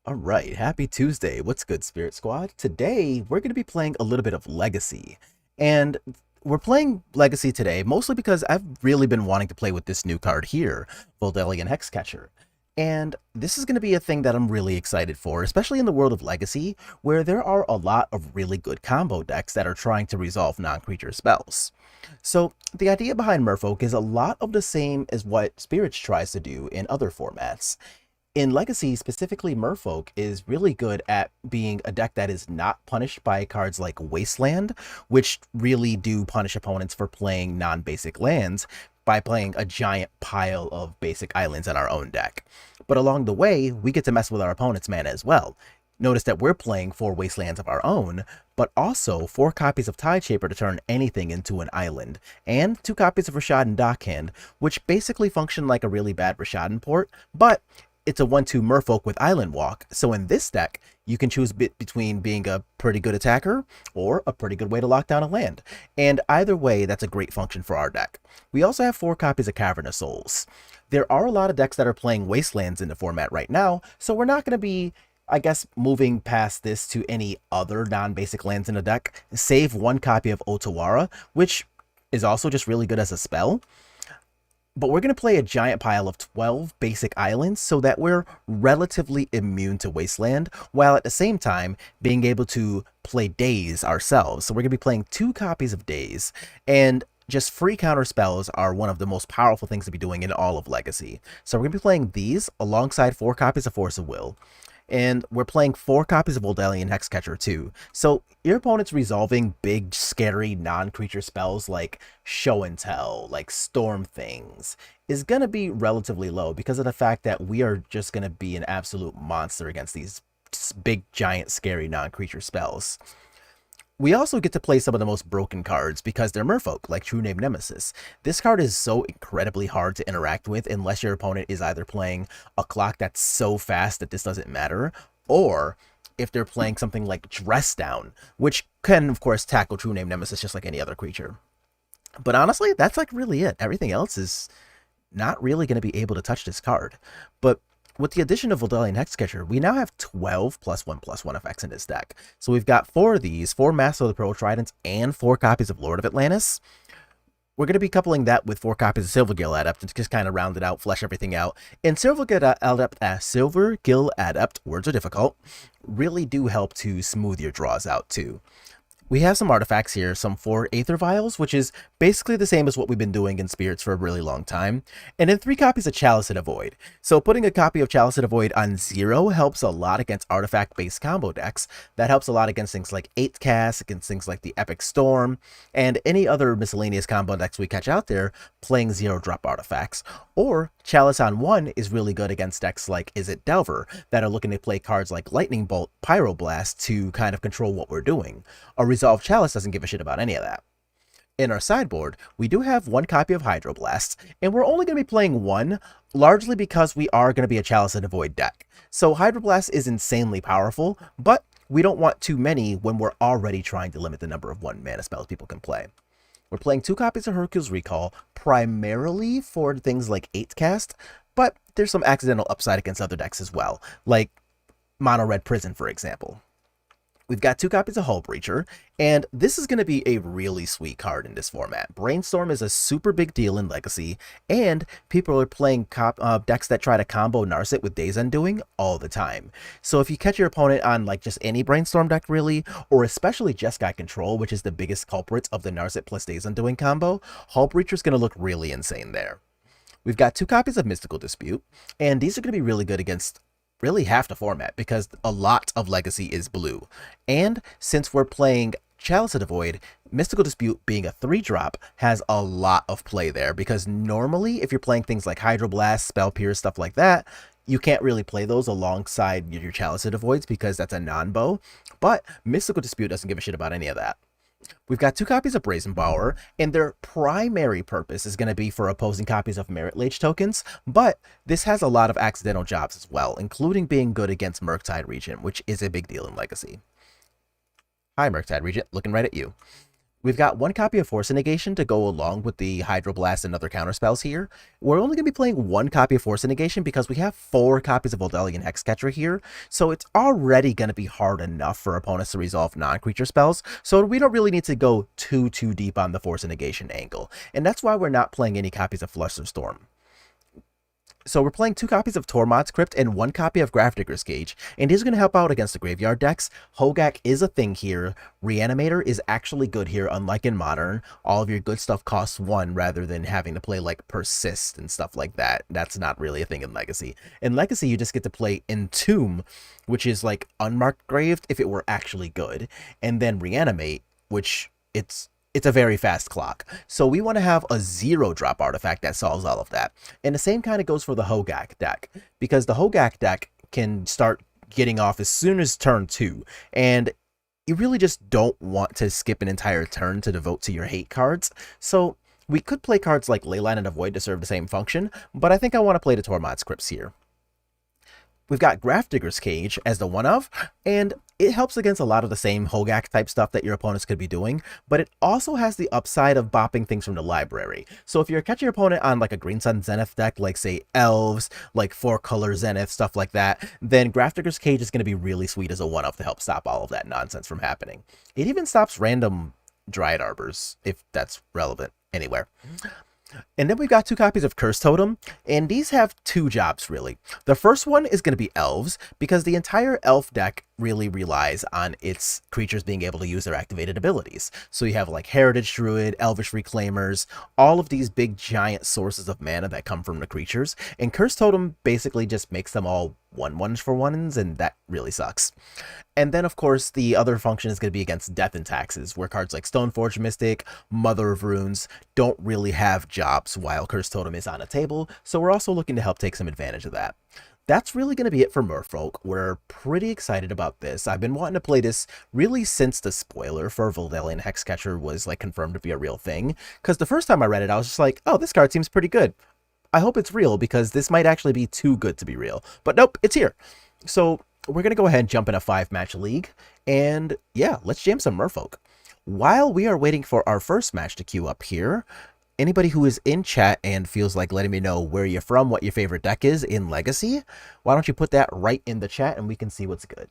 All right, happy Tuesday. What's good, Spirit Squad? Today, we're going to be playing a little bit of Legacy. And we're playing Legacy today mostly because I've really been wanting to play with this new card here, Vodalian Hexcatcher. And this is going to be a thing that I'm really excited for, especially in the world of Legacy, where there are a lot of really good combo decks that are trying to resolve non-creature spells. So, the idea behind Merfolk is a lot of the same as what Spirits tries to do in other formats. In Legacy, specifically, Merfolk is really good at being a deck that is not punished by cards like Wasteland, which really do punish opponents for playing non-basic lands by playing a giant pile of basic islands in our own deck. But along the way, we get to mess with our opponent's mana as well. Notice that we're playing 4 Wastelands of our own, but also 4 copies of Tideshaper to turn anything into an island, and 2 copies of Rishadan Dockhand, which basically function like a really bad Rishadan port, but it's a 1/2 Merfolk with Island Walk, so in this deck, you can choose between being a pretty good attacker or a pretty good way to lock down a land. And either way, that's a great function for our deck. We also have 4 copies of Cavern of Souls. There are a lot of decks that are playing Wastelands in the format right now, so we're not going to be, I guess, moving past this to any other non-basic lands in the deck, save 1 copy of Otawara, which is also just really good as a spell. But we're going to play a giant pile of 12 basic islands so that we're relatively immune to Wasteland, while at the same time being able to play Daze ourselves. So we're going to be playing 2 copies of Daze, and just free counter spells are one of the most powerful things to be doing in all of Legacy. So we're going to be playing these alongside 4 copies of Force of Will. And we're playing 4 copies of Vodalian Hexcatcher too. So your opponent's resolving big, scary, non-creature spells like Show and Tell, like Storm Things, is going to be relatively low because of the fact that we are just going to be an absolute monster against these big, giant, scary non-creature spells. We also get to play some of the most broken cards because they're Merfolk, like True Name Nemesis. This card is so incredibly hard to interact with unless your opponent is either playing a clock that's so fast that this doesn't matter, or if they're playing something like Dress Down, which can, of course, tackle True Name Nemesis just like any other creature. But honestly, that's like really it. Everything else is not really going to be able to touch this card. But with the addition of Vodalian Hexcatcher, we now have 12 +1/+1 effects in this deck. So we've got 4 of these, 4 Master of the Pearl Tridents, and 4 copies of Lord of Atlantis. We're going to be coupling that with 4 copies of Silvergill Adept to just kind of round it out, flesh everything out. And Silvergill Adept, words are difficult, really do help to smooth your draws out too. We have some artifacts here, some 4 Aether Vials, which is basically the same as what we've been doing in Spirits for a really long time, and then 3 copies of Chalice of the Void. So putting a copy of Chalice of the Void on 0 helps a lot against artifact-based combo decks. That helps a lot against things like 8 Cast, against things like the Epic Storm, and any other miscellaneous combo decks we catch out there playing 0-drop artifacts. Or Chalice on 1 is really good against decks like Is It Delver, that are looking to play cards like Lightning Bolt, Pyroblast to kind of control what we're doing. A Resolve Chalice doesn't give a shit about any of that. In our sideboard, we do have 1 copy of Hydroblast, and we're only going to be playing 1, largely because we are going to be a Chalice of the Void deck. So Hydroblast is insanely powerful, but we don't want too many when we're already trying to limit the number of 1-mana spells people can play. We're playing 2 copies of Hercule's Recall, primarily for things like 8 Cast, but there's some accidental upside against other decks as well, like Mono Red Prison, for example. We've got 2 copies of Hull Breacher, and this is going to be a really sweet card in this format. Brainstorm is a super big deal in Legacy, and people are playing decks that try to combo Narset with Days Undoing all the time. So if you catch your opponent on like just any Brainstorm deck really, or especially Jeskai Control, which is the biggest culprit of the Narset plus Days Undoing combo, Hull Breacher is going to look really insane there. We've got 2 copies of Mystical Dispute, and these are going to be really good against really half the format because a lot of Legacy is blue. And since we're playing Chalice of the Void, Mystical Dispute being a 3-drop has a lot of play there because normally if you're playing things like Hydroblast, Spell Pierce, stuff like that, you can't really play those alongside your Chalice of the Voids because that's a non-bow, but Mystical Dispute doesn't give a shit about any of that. We've got 2 copies of Brazen Bower, and their primary purpose is going to be for opposing copies of Merit Lage tokens, but this has a lot of accidental jobs as well, including being good against Murktide Regent, which is a big deal in Legacy. Hi, Murktide Regent, looking right at you. We've got one copy of Force Negation to go along with the Hydroblast and other counterspells here. We're only going to be playing one copy of Force Negation because we have 4 copies of Vodalian Hexcatcher here, so it's already going to be hard enough for opponents to resolve non-creature spells, so we don't really need to go too deep on the Force Negation angle, and that's why we're not playing any copies of Flusterstorm. So we're playing 2 copies of Tormod's Crypt and 1 copy of Grafdigger's Cage, and he's going to help out against the graveyard decks. Hogak is a thing here. Reanimator is actually good here, unlike in Modern. All of your good stuff costs 1 rather than having to play like Persist and stuff like that. That's not really a thing in Legacy. In Legacy, you just get to play Entomb, which is like Unmarked Graved if it were actually good, and then Reanimate, which it's a very fast clock. So we want to have a 0-drop artifact that solves all of that. And the same kind of goes for the Hogak deck, because the Hogak deck can start getting off as soon as turn 2. And you really just don't want to skip an entire turn to devote to your hate cards. So we could play cards like Leyline and Avoid to serve the same function, but I think I want to play the Tormod's Crypts here. We've got Grafdigger's Cage as the one of, and it helps against a lot of the same Hogak type stuff that your opponents could be doing, but it also has the upside of bopping things from the library. So if you're catching your opponent on like a Green Sun Zenith deck, like say Elves, like 4-color Zenith, stuff like that, then Grafdigger's Cage is going to be really sweet as a one-of to help stop all of that nonsense from happening. It even stops random Dryad Arbors, if that's relevant anywhere. And then we've got 2 copies of Curse Totem, and these have 2 jobs, really. The first one is going to be Elves, because the entire Elf deck really relies on its creatures being able to use their activated abilities. So you have like Heritage Druid, Elvish Reclaimers, all of these big giant sources of mana that come from the creatures, and Curse Totem basically just makes them all 1/1s for 1s, and that really sucks. And then, of course, the other function is going to be against Death and Taxes, where cards like Stoneforge Mystic, Mother of Runes don't really have jobs while Curse Totem is on a table, so we're also looking to help take some advantage of that. That's really going to be it for Merfolk. We're pretty excited about this. I've been wanting to play this really since the spoiler for Vodalian Hexcatcher was like confirmed to be a real thing, because the first time I read it, I was just like, oh, this card seems pretty good. I hope it's real, because this might actually be too good to be real. But nope, it's here. So we're going to go ahead and jump in a 5-match league, and yeah, let's jam some Merfolk. While we are waiting for our first match to queue up here, anybody who is in chat and feels like letting me know where you're from, what your favorite deck is in Legacy, why don't you put that right in the chat and we can see what's good.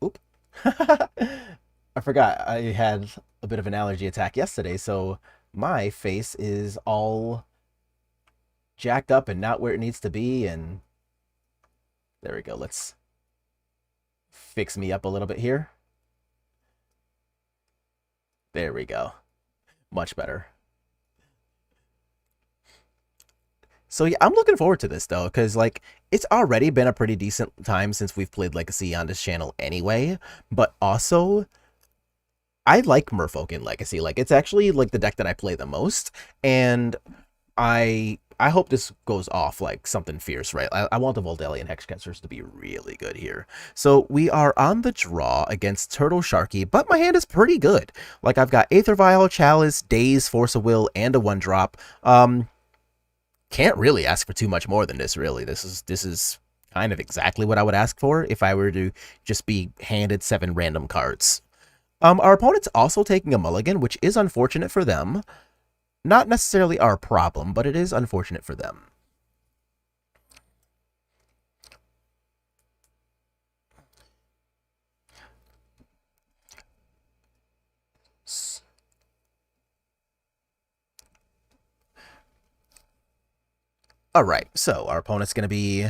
Oop. I forgot I had a bit of an allergy attack yesterday, so my face is all jacked up and not where it needs to be, and there we go. Let's fix me up a little bit here. There we go. Much better. So yeah, I'm looking forward to this though, because like it's already been a pretty decent time since we've played Legacy on this channel anyway, but also I like Merfolk in Legacy. Like it's actually like the deck that I play the most, and I hope this goes off like something fierce, right? I want the Vodalian Hexcatchers to be really good here. So we are on the draw against Turtle Sharky, but my hand is pretty good. Like I've got Aether Vial, Chalice, Daze, Force of Will, and a 1-drop. Can't really ask for too much more than this, really. This is kind of exactly what I would ask for if I were to just be handed 7 random cards. Our opponent's also taking a mulligan, which is unfortunate for them. Not necessarily our problem, but it is unfortunate for them. Alright, so our opponent's going to be...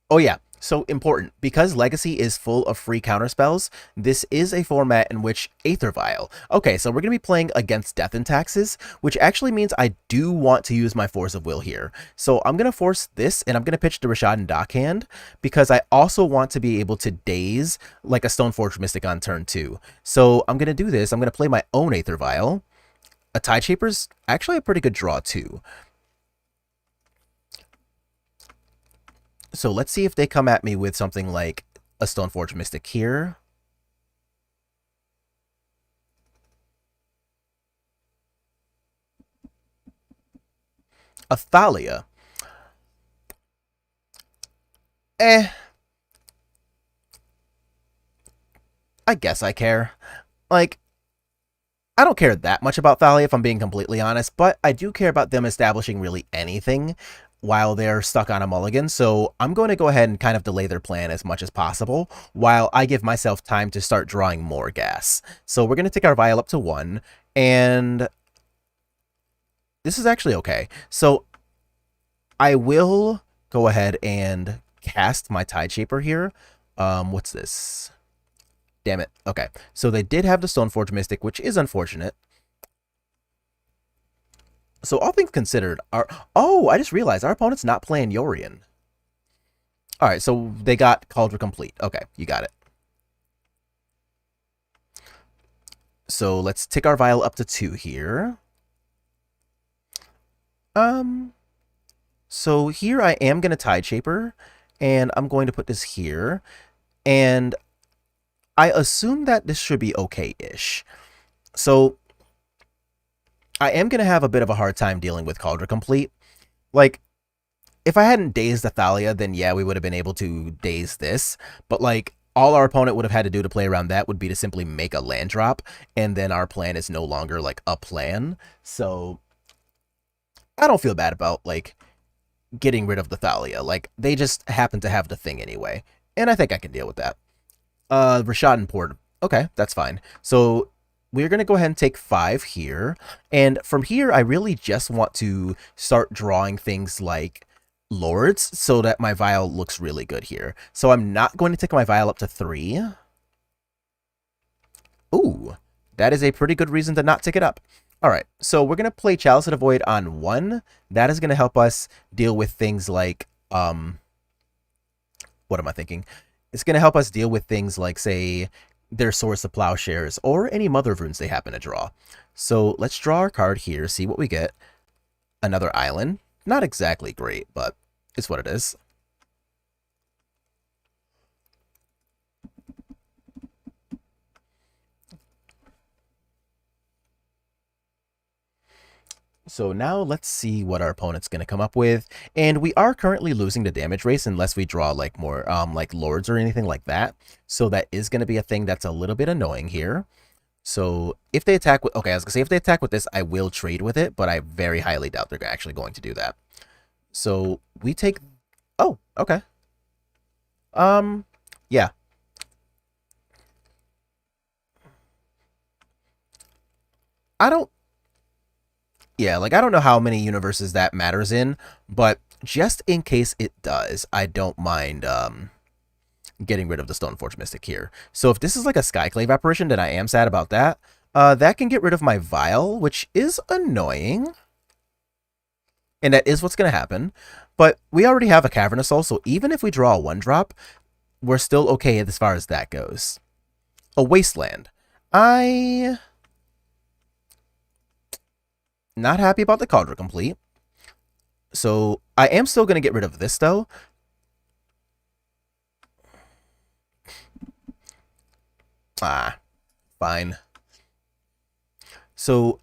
Oh yeah, so important. Because Legacy is full of free counterspells, this is a format in which Aether Vial. Okay, so we're going to be playing against Death and Taxes, which actually means I do want to use my Force of Will here. So I'm going to force this, and I'm going to pitch the Rashad and Dockhand, because I also want to be able to daze like a Stoneforge Mystic on turn 2. So I'm going to do this. I'm going to play my own Aether Vial. A Tideshaper's actually a pretty good draw too. So let's see if they come at me with something like a Stoneforge Mystic here. A Thalia. Eh, I guess I care. Like, I don't care that much about Thalia, if I'm being completely honest, but I do care about them establishing really anything while they're stuck on a mulligan, so I'm going to go ahead and kind of delay their plan as much as possible while I give myself time to start drawing more gas. So we're going to take our vial up to 1, and this is actually okay. So I will go ahead and cast my Tide Shaper here. What's this? Damn it. Okay. So they did have the Stoneforge Mystic, which is unfortunate. So all things considered, oh, I just realized our opponent's not playing Yorion. All right, so they got Cauldron Complete. Okay, you got it. So let's tick our vial up to 2 here. So here I am going to Tide Shaper, and I'm going to put this here. And I assume that this should be okay-ish. So I am going to have a bit of a hard time dealing with Cauldron Complete. Like, if I hadn't dazed Athalia, then yeah, we would have been able to daze this. But, like, all our opponent would have had to do to play around that would be to simply make a land drop, and then our plan is no longer, like, a plan. So I don't feel bad about, like, getting rid of the Thalia. Like, they just happen to have the thing anyway. And I think I can deal with that. Rashad and Port. Okay, that's fine. So we're going to go ahead and take 5 here. And from here, I really just want to start drawing things like Lords so that my vial looks really good here. So I'm not going to take my vial up to 3. Ooh, that is a pretty good reason to not tick it up. All right, so we're going to play Chalice of the Void on 1. That is going to help us deal with things like, what am I thinking? It's going to help us deal with things like, say, their Source of Plowshares or any Mother of Runes they happen to draw. So let's draw our card here, see what we get. Another island. Not exactly great, but it's what it is. So now let's see what our opponent's going to come up with. And we are currently losing the damage race unless we draw like more like Lords or anything like that. So that is going to be a thing that's a little bit annoying here. So if they attack with, okay, I was going to say if they attack with this, I will trade with it, but I very highly doubt they're actually going to do that. So we take, oh, okay. Yeah. I don't, yeah, like, I don't know how many universes that matters in, but just in case it does, I don't mind getting rid of the Stoneforge Mystic here. So if this is like a Skyclave apparition, then I am sad about that. That can get rid of my Vial, which is annoying. And that is what's going to happen. But we already have a Cavernous Soul, so even if we draw a 1-drop, we're still okay as far as that goes. A Wasteland. Not happy about the Cauldron Complete. So I am still going to get rid of this, though. Fine. So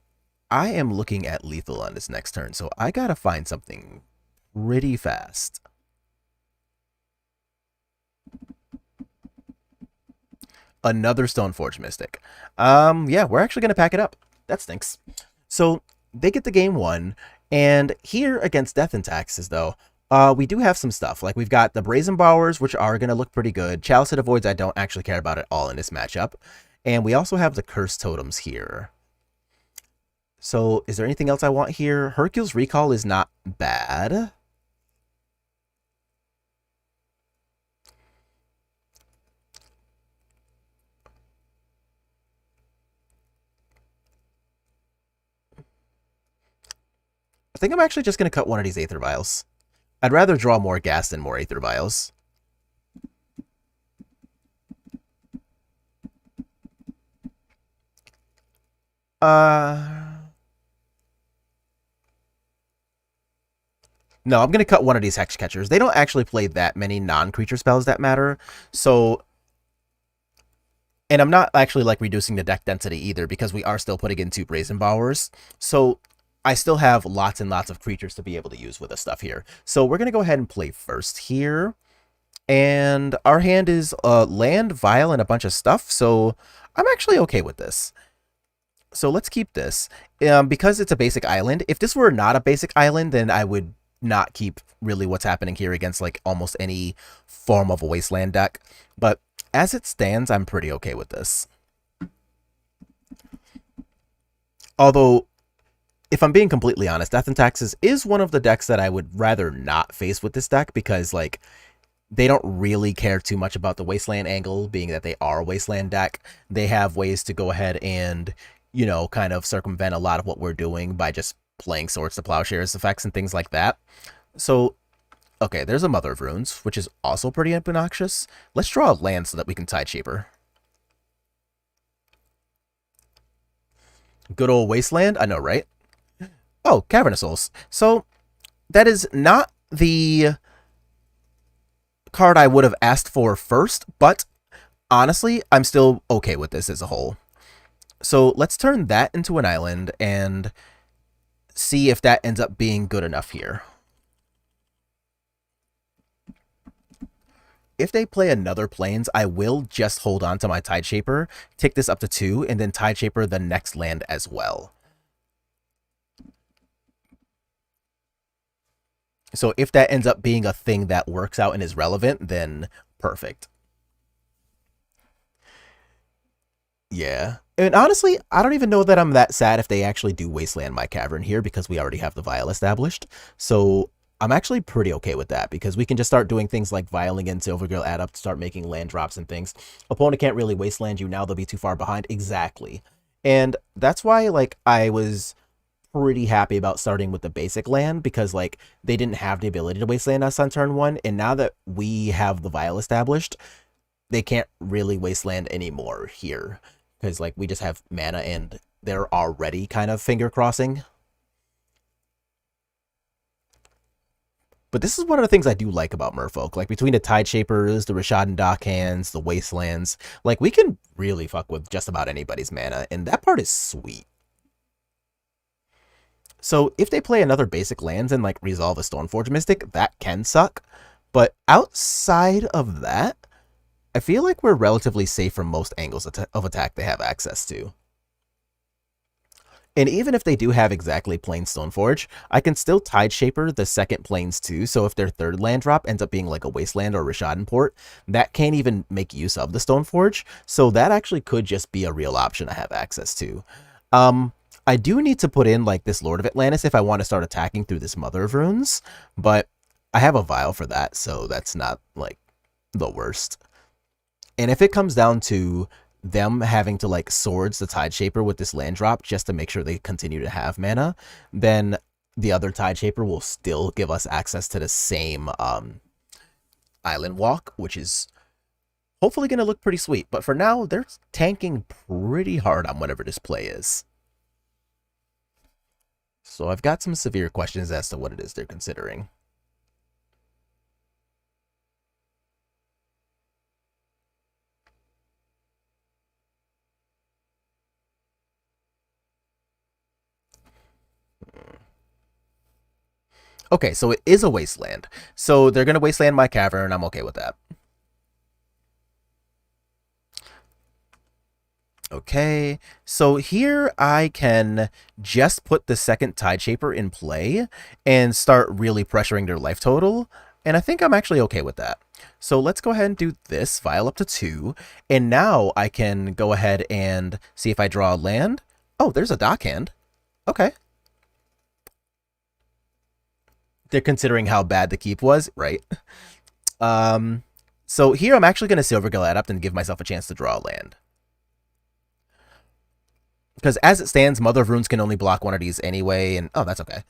I am looking at lethal on this next turn, so I gotta find something pretty fast. Another Stoneforge Mystic. Yeah, we're actually gonna pack it up. That stinks. So they get the game 1, and here against Death and Taxes, though, we do have some stuff. Like, we've got the Brazen Bowers, which are going to look pretty good. Chalice of the Voids I don't actually care about at all in this matchup. And we also have the Cursed Totems here. So, is there anything else I want here? Hercule's Recall is not bad. I think I'm actually just going to cut one of these Aether Vials. I'd rather draw more gas than more Aether Vials. No, I'm going to cut one of these Hexcatchers. They don't actually play that many non-creature spells that matter. So, and I'm not actually, like, reducing the deck density either, because we are still putting in 2 Brazen Bowers. So I still have lots and lots of creatures to be able to use with this stuff here. So we're going to go ahead and play first here. And our hand is land, vial, and a bunch of stuff, so I'm actually okay with this. So let's keep this. Because it's a basic island, if this were not a basic island, then I would not keep really what's happening here against like almost any form of a wasteland deck. But as it stands, I'm pretty okay with this. Although, if I'm being completely honest, Death and Taxes is one of the decks that I would rather not face with this deck because, like, they don't really care too much about the Wasteland angle, being that they are a Wasteland deck. They have ways to go ahead and, you know, kind of circumvent a lot of what we're doing by just playing Swords to Plowshares effects and things like that. So, okay, there's a Mother of Runes, which is also pretty obnoxious. Let's draw a land so that we can Tideshaper. Good old Wasteland, I know, right? Oh, Cavern of Souls. So, that is not the card I would have asked for first, but honestly, I'm still okay with this as a whole. So let's turn that into an island and see if that ends up being good enough here. If they play another Plains, I will just hold on to my Tideshaper, take this up to 2, and then Tideshaper the next land as well. So if that ends up being a thing that works out and is relevant, then perfect. Yeah. And honestly, I don't even know that I'm that sad if they actually do Wasteland my Cavern here because we already have the Vial established. So I'm actually pretty okay with that because we can just start doing things like Vialing and Silvergill add up to start making land drops and things. Opponent can't really Wasteland you now, they'll be too far behind. Exactly. And that's why, like, I was pretty happy about starting with the basic land because, like, they didn't have the ability to Wasteland us on turn 1. And now that we have the Vial established, they can't really Wasteland anymore here because, like, we just have mana and they're already kind of finger crossing. But this is one of the things I do like about Merfolk. Like, between the Tideshapers, the Rishadan Dockhands, the Wastelands, like, we can really fuck with just about anybody's mana, and that part is sweet. So if they play another basic lands and, like, resolve a Stoneforge Mystic, that can suck. But outside of that, I feel like we're relatively safe from most angles of attack they have access to. And even if they do have exactly plain Stoneforge, I can still Tideshaper the second plains too, so if their third land drop ends up being like a Wasteland or Rishadan port, that can't even make use of the Stoneforge, so that actually could just be a real option I have access to. I do need to put in, like, this Lord of Atlantis if I want to start attacking through this Mother of Runes, but I have a Vial for that, so that's not, like, the worst. And if it comes down to them having to, like, Swords the Tideshaper with this land drop just to make sure they continue to have mana, then the other Tideshaper will still give us access to the same island walk, which is hopefully going to look pretty sweet. But for now, they're tanking pretty hard on whatever this play is. So I've got some severe questions as to what it is they're considering. Okay, so it is a wasteland. So they're going to wasteland my cavern. I'm okay with that. Okay, so here I can just put the second Tideshaper in play and start really pressuring their life total, and I think I'm actually okay with that. So let's go ahead and do this, Vial up to 2, and now I can go ahead and see if I draw a land. Oh, there's a Dockhand. Okay. They're considering how bad the keep was, right? So here I'm actually going to Silvergill Adept and give myself a chance to draw a land. Because as it stands, Mother of Runes can only block one of these anyway, and oh, that's okay.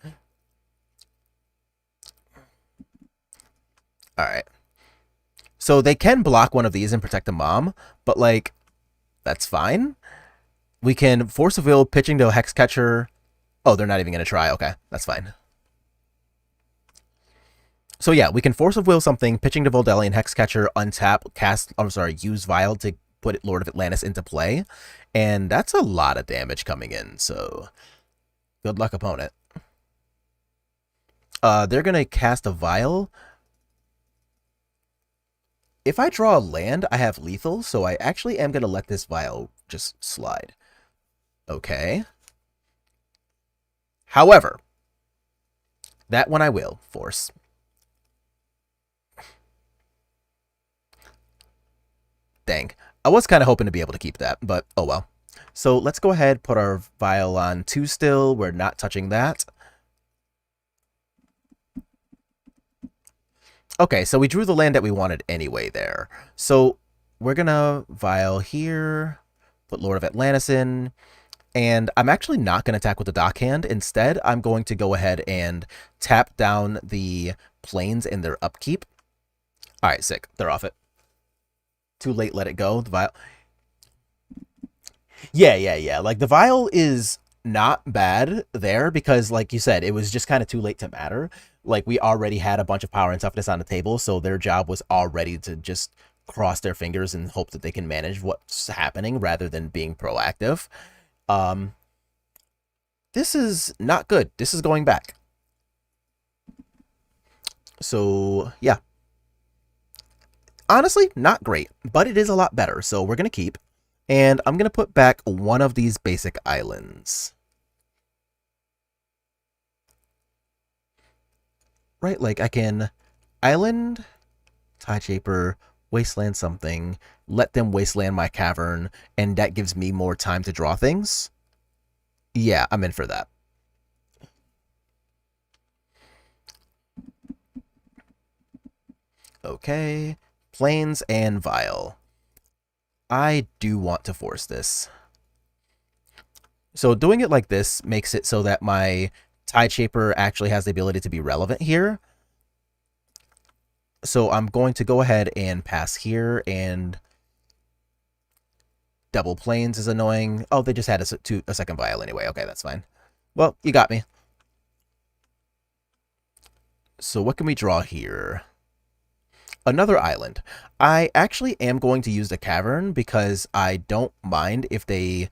Alright. So they can block one of these and protect the mom, but, like, that's fine. We can Force of Will, pitching to a Hexcatcher. Oh, they're not even going to try. Okay, that's fine. So yeah, we can Force of Will something, pitching to Vodalian Hexcatcher, untap, use Vial to put Lord of Atlantis into play, and that's a lot of damage coming in, so good luck, opponent. They're going to cast a Vial. if I draw a land, I have lethal, so I actually am going to let this vial just slide. Okay. However, that one I will force. Dang. I was kind of hoping to be able to keep that, but oh well. So let's go ahead, put our vial on 2 still. We're not touching that. Okay, so we drew the land that we wanted anyway there. So we're going to vial here, put Lord of Atlantis in, and I'm actually not going to attack with the dockhand. Instead, I'm going to go ahead and tap down the planes in their upkeep. All right, sick. They're off it. Too late, let it go. The vial. Yeah. Like, the vial is not bad there because, like you said, it was just kind of too late to matter. Like, we already had a bunch of power and toughness on the table, so their job was already to just cross their fingers and hope that they can manage what's happening rather than being proactive. Um, this is not good. This is going back. So, yeah. Honestly, not great, but it is a lot better, so we're going to keep. And I'm going to put back one of these basic islands. Right, like I can island, Tide Shaper, wasteland something, let them wasteland my cavern, and that gives me more time to draw things. Yeah, I'm in for that. Okay, plains and vial. I do want to force this. So doing it like this makes it so that my Tide Shaper actually has the ability to be relevant here. So I'm going to go ahead and pass here, and double planes is annoying. Oh, they just had a second vial anyway. Okay, that's fine. Well, you got me. So what can we draw here? Another island. I actually am going to use the cavern because I don't mind if they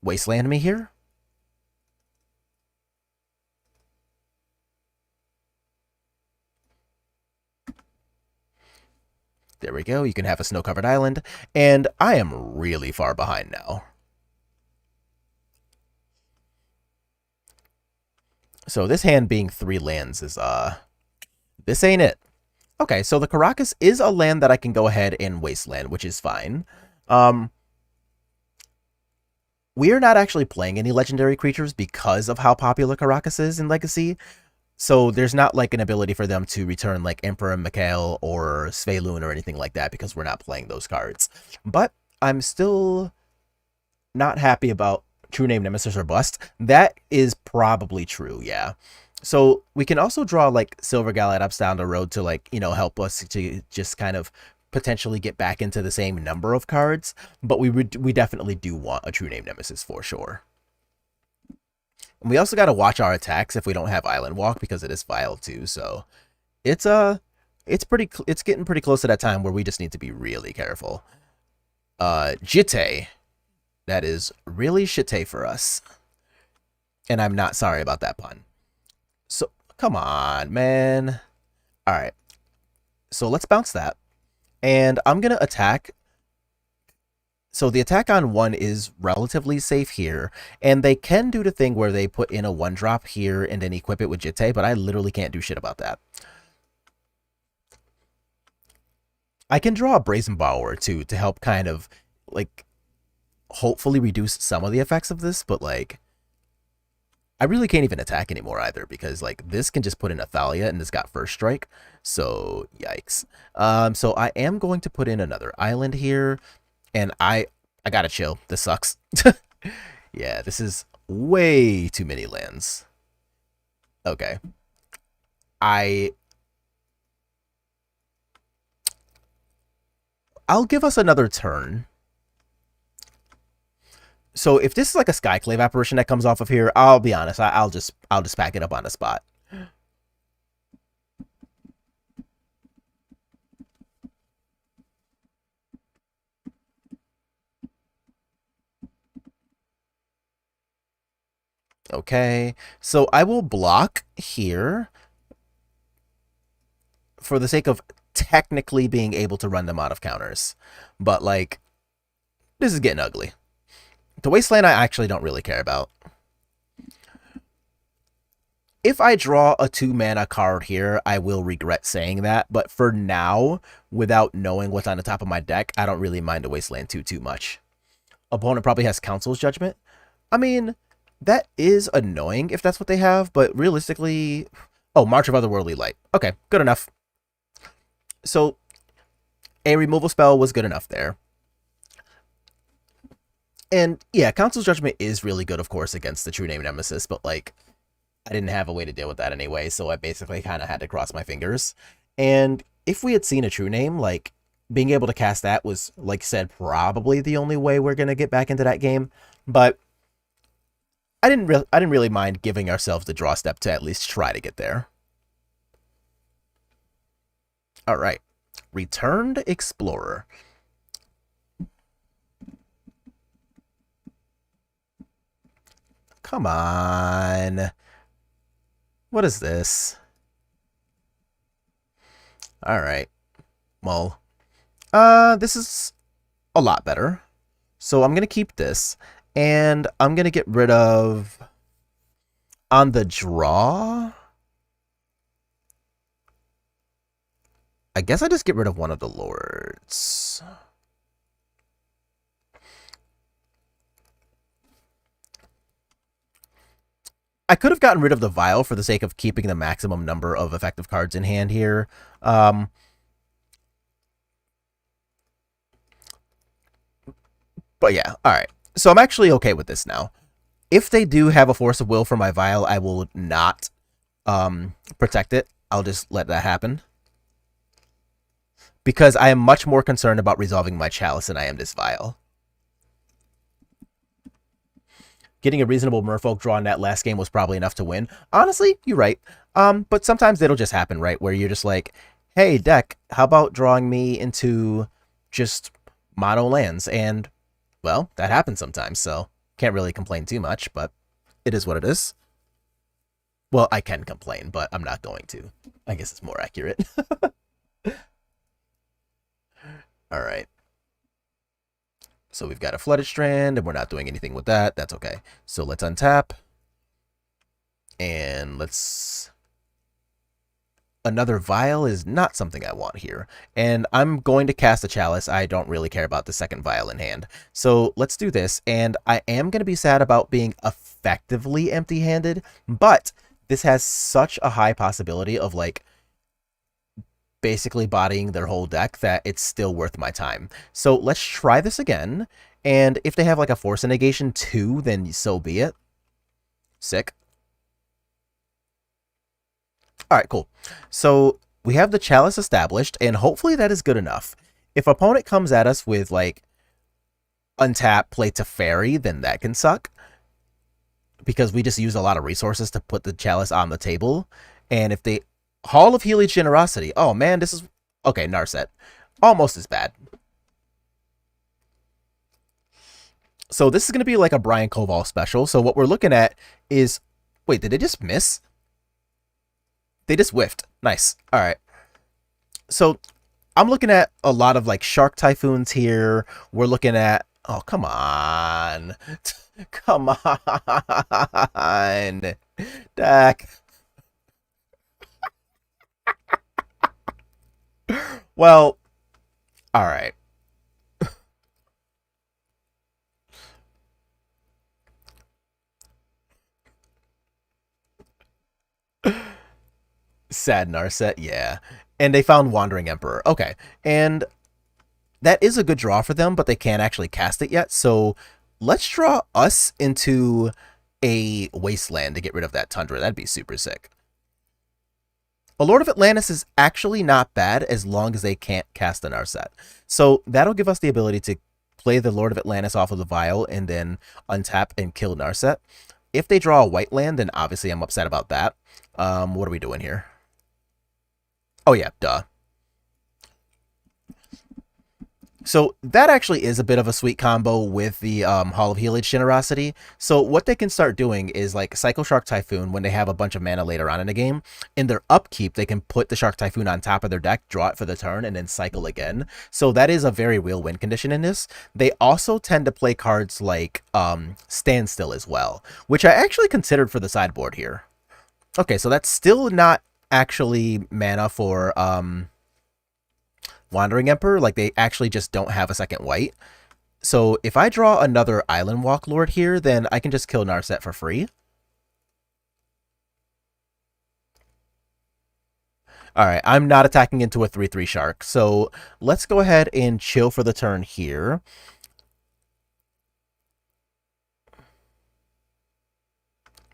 wasteland me here. There we go. You can have a snow-covered island. And I am really far behind now. So this hand being 3 lands is, this ain't it. Okay, so the Caracas is a land that I can go ahead and wasteland, which is fine. We are not actually playing any legendary creatures because of how popular Caracas is in Legacy. So there's not like an ability for them to return like Emperor Mikhail or Svelun or anything like that because we're not playing those cards. But I'm still not happy about True Name Nemesis or Bust. That is probably true, yeah. So we can also draw like Silver Gallad down the road to like, you know, help us to just kind of potentially get back into the same number of cards, but we definitely do want a True Name Nemesis for sure. And we also got to watch our attacks if we don't have Island Walk because it is Vile too. So it's it's getting pretty close to that time where we just need to be really careful. Jitte, that is really shite for us, and I'm not sorry about that pun. So come on, man. All right, so let's bounce that, and I'm gonna attack. So the attack on 1 is relatively safe here, and they can do the thing where they put in a 1-drop here and then equip it with Jitte, but I literally can't do shit about that. I can draw a Brazen Borrower too to help kind of like hopefully reduce some of the effects of this, but like I really can't even attack anymore either because like this can just put in a Thalia and this got first strike. So yikes. So I am going to put in another island here, and I gotta chill. This sucks. Yeah, this is way too many lands. Okay. I'll give us another turn. So if this is like a Skyclave apparition that comes off of here, I'll be honest, I'll just pack it up on the spot. Okay, so I will block here for the sake of technically being able to run them out of counters. But, like, this is getting ugly. The Wasteland I actually don't really care about. If I draw a 2-mana card here, I will regret saying that. But for now, without knowing what's on the top of my deck, I don't really mind the Wasteland 2 too much. Opponent probably has Council's Judgment. I mean, that is annoying if that's what they have, but realistically... Oh, March of Otherworldly Light. Okay, good enough. So, a removal spell was good enough there. And, yeah, Council's Judgment is really good, of course, against the True Name Nemesis, but, like, I didn't have a way to deal with that anyway, so I basically kind of had to cross my fingers. And if we had seen a True Name, like, being able to cast that was, like I said, probably the only way we're going to get back into that game. But I didn't really mind giving ourselves the draw step to at least try to get there. All right. Returned Explorer. Come on. What is this? All right. Well, this is a lot better. So I'm going to keep this, and I'm going to get rid of, on the draw, I guess I just get rid of one of the lords. I could have gotten rid of the Vial for the sake of keeping the maximum number of effective cards in hand here. But yeah, alright. So I'm actually okay with this now. If they do have a Force of Will for my Vial, I will not protect it. I'll just let that happen. Because I am much more concerned about resolving my Chalice than I am this Vial. Getting a reasonable Merfolk draw in that last game was probably enough to win. Honestly, you're right. But sometimes it'll just happen, right? Where you're just like, hey, deck, how about drawing me into just mono lands? And, well, that happens sometimes, so can't really complain too much, but it is what it is. Well, I can complain, but I'm not going to. I guess it's more accurate. All right. So we've got a Flooded Strand, and we're not doing anything with that. That's okay. So let's untap. And let's... Another Vial is not something I want here. And I'm going to cast a Chalice. I don't really care about the second Vial in hand. So let's do this. And I am going to be sad about being effectively empty-handed, but this has such a high possibility of, like, basically bodying their whole deck that it's still worth my time. So let's try this again. And if they have like a Force of Negation 2, then so be it. Sick. Alright, cool. So we have the Chalice established, and hopefully that is good enough. If opponent comes at us with like untap, play Teferi, then that can suck. Because we just use a lot of resources to put the Chalice on the table. And if they... Hall of Healing Generosity. Oh, man, this is... Okay, Narset. Almost as bad. So this is going to be like a Brian Koval special. So what we're looking at is... Wait, did they just miss? They just whiffed. Nice. All right. So I'm looking at a lot of like Shark Typhoons here. We're looking at... Oh, come on. Come on. Dak. Well, all right. Sad Narset, yeah. And they found Wandering Emperor. Okay. And that is a good draw for them, but they can't actually cast it yet. So let's draw us into a Wasteland to get rid of that Tundra. That'd be super sick. A Lord of Atlantis is actually not bad as long as they can't cast an Narset. So that'll give us the ability to play the Lord of Atlantis off of the Vial and then untap and kill Narset. If they draw a white land, then obviously I'm upset about that. What are we doing here? Oh yeah, duh. So that actually is a bit of a sweet combo with the Hall of Helage Generosity. So what they can start doing is like Cycle Shark Typhoon when they have a bunch of mana later on in the game. In their upkeep, they can put the Shark Typhoon on top of their deck, draw it for the turn, and then cycle again. So that is a very real win condition in this. They also tend to play cards like Standstill as well, which I actually considered for the sideboard here. Okay, so that's still not actually mana for Wandering Emperor. Like, they actually just don't have a second white. So if I draw another Island Walk Lord here, then I can just kill Narset for free. Alright, I'm not attacking into a 3-3 shark. So let's go ahead and chill for the turn here.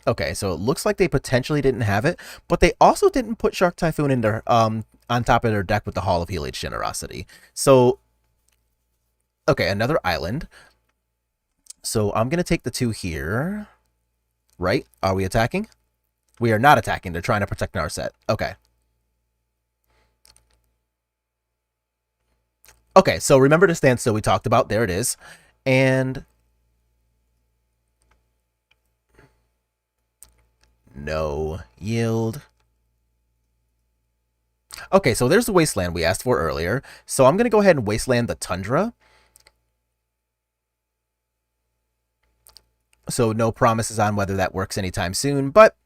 Okay, so it looks like they potentially didn't have it, but they also didn't put Shark Typhoon in their on top of their deck with the Hall of Helage Generosity. So, okay, another island. So I'm gonna take the 2 here. Right? Are we attacking? We are not attacking. They're trying to protect Narset. Okay. Okay, so remember to stand still we talked about. There it is. And no yield. Okay, so there's the Wasteland we asked for earlier. So I'm going to go ahead and Wasteland the Tundra. So no promises on whether that works anytime soon, but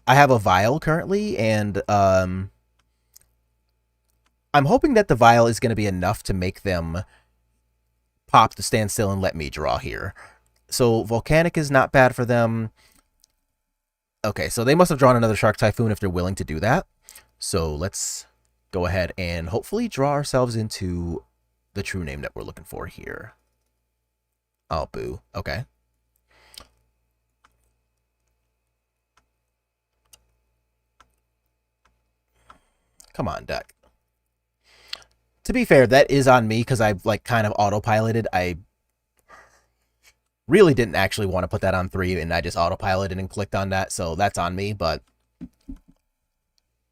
I have a Vial currently, and I'm hoping that the Vial is going to be enough to make them pop the Standstill and let me draw here. So Volcanic is not bad for them. Okay, so they must have drawn another Shark Typhoon if they're willing to do that. So let's go ahead and hopefully draw ourselves into the true name that we're looking for here. Oh, boo. Okay. Come on, deck. To be fair, that is on me because I've like kind of autopiloted. I really didn't actually want to put that on 3, and I just autopiloted and clicked on that, so that's on me, but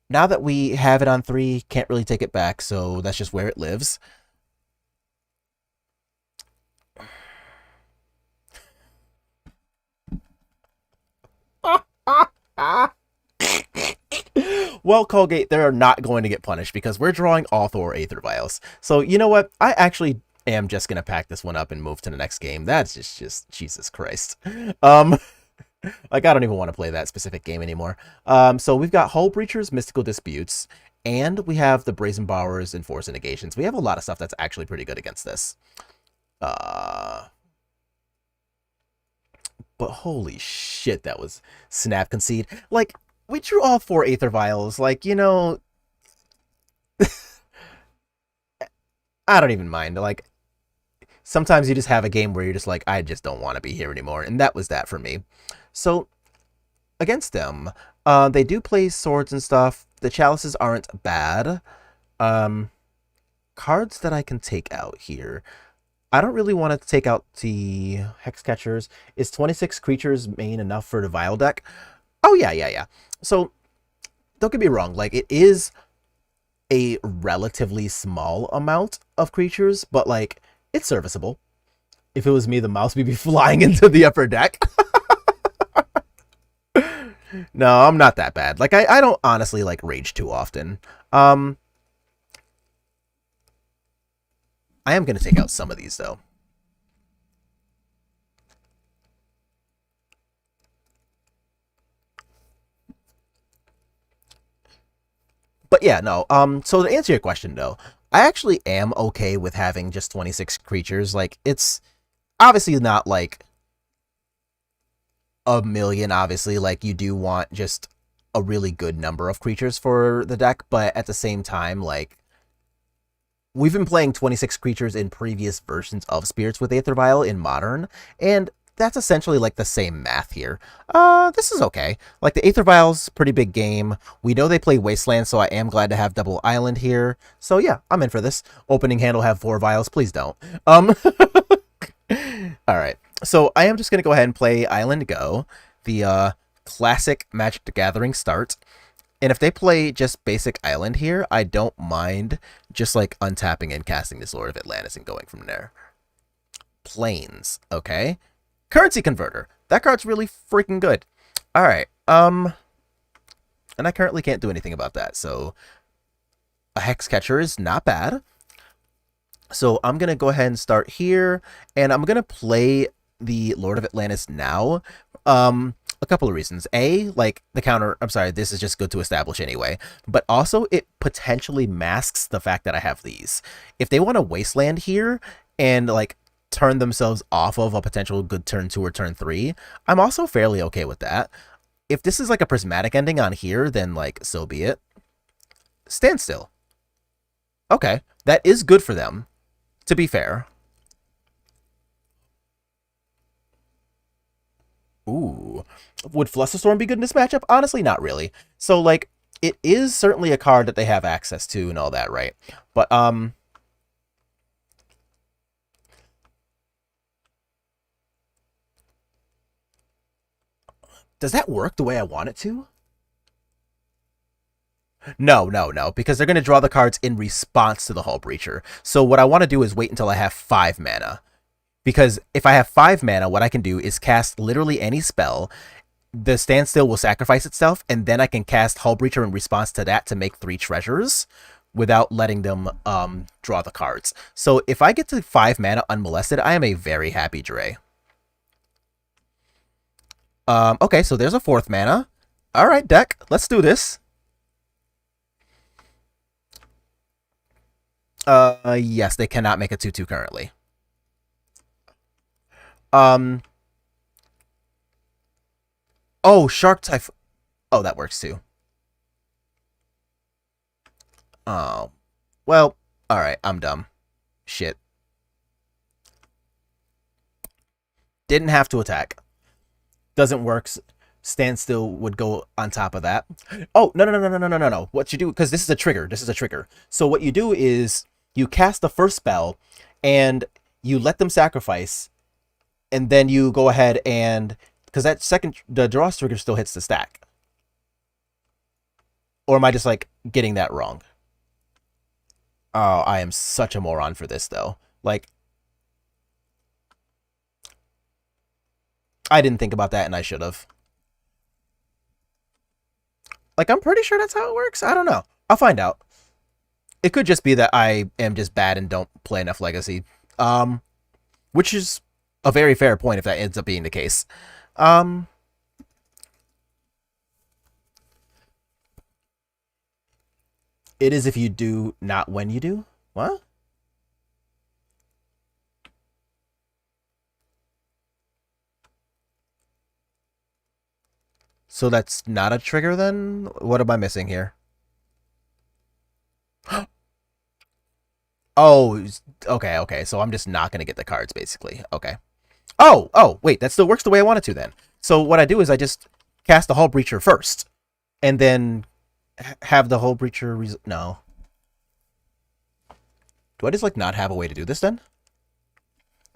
now that we have it on 3, can't really take it back, so that's just where it lives. Well, Colgate, they're not going to get punished because we're drawing all 4 Aether Vials. So, you know what? I actually am just going to pack this one up and move to the next game. That's just Jesus Christ. Like, I don't even want to play that specific game anymore. So we've got Hull Breachers, Mystical Disputes, and we have the Brazen Borrowers and Force Negations. We have a lot of stuff that's actually pretty good against this. But holy shit, that was Snap Concede. Like, we drew all 4 Aether Vials. Like, you know, I don't even mind. Like, sometimes you just have a game where you're just like, I just don't want to be here anymore. And that was that for me. So, against them, they do play swords and stuff. The chalices aren't bad. Cards that I can take out here. I don't really want to take out the Hexcatchers. Is 26 creatures main enough for the Vial deck? Oh, yeah. So, don't get me wrong. Like, it is a relatively small amount of creatures, but, like, it's serviceable. If it was me, the mouse would be flying into the upper deck. No, I'm not that bad. Like, I don't honestly, like, rage too often. I am going to take out some of these, though. But yeah, no. So to answer your question, though, I actually am okay with having just 26 creatures. Like, it's obviously not, like, a million, obviously. Like, you do want just a really good number of creatures for the deck, but at the same time, like, we've been playing 26 creatures in previous versions of Spirits with Aether Vial in Modern, and that's essentially like the same math here. This is okay. Like, the Aether Vial's pretty big game. We know they play Wasteland, so I am glad to have double Island here. So yeah, I'm in for this. Opening hand will have 4 Vials. Please don't. Alright. So I am just going to go ahead and play Island Go, the classic Magic the Gathering start. And if they play just basic island here, I don't mind just like untapping and casting this Lord of Atlantis and going from there. Planes, okay. Currency converter. That card's really freaking good. All right. And I currently can't do anything about that. So a Hexcatcher is not bad. So I'm going to go ahead and start here, and I'm going to play the Lord of Atlantis now. A couple of reasons. A, like the counter, I'm sorry, this is just good to establish anyway, but also it potentially masks the fact that I have these. If they want to wasteland here and like turn themselves off of a potential good turn 2 or turn 3, I'm also fairly okay with that. If this is like a prismatic ending on here, then like so be it. Stand still. Okay, that is good for them, to be fair. Ooh. Would Flusterstorm be good in this matchup? Honestly, not really. So, like, it is certainly a card that they have access to and all that, right? But, does that work the way I want it to? No, no, no, because they're going to draw the cards in response to the Hull Breacher. So what I want to do is wait until I have 5 mana. Because if I have 5 mana, what I can do is cast literally any spell. The standstill will sacrifice itself, and then I can cast Hull Breacher in response to that to make 3 treasures without letting them draw the cards. So if I get to 5 mana unmolested, I am a very happy Dre. Okay, so there's a 4th mana. All right, deck, let's do this. Yes, they cannot make a 2/2 currently. Oh, Shark Typhoon. Oh, that works too. Oh, well, alright, I'm dumb. Shit. Didn't have to attack. Doesn't work. Standstill would go on top of that. Oh, no, no, no, no, no, no, no, no. What you do, because this is a trigger. This is a trigger. So what you do is you cast the first spell, and you let them sacrifice, and then you go ahead and, because that second, the draw trigger still hits the stack. Or am I just like getting that wrong? Oh, I am such a moron for this though. Like, I didn't think about that and I should have. Like, I'm pretty sure that's how it works. I don't know. I'll find out. It could just be that I am just bad and don't play enough Legacy. Which is a very fair point if that ends up being the case. It is if you do, not when you do. What? So that's not a trigger then? What am I missing here? Oh, okay, okay. So I'm just not going to get the cards, basically. Okay. Oh, wait. That still works the way I want it to then. So what I do is I just cast the Hull Breacher first. And then have the Hull Breacher... No. Do I just, like, not have a way to do this then?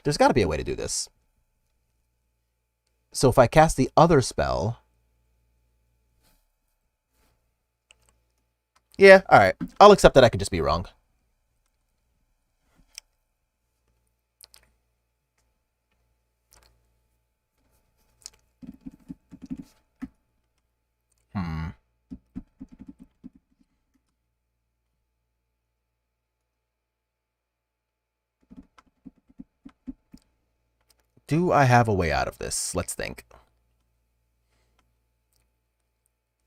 There's got to be a way to do this. So if I cast the other spell... Yeah, alright. I'll accept that I could just be wrong. Do I have a way out of this? Let's think.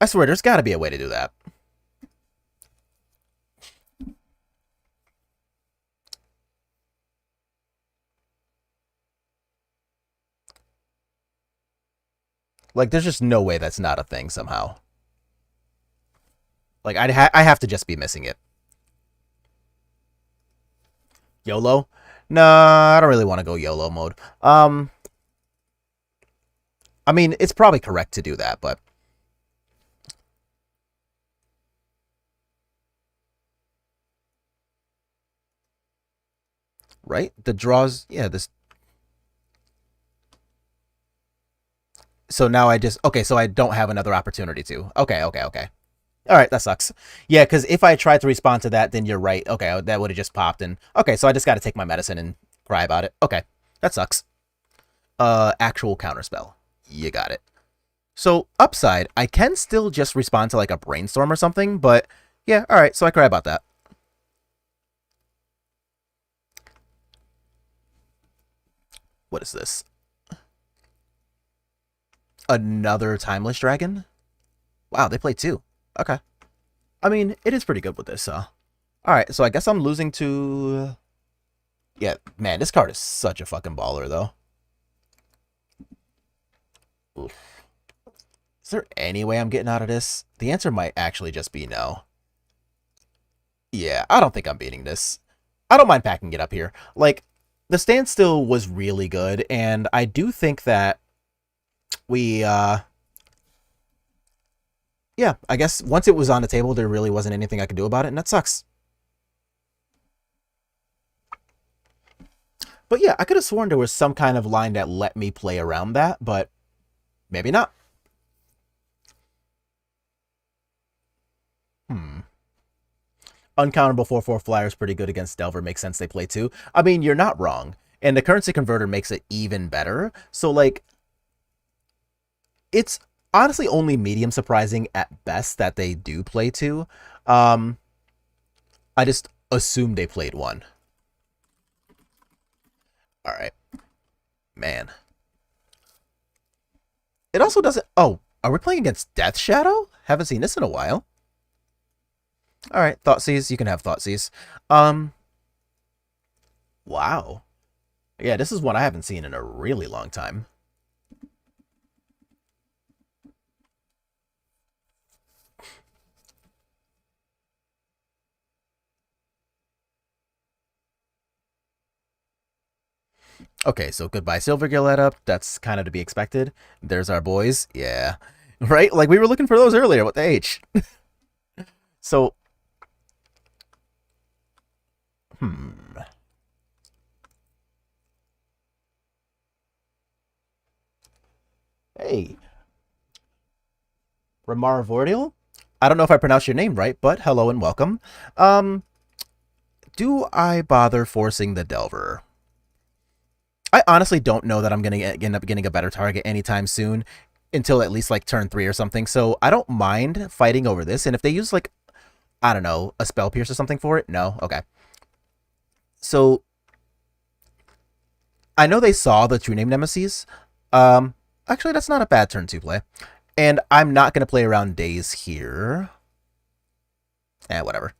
I swear, there's got to be a way to do that. Like, there's just no way that's not a thing somehow. Like, I have to just be missing it. YOLO? Nah, I don't really want to go YOLO mode. I mean, it's probably correct to do that, but... Right? The draws... Yeah, this... So now I just... Okay, so I don't have another opportunity to. Okay, okay, okay. All right, that sucks. Yeah, because if I tried to respond to that, then you're right. Okay, that would have just popped in. Okay, so I just got to take my medicine and cry about it. Okay, that sucks. Actual counterspell. You got it. So, upside, I can still just respond to like a brainstorm or something, but yeah, alright, so I cry about that. What is this? Another Timeless Dragon? Wow, they play two. Okay. I mean, it is pretty good with this, so. Alright, so I guess I'm losing to... Yeah, man, this card is such a fucking baller, though. Oof. Is there any way I'm getting out of this? The answer might actually just be no. Yeah, I don't think I'm beating this. I don't mind packing it up here. Like, the standstill was really good, and I do think that we, yeah, I guess once it was on the table, there really wasn't anything I could do about it, and that sucks. But yeah, I could have sworn there was some kind of line that let me play around that, but maybe not. Uncountable 4/4 flyer is pretty good against Delver. Makes sense they play too. I mean, you're not wrong. And the currency converter makes it even better. So, like, it's honestly only medium surprising at best that they do play two. I just assumed they played one. All right. Man. It also doesn't... Oh, are we playing against Death Shadow? Haven't seen this in a while. All right, Thoughtseize. You can have Thoughtseize. Wow. Yeah, this is one I haven't seen in a really long time. Okay, so goodbye Silvergill up. That's kind of to be expected. There's our boys. Yeah. Right? Like, we were looking for those earlier. What the H? So... Hey. Ramar Vordial? I don't know if I pronounced your name right, but hello and welcome. Do I bother forcing the Delver? I honestly don't know that I'm going to end up getting a better target anytime soon until at least like turn 3 or something. So I don't mind fighting over this. And if they use like, I don't know, a Spell Pierce or something for it, no? Okay. So I know they saw the True Name Nemesis. Actually, that's not a bad turn 2 play. And I'm not going to play around Days here. Whatever.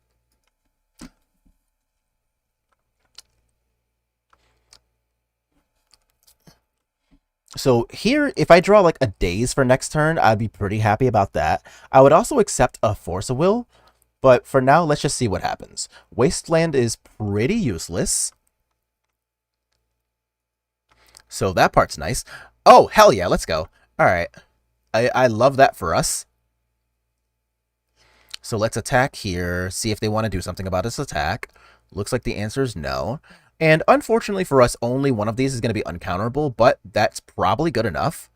So here, if I draw like a Daze for next turn, I'd be pretty happy about that. I would also accept a Force of Will, but for now, let's just see what happens. Wasteland is pretty useless. So that part's nice. Oh, hell yeah, let's go. All right. I love that for us. So let's attack here, see if they want to do something about this attack. Looks like the answer is no. And unfortunately for us, only one of these is going to be uncounterable, but that's probably good enough.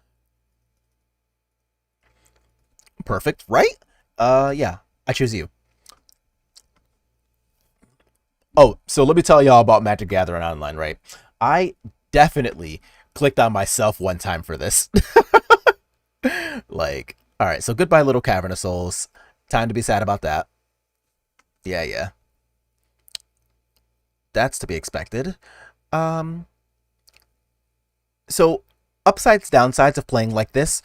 Perfect, right? Yeah, I choose you. Oh, so let me tell y'all about Magic Gathering Online, right? I definitely clicked on myself one time for this. Like, all right, so goodbye, Little Cavern of Souls. Time to be sad about that. Yeah. That's to be expected. So, upsides, downsides of playing like this.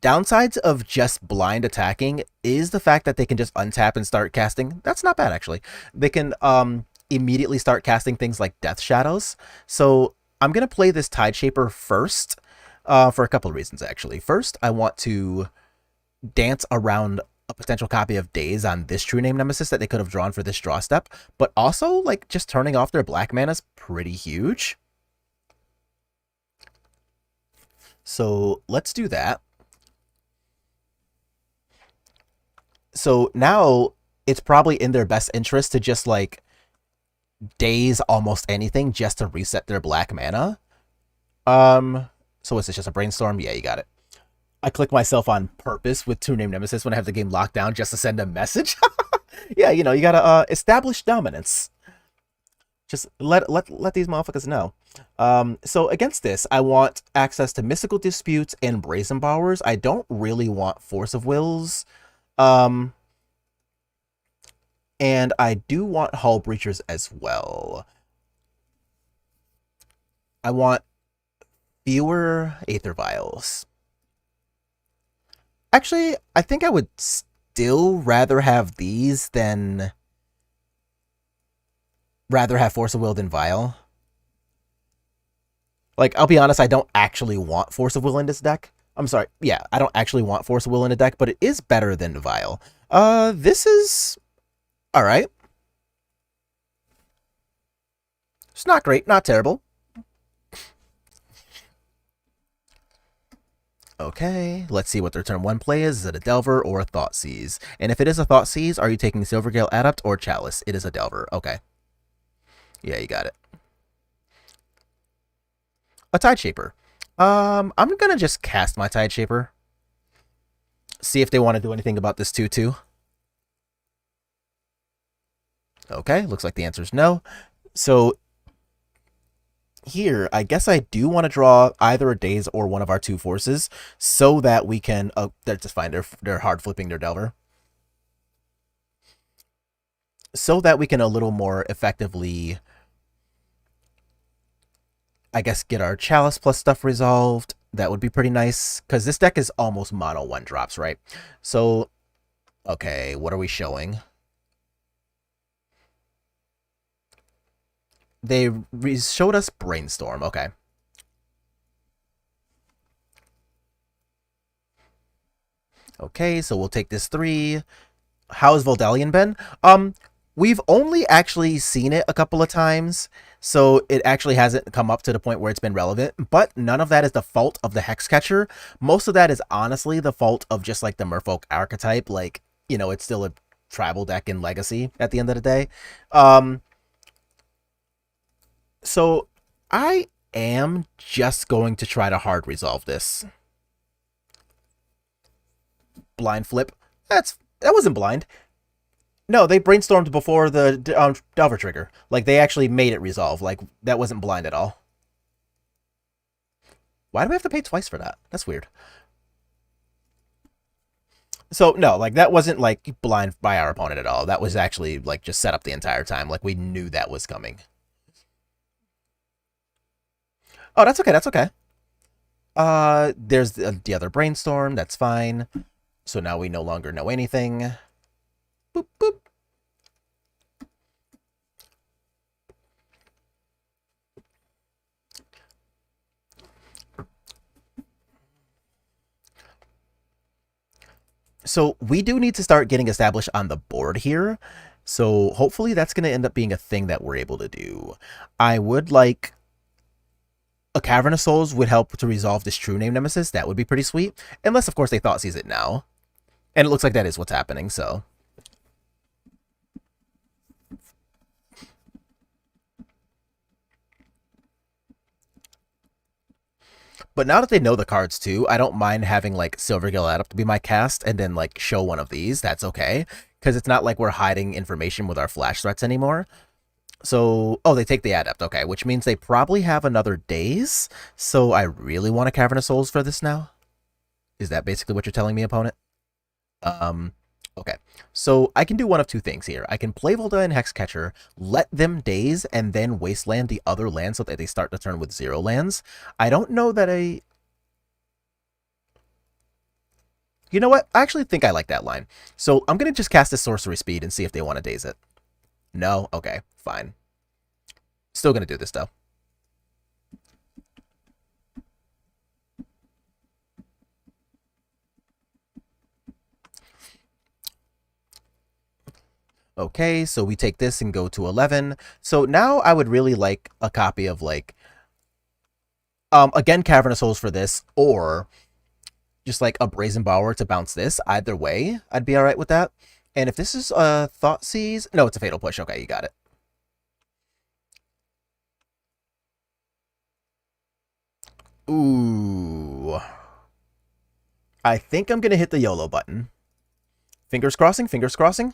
Downsides of just blind attacking is the fact that they can just untap and start casting. That's not bad, actually. They can immediately start casting things like Death Shadows. So, I'm going to play this Tideshaper first for a couple of reasons, actually. First, I want to dance around a potential copy of Daze on this True Name Nemesis that they could have drawn for this draw step, but also, like, just turning off their black mana is pretty huge. So let's do that. So now it's probably in their best interest to just, like, Daze almost anything just to reset their black mana. So is this just a Brainstorm? Yeah, you got it. I click myself on purpose with True Name Nemesis when I have the game locked down just to send a message. Yeah, you know, you gotta establish dominance. Just let these motherfuckers know. So against this, I want access to mystical disputes and brazen powers. I don't really want force of wills. Um, and I do want hull breachers as well. I want fewer aether vials. Actually, I think I would still rather have these than rather have force of will than vial. Like, I'll be honest, I don't actually want Force of Will in this deck. I'm sorry. Yeah, I don't actually want Force of Will in a deck, but it is better than Vile. This is alright. It's not great, not terrible. Okay, let's see what their turn 1 play is. Is it a Delver or a Thoughtseize? And if it is a Thoughtseize, are you taking Silvergale Adept or Chalice? It is a Delver. Okay. Yeah, you got it. A Tide Shaper. I'm gonna just cast my Tide Shaper. See if they want to do anything about this 2/2. Okay, looks like the answer is no. So here, I guess I do want to draw either a Daze or one of our two forces so that we can... Oh, that's just fine. They're hard flipping their Delver. So that we can a little more effectively, I guess, get our Chalice plus stuff resolved. That would be pretty nice, because this deck is almost mono 1-drops, right? So, okay, what are we showing? They showed us Brainstorm, okay. Okay, so we'll take this 3. How's Vodalian been? We've only actually seen it a couple of times, so it actually hasn't come up to the point where it's been relevant, but none of that is the fault of the Hexcatcher. Most of that is honestly the fault of just like the Merfolk archetype. Like, you know, it's still a tribal deck in Legacy at the end of the day. So I am just going to try to hard resolve this. Blind flip. That wasn't blind. No, they brainstormed before the Delver trigger. Like, they actually made it resolve. Like, that wasn't blind at all. Why do we have to pay twice for that? That's weird. So, no, like, that wasn't, like, blind by our opponent at all. That was actually, like, just set up the entire time. Like, we knew that was coming. Oh, that's okay, that's okay. There's the other brainstorm. That's fine. So now we no longer know anything. Boop, boop. So we do need to start getting established on the board here. So hopefully that's going to end up being a thing that we're able to do. I would like a Cavern of Souls would help to resolve this True Name Nemesis. That would be pretty sweet. Unless, of course, they Thoughtseize it now. And it looks like that is what's happening, so... But now that they know the cards too, I don't mind having like Silvergill Adept to be my cast and then like show one of these. That's okay. Because it's not like we're hiding information with our flash threats anymore. So, oh, they take the Adept. Okay, which means they probably have another Daze. So I really want a Cavern of Souls for this now. Is that basically what you're telling me, opponent? Okay. So I can do one of two things here. I can play Vodalian Hexcatcher, let them Daze, and then Wasteland the other land so that they start the turn with 0 lands. I don't know that I... You know what? I actually think I like that line. So I'm going to just cast a Sorcery Speed and see if they want to Daze it. No? Okay, fine. Still going to do this, though. Okay, so we take this and go to 11. So now I would really like a copy of, like, again, Cavern of Souls for this, or just like a Brazen Bower to bounce this. Either way, I'd be alright with that. And if this is a Thoughtseize... No, it's a Fatal Push. Okay, you got it. Ooh. I think I'm going to hit the YOLO button. Fingers crossing, fingers crossing.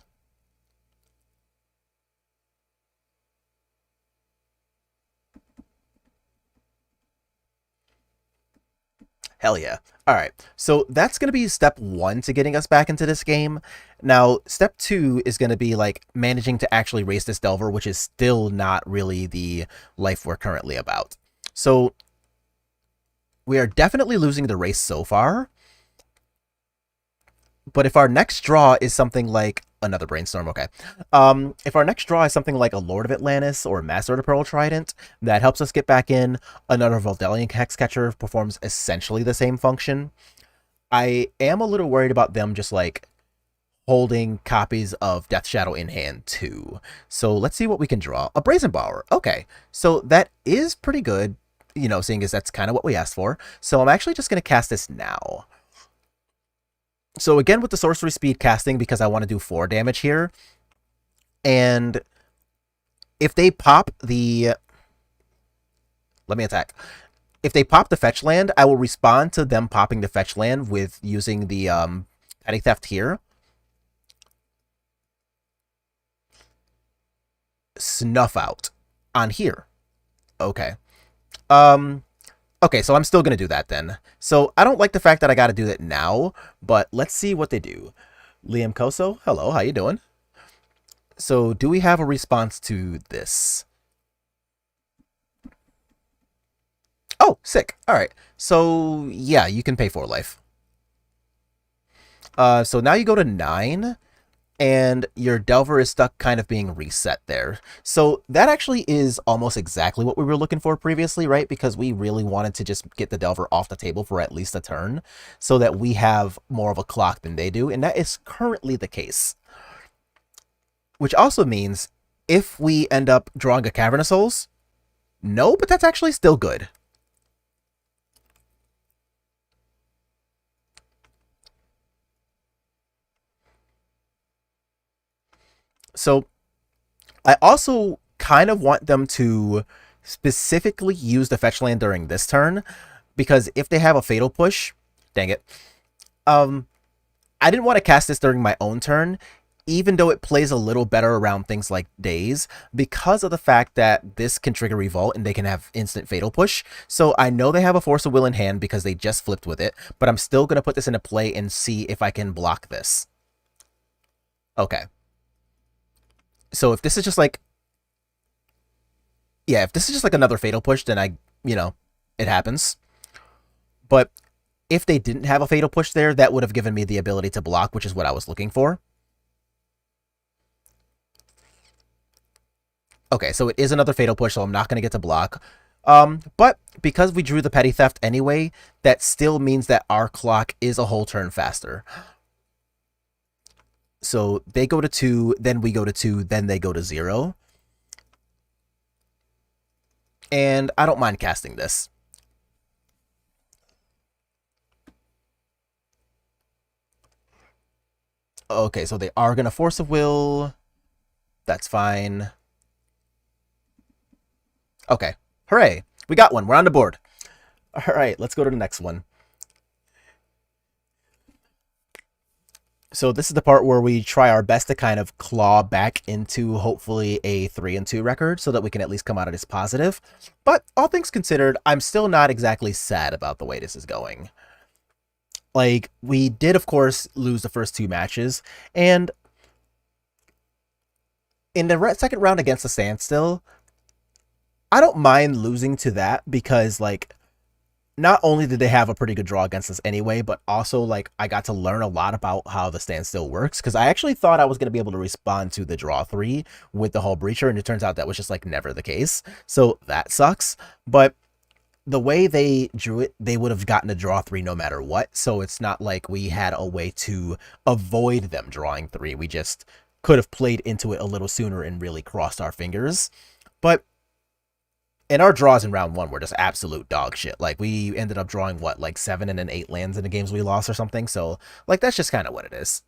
Hell yeah. All right. So that's going to be step 1 to getting us back into this game. Now, step 2 is going to be like managing to actually race this Delver, which is still not really the life we're currently about. So we are definitely losing the race so far. But if our next draw is something like another brainstorm, okay. If our next draw is something like a Lord of Atlantis or Master of the Pearl Trident, that helps us get back in. Another Vodalian Hexcatcher performs essentially the same function. I am a little worried about them just like holding copies of Death Shadow in hand too. So let's see what we can draw. A Brazen Bower. Okay, so that is pretty good, you know, seeing as that's kind of what we asked for. So I'm actually just going to cast this now. So again with the sorcery speed casting because I want to do 4 damage here. And if they pop the... Let me attack. If they pop the fetch land, I will respond to them popping the fetch land with using the Petty Theft here. Snuff out on here. Okay. Okay, so I'm still going to do that then. So I don't like the fact that I got to do that now, but let's see what they do. Liam Koso, hello, how you doing? So do we have a response to this? Oh, sick. All right. So yeah, you can pay 4 life. So now you go to 9. And your Delver is stuck kind of being reset there. So that actually is almost exactly what we were looking for previously, right? Because we really wanted to just get the Delver off the table for at least a turn so that we have more of a clock than they do. And that is currently the case. Which also means if we end up drawing a Cavern of Souls, no, but that's actually still good. So I also kind of want them to specifically use the fetch land during this turn, because if they have a fatal push, dang it, I didn't want to cast this during my own turn, even though it plays a little better around things like days, because of the fact that this can trigger Revolt and they can have instant fatal push. So I know they have a Force of Will in hand because they just flipped with it, but I'm still going to put this into play and see if I can block this. Okay. So if this is just like, yeah, if this is just like another fatal push, then you know, it happens. But if they didn't have a fatal push there, that would have given me the ability to block, which is what I was looking for. Okay, so it is another fatal push, so I'm not going to get to block. But because we drew the Petty Theft anyway, that still means that our clock is a whole turn faster. So they go to 2, then we go to 2, then they go to 0. And I don't mind casting this. Okay, so they are going to Force of Will. That's fine. Okay, hooray. We got one. We're on the board. All right, let's go to the next one. So this is the part where we try our best to kind of claw back into hopefully a 3-2 record so that we can at least come out of this positive. But all things considered, I'm still not exactly sad about the way this is going. Like, we did, of course, lose the first 2 matches, and in the second round against the Standstill, I don't mind losing to that because, like, not only did they have a pretty good draw against us anyway, but also, like, I got to learn a lot about how the Standstill works, because I actually thought I was going to be able to respond to the draw 3 with the Hull Breacher, and it turns out that was just, like, never the case. So that sucks, but the way they drew it, they would have gotten a draw 3 no matter what, so it's not like we had a way to avoid them drawing 3. We just could have played into it a little sooner and really crossed our fingers. But and our draws in round 1 were just absolute dog shit. Like, we ended up drawing, what, like 7 and then 8 lands in the games we lost or something. So, like, that's just kind of what it is.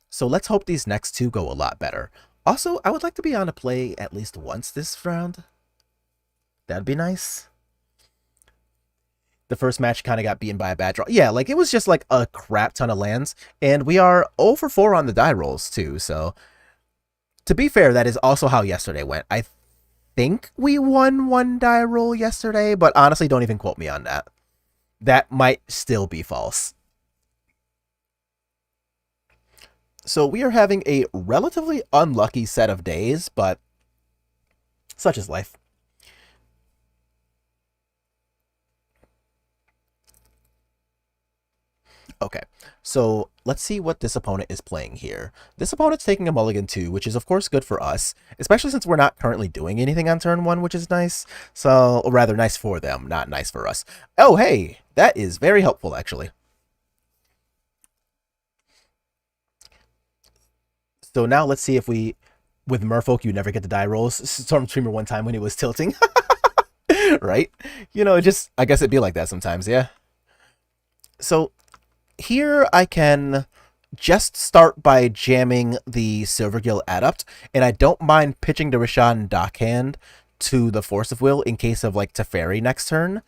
So let's hope these next 2 go a lot better. Also, I would like to be on a play at least once this round. That'd be nice. The first match kind of got beaten by a bad draw. Yeah, like it was just like a crap ton of lands, and we are 0 for 4 on the die rolls too. So to be fair, that is also how yesterday went. I think we won one die roll yesterday, but honestly, don't even quote me on that. That might still be false. So we are having a relatively unlucky set of days, but such is life. Okay, so let's see what this opponent is playing here. This opponent's taking a mulligan too, which is of course good for us, especially since we're not currently doing anything on turn 1, which is nice. So, or rather nice for them, not nice for us. Oh, hey, that is very helpful actually. So now let's see if we, with Merfolk, you never get the die rolls. Stormstreamer one time when he was tilting. Right? You know, just, I guess it'd be like that sometimes, yeah. So here I can just start by jamming the Silvergill Adept, and I don't mind pitching the Rishadan Dockhand to the Force of Will in case of like Teferi next turn.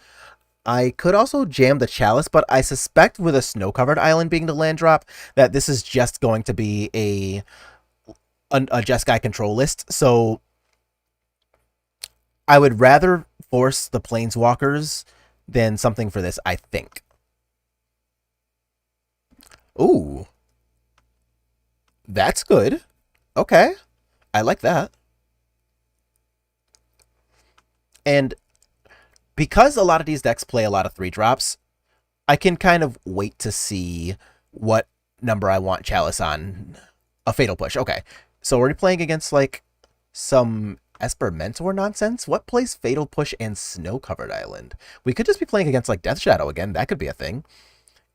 I could also jam the Chalice, but I suspect with a snow-covered island being the land drop that this is just going to be a Jeskai control list, so I would rather force the Planeswalkers than something for this, I think. Ooh. That's good. Okay. I like that. And because a lot of these decks play a lot of 3-drops, I can kind of wait to see what number I want Chalice on. A Fatal Push. Okay. So are we playing against, like, some Esper Mentor nonsense? What plays Fatal Push and Snow-Covered Island? We could just be playing against, like, Death Shadow again. That could be a thing.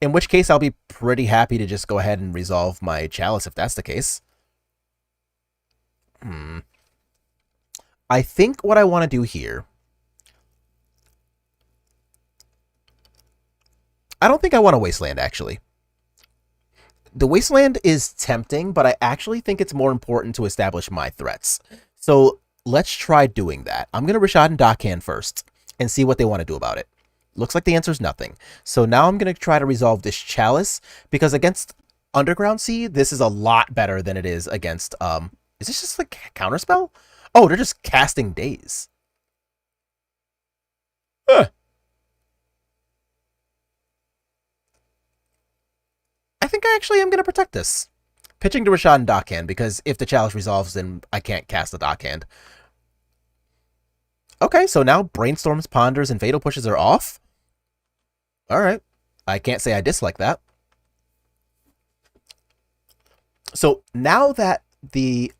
In which case, I'll be pretty happy to just go ahead and resolve my Chalice if that's the case. I think what I want to do here... I don't think I want a Wasteland, actually. The Wasteland is tempting, but I actually think it's more important to establish my threats. So let's try doing that. I'm going to Rishadan Dockhand first and see what they want to do about it. Looks like the answer is nothing. So now I'm going to try to resolve this Chalice, because against Underground Sea, this is a lot better than it is against... is this just like Counterspell? Oh, they're just casting Daze. Huh. I think I actually am going to protect this. Pitching to Rishadan Dockhand, because if the Chalice resolves, then I can't cast the Dockhand. Okay, so now Brainstorms, Ponders, and Fatal Pushes are off. Alright. I can't say I dislike that. So now that the...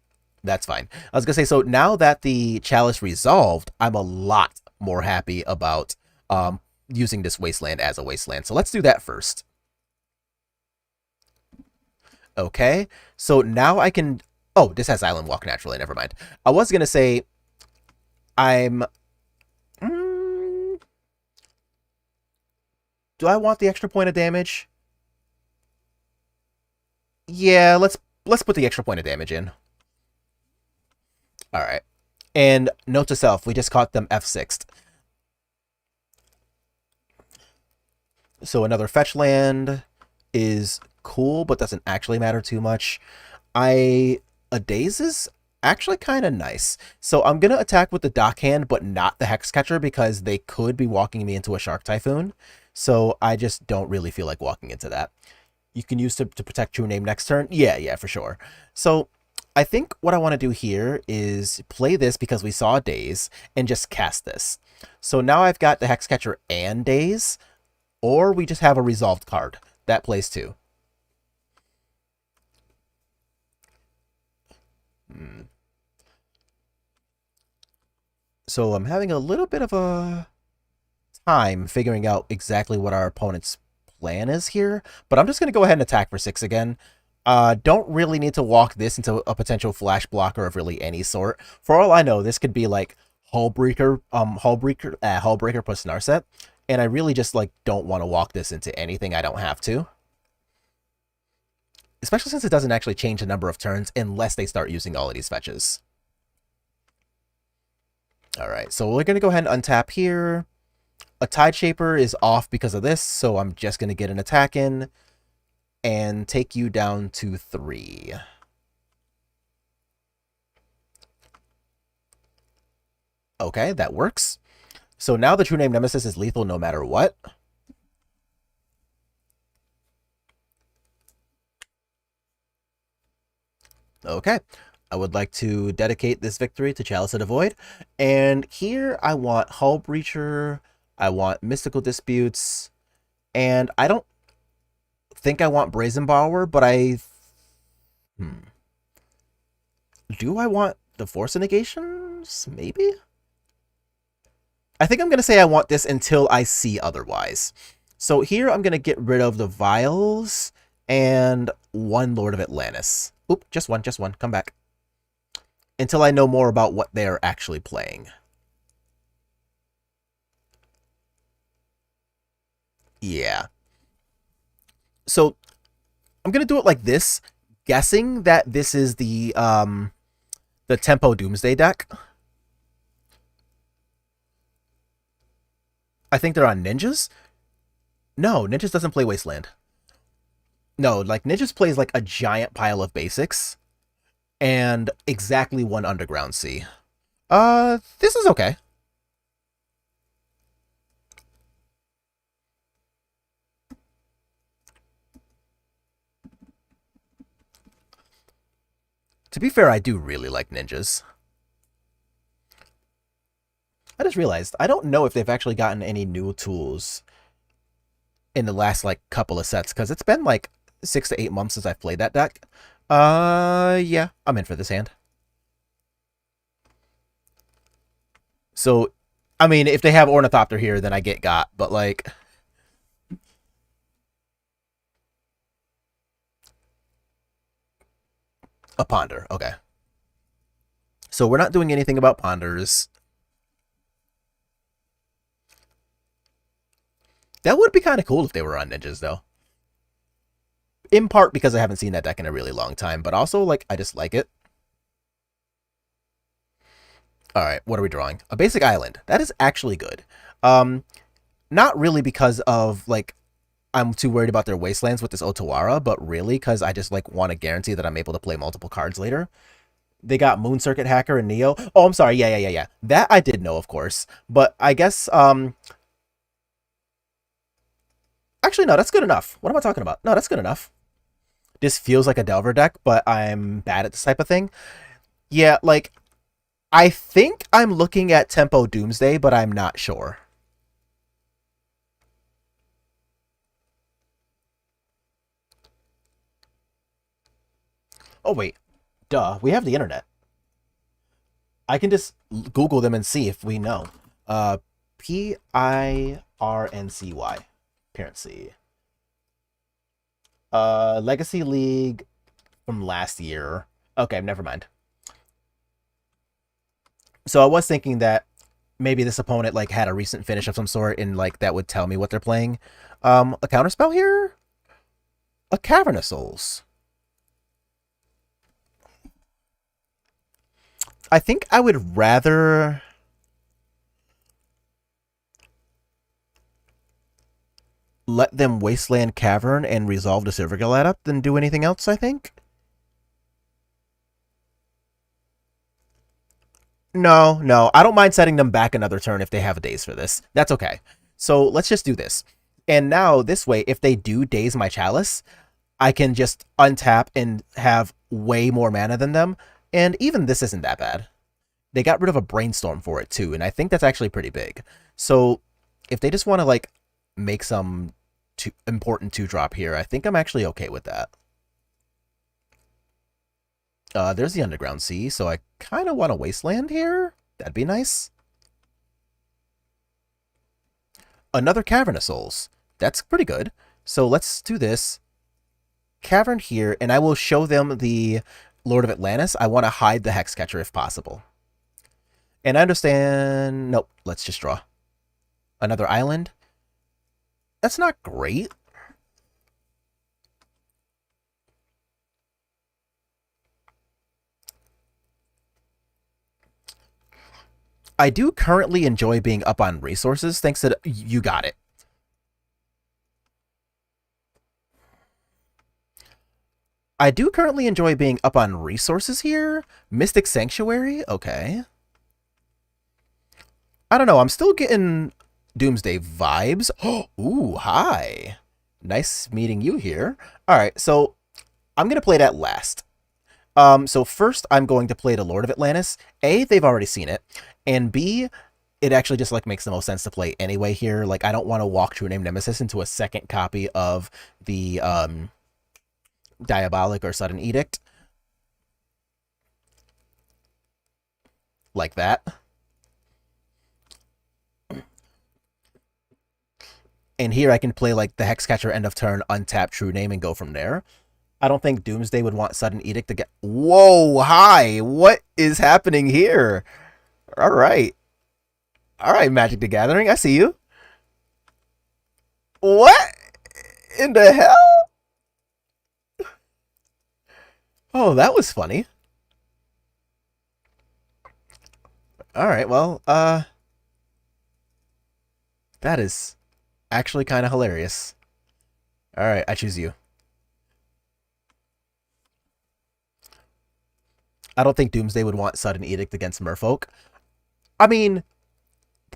That's fine. I was going to say, so now that the Chalice resolved, I'm a lot more happy about using this Wasteland as a Wasteland. So let's do that first. Okay, so now I can... Oh, this has Island Walk naturally, never mind. I was going to say... I'm... Do I want the extra point of damage? Yeah, let's put the extra point of damage in. Alright. And note to self, we just caught them F6'd. So another fetch land is cool, but doesn't actually matter too much. A Daze is actually kind of nice. So I'm going to attack with the Dockhand, but not the Hexcatcher, because they could be walking me into a Shark Typhoon. So I just don't really feel like walking into that. You can use to protect True Name next turn. Yeah, for sure. So I think what I want to do here is play this because we saw a Daze and just cast this. So now I've got the Hexcatcher and Daze, or we just have a resolved card. That plays too. So I'm having a little bit of a time figuring out exactly what our opponent's plan is here, but I'm just going to go ahead and attack for 6 again. Don't really need to walk this into a potential flash blocker of really any sort. For all I know, this could be like Hullbreaker plus Narset, and I really just like don't want to walk this into anything I don't have to. Especially since it doesn't actually change the number of turns unless they start using all of these fetches. Alright, so we're going to go ahead and untap here. A Tide Shaper is off because of this, so I'm just going to get an attack in and take you down to 3. Okay, that works. So now the True Name Nemesis is lethal no matter what. Okay. I would like to dedicate this victory to Chalice of the Void. And here I want Hull Breacher, I want Mystical Disputes, and I don't think I want Brazen Borrower, but do I want the Force of Negations? Maybe? I think I'm going to say I want this until I see otherwise. So here I'm going to get rid of the Vials and 1 Lord of Atlantis. Oop, just one. Come back. Until I know more about what they're actually playing. Yeah. So I'm going to do it like this, guessing that this is the Tempo Doomsday deck. I think they're on Ninjas. No, Ninjas doesn't play Wasteland. No, like Ninjas plays like a giant pile of basics and exactly 1 Underground Sea. This is okay. To be fair, I do really like Ninjas. I just realized, I don't know if they've actually gotten any new tools in the last, like, couple of sets, because it's been, like, 6 to 8 months since I've played that deck. Yeah, I'm in for this hand. So, I mean, if they have Ornithopter here, then I get got, but, like... A Ponder, okay. So we're not doing anything about Ponders. That would be kind of cool if they were on Ninjas, though. In part because I haven't seen that deck in a really long time, but also, like, I just like it. Alright, what are we drawing? A basic island. That is actually good. Not really because of, like, I'm too worried about their wastelands with this Otawara, but really because I just, like, want to guarantee that I'm able to play multiple cards later. They got Moon Circuit Hacker and Neo. Oh, I'm sorry. Yeah. That I did know, of course. But I guess, actually, no, that's good enough. What am I talking about? No, that's good enough. This feels like a Delver deck, but I'm bad at this type of thing. Yeah, like, I think I'm looking at Tempo Doomsday, but I'm not sure. Oh, wait. Duh, we have the internet. I can just Google them and see if we know. Pirncy. Appearancy. Legacy League from last year. Okay, never mind. So I was thinking that maybe this opponent like had a recent finish of some sort and like that would tell me what they're playing. A counterspell here? A Cavern of Souls. I think I would rather let them Wasteland Cavern and resolve the Silvergill Adept than do anything else, I think. No. I don't mind setting them back another turn if they have a daze for this. That's okay. So let's just do this. And now, this way, if they do daze my Chalice, I can just untap and have way more mana than them. And even this isn't that bad. They got rid of a Brainstorm for it, too, and I think that's actually pretty big. So if they just want to, like, make some important 2-drop here, I think I'm actually okay with that. There's the Underground Sea, so I kind of want a Wasteland here. That'd be nice. Another Cavern of Souls. That's pretty good. So let's do this. Cavern here, and I will show them the Lord of Atlantis. I want to hide the Hexcatcher if possible. And I understand... Nope, let's just draw. Another island. That's not great. I do currently enjoy being up on resources, thanks to you got it. I do currently enjoy being up on resources here. Mystic Sanctuary, okay. I don't know, I'm still getting Doomsday vibes. Ooh, hi. Nice meeting you here. Alright, so I'm gonna play that last. So first I'm going to play the Lord of Atlantis. A, they've already seen it. And B, it actually just like makes the most sense to play anyway here. Like I don't want to walk True Name Nemesis into a second copy of the Diabolic or Sudden Edict. Like that. And here I can play like the Hexcatcher end of turn, untap True Name, and go from there. I don't think Doomsday would want Sudden Edict to get... Whoa, hi! What is happening here? Alright. Alright, Magic the Gathering, I see you. What in the hell? Oh, that was funny. Alright, well, that is actually kind of hilarious. Alright, I choose you. I don't think Doomsday would want Sudden Edict against Merfolk. I mean,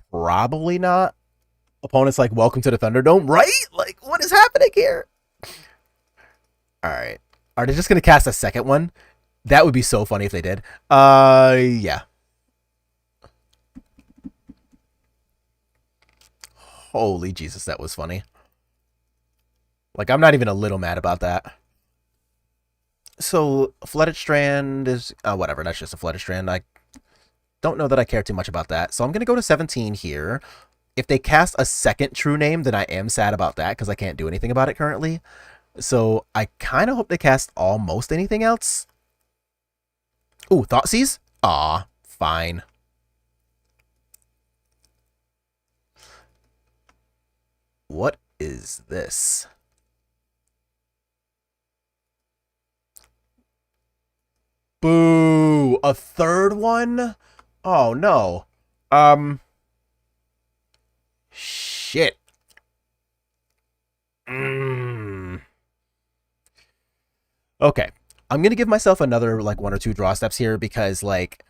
probably not. Opponent's like, welcome to the Thunderdome, right? Like, what is happening here? Alright. Are they just going to cast a second one? That would be so funny if they did. Yeah. Holy Jesus, that was funny. Like, I'm not even a little mad about that. So, Flooded Strand is... whatever, that's just a Flooded Strand. I don't know that I care too much about that. So I'm going to go to 17 here. If they cast a second True Name, then I am sad about that because I can't do anything about it currently. So I kind of hope they cast almost anything else. Ooh, Thoughtseize? Aw, fine. What is this? Boo! A third one? Oh, no. Shit. Okay. I'm going to give myself another, like, one or two draw steps here because, like,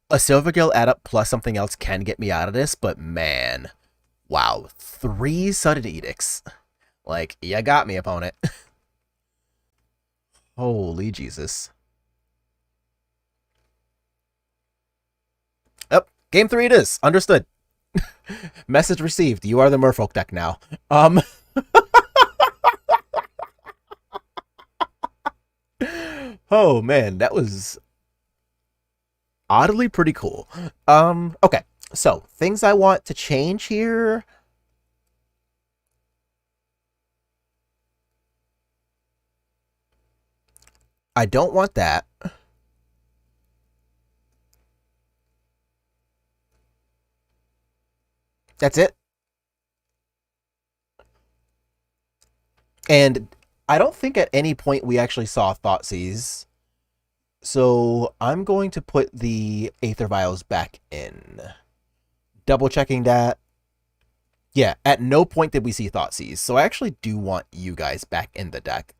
a Silvergill add up plus something else can get me out of this, but man. Wow. 3 Sudden Edicts. Like, you got me, opponent. Holy Jesus. Oh, game 3 it is. Understood. Message received. You are the Merfolk deck now. Oh, man. That was oddly pretty cool. Okay. So, things I want to change here. I don't want that. That's it. And I don't think at any point we actually saw Thoughtseize. So I'm going to put the Aether Vials back in. Double checking that. Yeah, at no point did we see Thoughtseize. So I actually do want you guys back in the deck.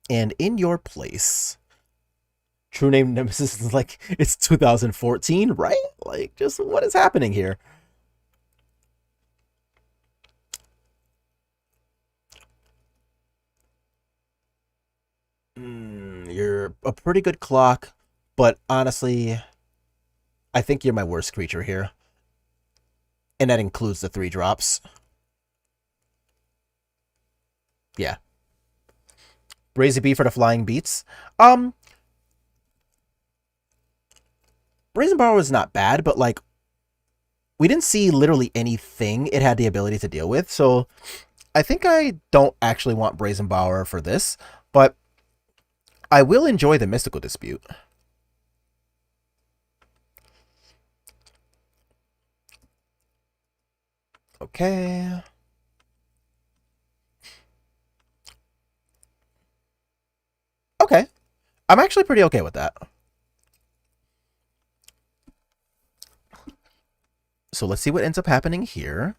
And in your place, True Name Nemesis is like, it's 2014, right? Like, just what is happening here? You're a pretty good clock, but honestly, I think you're my worst creature here. And that includes the 3 drops. Yeah. Brazy B for the flying beats. Brazen Borrow is not bad, but like, we didn't see literally anything it had the ability to deal with, so I think I don't actually want Brazen Borrower for this, but I will enjoy the Mystical Dispute. Okay. Okay. I'm actually pretty okay with that. So let's see what ends up happening here.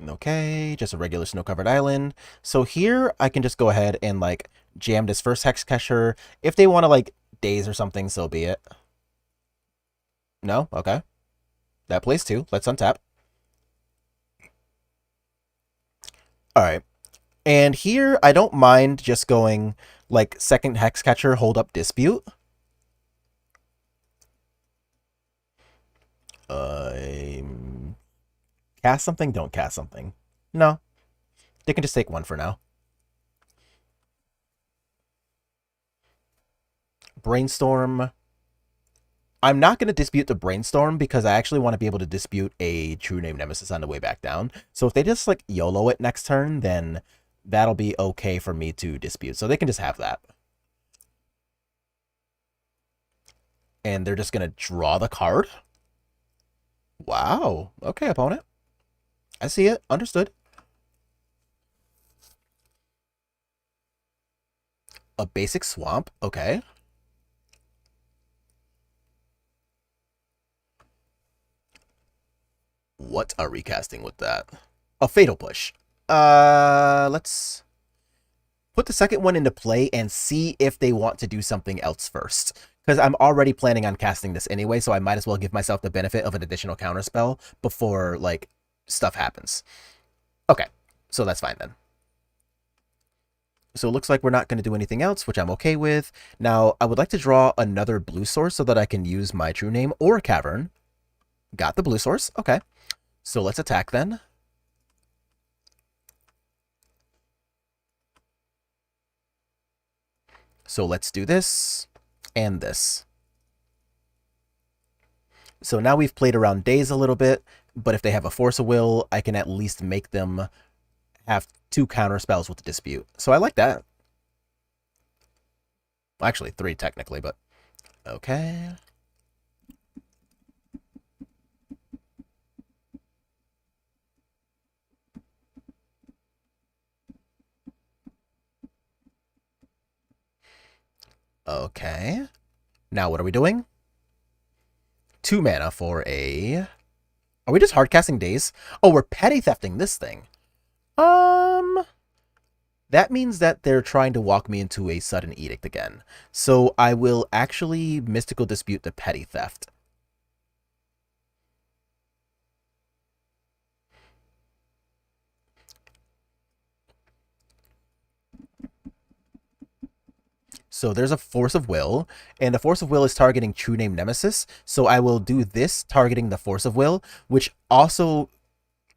Okay, just a regular snow-covered island. So here I can just go ahead and like jam this first Hexcatcher. If they want to like daze or something, so be it. No? Okay. That plays too. Let's untap. Alright. And here I don't mind just going like second Hexcatcher, hold up Dispute. Cast something? Don't cast something. No. They can just take one for now. Brainstorm. I'm not going to dispute the Brainstorm because I actually want to be able to dispute a True Name Nemesis on the way back down. So if they just like YOLO it next turn, then that'll be okay for me to dispute. So they can just have that. And they're just going to draw the card. Wow. Okay, opponent. I see it. Understood. A basic swamp. Okay. What are we casting with that? A Fatal Push. Let's put the second one into play and see if they want to do something else first. Because I'm already planning on casting this anyway, so I might as well give myself the benefit of an additional counterspell before, like, stuff happens. Okay, so that's fine then. So it looks like we're not going to do anything else, which I'm okay with. Now, I would like to draw another blue source so that I can use my True Name or Cavern. Got the blue source. Okay. So let's attack then. So let's do this and this. So now we've played around days a little bit, but if they have a Force of Will, I can at least make them have 2 counter spells with the Dispute. So I like that. Well, actually 3 technically, but okay. Okay. Now what are we doing? 2 mana for a... Are we just hardcasting Daze? Oh, we're petty thefting this thing. That means that they're trying to walk me into a sudden edict again. So I will actually mystical dispute the petty theft. So there's a Force of Will, and the Force of Will is targeting True Name Nemesis. So I will do this targeting the Force of Will, which also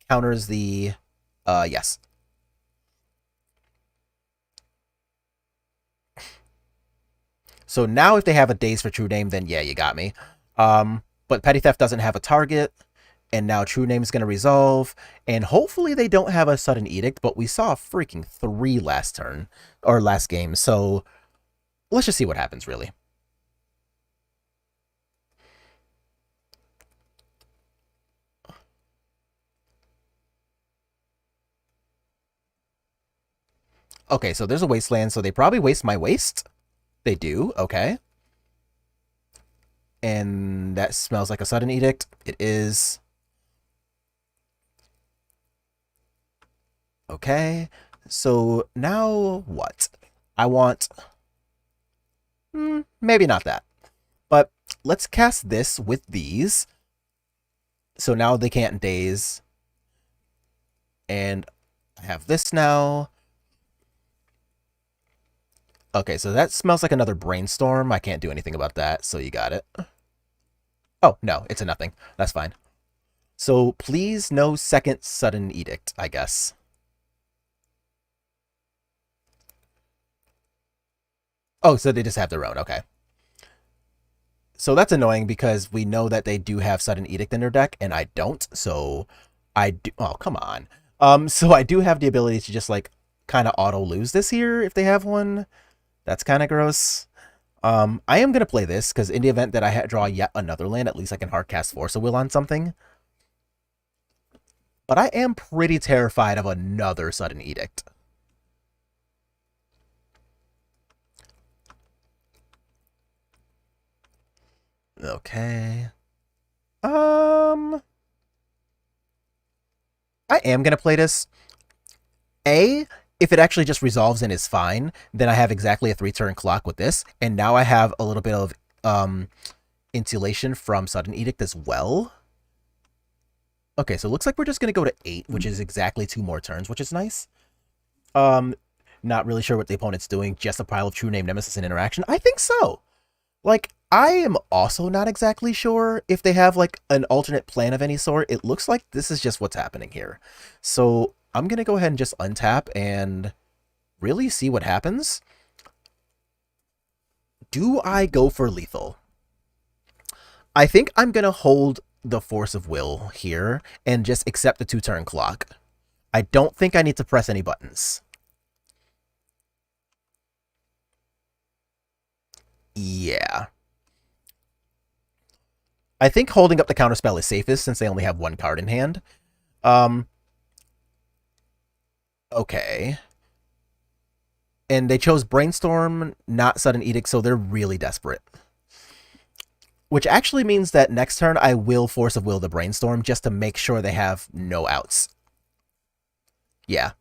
counters the yes. So now if they have a Daze for True Name, then yeah, you got me. But Petty Theft doesn't have a target, and now True Name is going to resolve, and hopefully they don't have a Sudden Edict, but we saw a freaking 3 last turn, or last game, so let's just see what happens, really. Okay, so there's a Wasteland, so they probably waste my waste. They do, okay. And that smells like a Sudden Edict. It is. Okay, so now what? I want... maybe not that. But let's cast this with these. So now they can't daze. And I have this now. Okay, so that smells like another Brainstorm. I can't do anything about that, so you got it. Oh, no, it's a nothing. That's fine. So please no second Sudden Edict, I guess. Oh, so they just have their own, okay. So that's annoying because we know that they do have Sudden Edict in their deck, and I don't, so I do... Oh, come on. So I do have the ability to just, like, kind of auto-lose this here if they have one. That's kind of gross. I am going to play this, because in the event that I draw yet another land, at least I can hardcast Force of Will on something. But I am pretty terrified of another sudden edict. Okay. I am gonna play this. If it actually just resolves and is fine, then I have exactly a 3-turn clock with this, and now I have a little bit of insulation from sudden edict as well. Okay, so it looks like we're just gonna go to 8, which is exactly 2 more turns, which is nice. Not really sure what the opponent's doing. Just a pile of True Name Nemesis in interaction. I think so. Like, I am also not exactly sure if they have, like, an alternate plan of any sort. It looks like this is just what's happening here. So, I'm going to go ahead and just untap and really see what happens. Do I go for lethal? I think I'm going to hold the Force of Will here and just accept the 2-turn clock. I don't think I need to press any buttons. Yeah. I think holding up the counterspell is safest since they only have 1 card in hand. Okay. And they chose Brainstorm, not Sudden Edict, so they're really desperate. Which actually means that next turn I will Force of Will the Brainstorm just to make sure they have no outs. Yeah.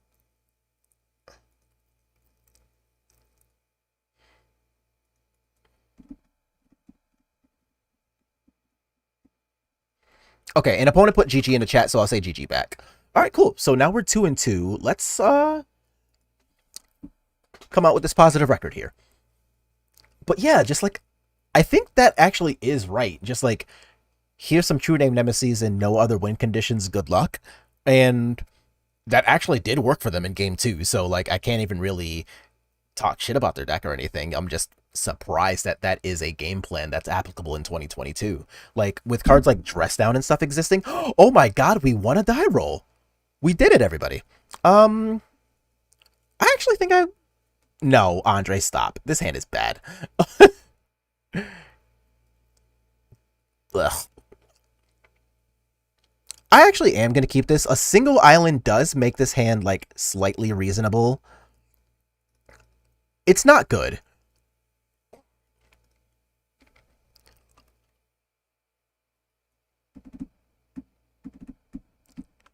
Okay, an opponent put GG in the chat, so I'll say GG back. All right, cool. So now we're 2-2. Let's come out with this positive record here. But yeah, just like, I think that actually is right. Just like, here's some True Name Nemesis and no other win conditions, good luck. And that actually did work for them in game 2. So like, I can't even really talk shit about their deck or anything. I'm just surprised that that is a game plan that's applicable in 2022. Like, with cards like Dress Down and stuff existing, oh my god, we won a die roll. We did it, everybody. I actually think No, Andre, stop. This hand is bad. Ugh. I actually am going to keep this. A single island does make this hand, like, slightly reasonable. It's not good.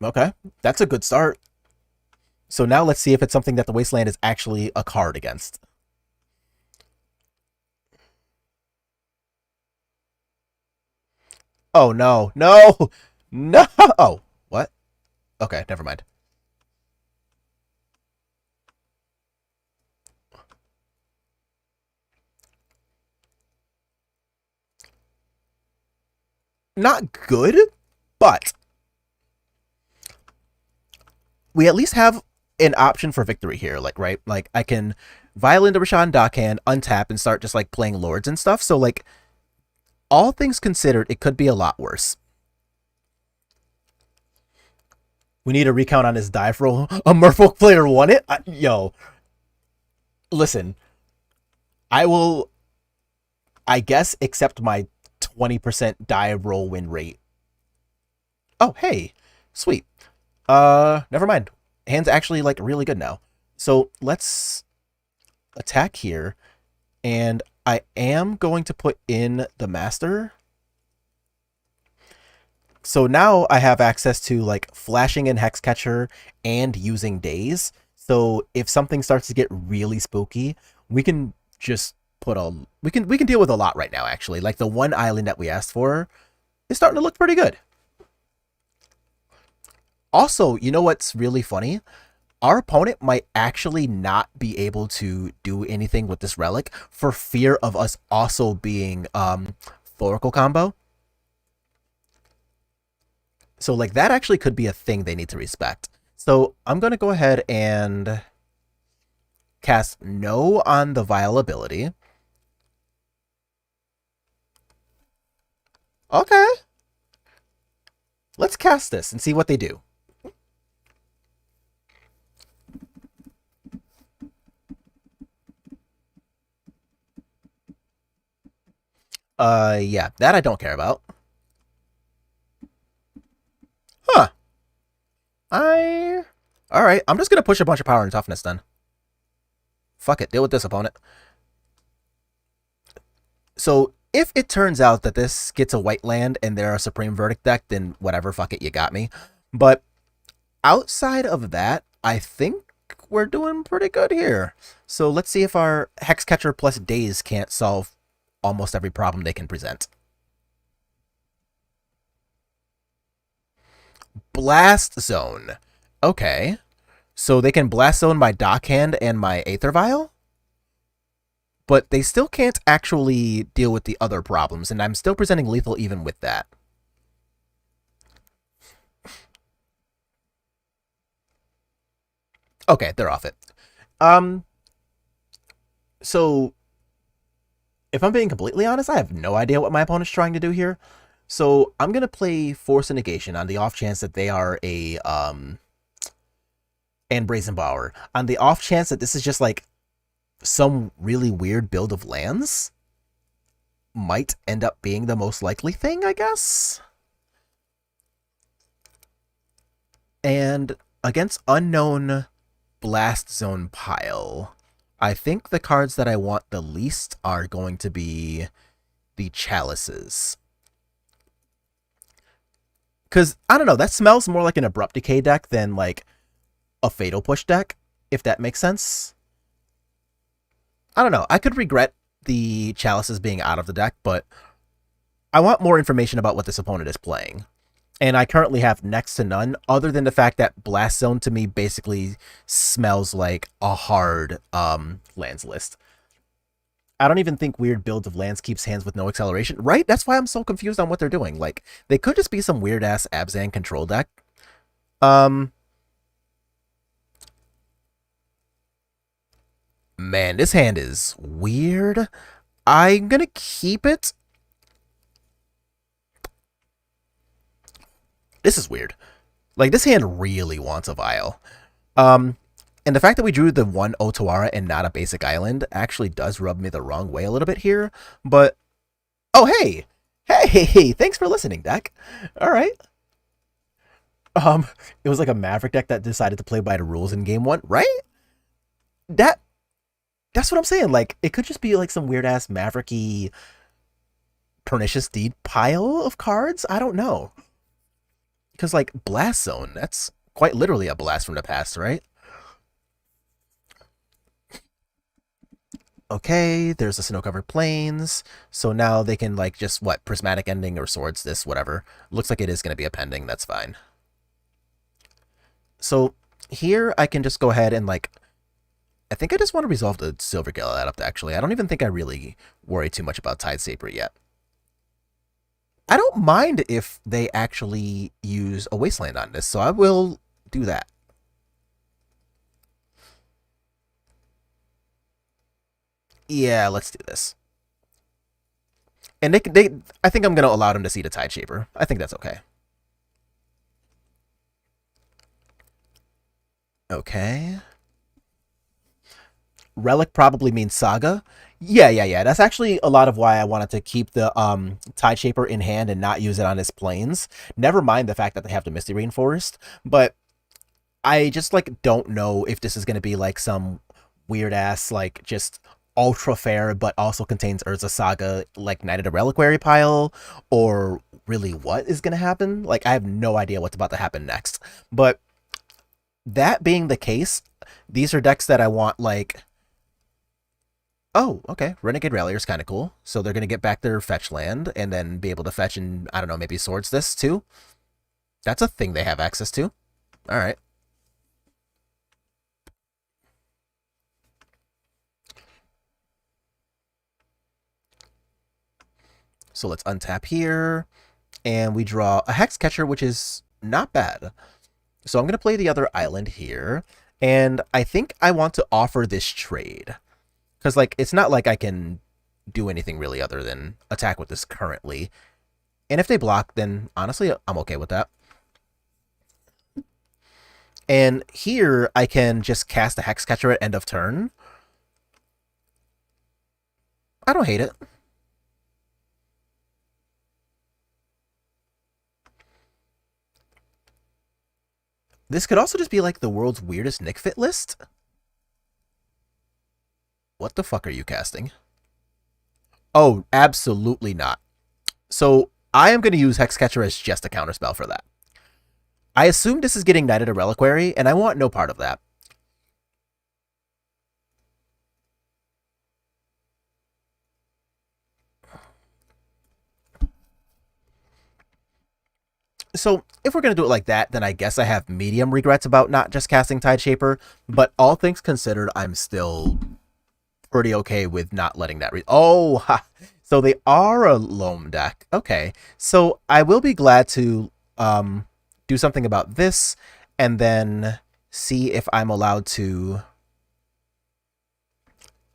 Okay, that's a good start. So now let's see if it's something that the Wasteland is actually a card against. Oh, no. No! No! Oh, what? Okay, never mind. Not good, but we at least have an option for victory here. Like, right? Like, I can Violin to Rashawn Dockhand, untap, and start just, like, playing Lords and stuff. So, like, all things considered, it could be a lot worse. We need a recount on his dive roll. A Merfolk player won it? Yo. Listen. I will, I guess, accept my 20% dive roll win rate. Oh, hey. Sweet. Never mind. Hand's actually, like, really good now. So, let's attack here. And I am going to put in the Master. So now I have access to, like, flashing in Hexcatcher and using Daze. So if something starts to get really spooky, we can just put a we can deal with a lot right now, actually. Like, the one island that we asked for is starting to look pretty good. Also, you know what's really funny? Our opponent might actually not be able to do anything with this relic for fear of us also being Thoracle combo. So, like, that actually could be a thing they need to respect. So, I'm going to go ahead and cast No on the Vile ability. Okay. Let's cast this and see what they do. Yeah, that I don't care about. Huh. I... Alright, I'm just gonna push a bunch of power and toughness then. Fuck it, deal with this, opponent. So, if it turns out that this gets a white land and they're a Supreme Verdict deck, then whatever, fuck it, you got me. But outside of that, I think we're doing pretty good here. So let's see if our Hexcatcher plus Daze can't solve almost every problem they can present. Blast Zone. Okay. So they can Blast Zone my Dockhand and my Aether Vial? But they still can't actually deal with the other problems, and I'm still presenting lethal even with that. Okay, they're off it. So if I'm being completely honest, I have no idea what my opponent's trying to do here. So I'm gonna play Force of Negation on the off chance that they are a and Brazen Bower. On the off chance that this is just like some really weird build of lands, might end up being the most likely thing, I guess. And against unknown Blast Zone pile, I think the cards that I want the least are going to be the Chalices. Because, I don't know, that smells more like an Abrupt Decay deck than like a Fatal Push deck, if that makes sense. I don't know, I could regret the Chalices being out of the deck, but I want more information about what this opponent is playing. And I currently have next to none, other than the fact that Blast Zone to me basically smells like a hard lands list. I don't even think weird builds of lands keeps hands with no acceleration, right? That's why I'm so confused on what they're doing. Like, they could just be some weird ass Abzan control deck. Man, this hand is weird. I'm gonna keep it. This is weird. Like, this hand really wants a Vial. And the fact that we drew the one Otawara and not a basic island actually does rub me the wrong way a little bit here. But, oh, hey! Hey, thanks for listening, deck. Alright. It was like a Maverick deck that decided to play by the rules in game one, right? That's what I'm saying. Like, it could just be like some weird-ass Maverick-y Pernicious Deed pile of cards? I don't know. Because, like, Blast Zone, that's quite literally a blast from the past, right? Okay, there's the snow-covered plains. So now they can, like, just, what, Prismatic Ending or Swords this, whatever. Looks like it is going to be a pending, that's fine. So here I can just go ahead and, like, I think I just want to resolve the Silvergill Adept, actually. I don't even think I really worry too much about Tide Saber yet. I don't mind if they actually use a Wasteland on this, so I will do that. Yeah, let's do this. And I think I'm going to allow them to see the Tide Shaper. I think that's okay. Okay. Relic probably means Saga. Yeah. That's actually a lot of why I wanted to keep the Tide Shaper in hand and not use it on his planes. Never mind the fact that they have the Misty Rainforest, but I just like don't know if this is going to be like some weird ass like just ultra fair but also contains Urza Saga like Knight of the Reliquary pile, or really what is going to happen. Like, I have no idea what's about to happen next. But that being the case, these are decks that I want like, oh, okay, Renegade Rallier is kind of cool. So they're going to get back their fetch land and then be able to fetch and, I don't know, maybe Swords this too. That's a thing they have access to. All right. So let's untap here, and we draw a Hexcatcher, which is not bad. So I'm going to play the other island here, and I think I want to offer this trade. Because, like, it's not like I can do anything really other than attack with this currently. And if they block, then honestly, I'm okay with that. And here, I can just cast a Hexcatcher at end of turn. I don't hate it. This could also just be like the world's weirdest Nick Fit list. What the fuck are you casting? Oh, absolutely not. So I am going to use Hexcatcher as just a counterspell for that. I assume this is getting Knighted a Reliquary, and I want no part of that. So if we're going to do it like that, then I guess I have medium regrets about not just casting Tideshaper, but all things considered, I'm still pretty okay with not letting that oh, ha. So they are a loam deck. Okay, so I will be glad to do something about this, and then see if I'm allowed to...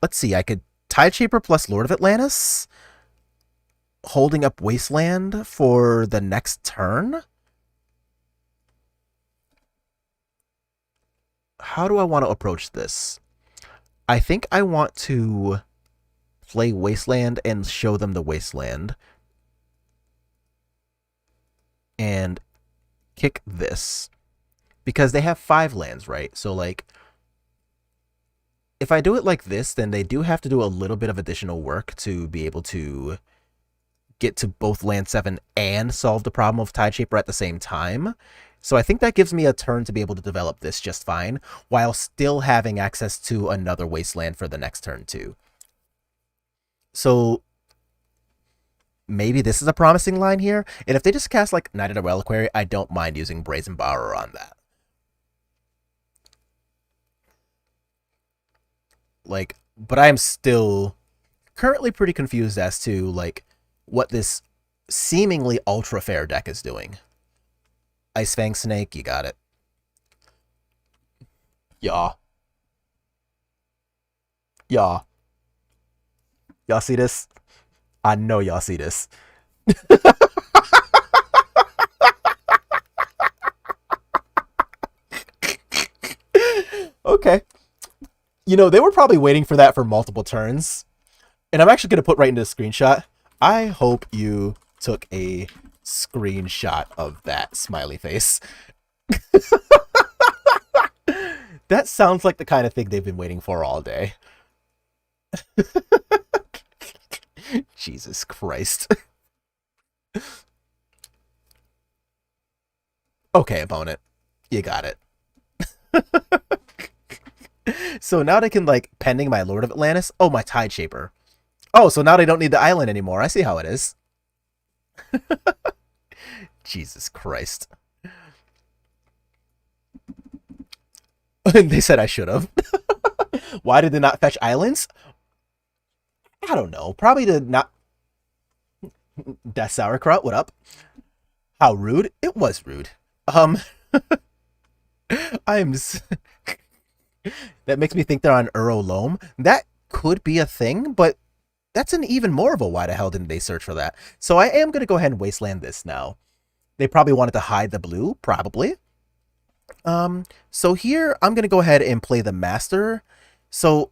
Let's see, I could Tideshaper plus Lord of Atlantis, holding up Wasteland for the next turn? How do I want to approach this? I think I want to play Wasteland and show them the Wasteland. And kick this. Because they have 5 lands, right? So, like, if I do it like this, then they do have to do a little bit of additional work to be able to get to both land 7 and solve the problem of Tideshaper at the same time. So I think that gives me a turn to be able to develop this just fine, while still having access to another Wasteland for the next turn too. So maybe this is a promising line here, and if they just cast like Knighted a Reliquary, I don't mind using Brazen Borrower on that. Like, but I am still currently pretty confused as to like what this seemingly ultra fair deck is doing. Ice Fang Snake, you got it. Yeah. Yeah. Y'all see this? I know y'all see this. Okay. You know, they were probably waiting for that for multiple turns. And I'm actually going to put right into the screenshot. I hope you took a screenshot of that smiley face. That sounds like the kind of thing they've been waiting for all day. Jesus Christ. Okay, opponent. You got it. So now they can, like, pending my Lord of Atlantis. Oh, my Tideshaper. Oh, so now they don't need the island anymore. I see how it is. Jesus Christ. They said I should have. Why did they not fetch islands? I don't know. Probably to not... Death Sauerkraut, what up? How rude? It was rude. I'm... That makes me think they're on Uro Loam. That could be a thing, but that's an even more of a why the hell didn't they search for that? So I am going to go ahead and Wasteland this now. They probably wanted to hide the blue, probably. So here I'm going to go ahead and play the Master. So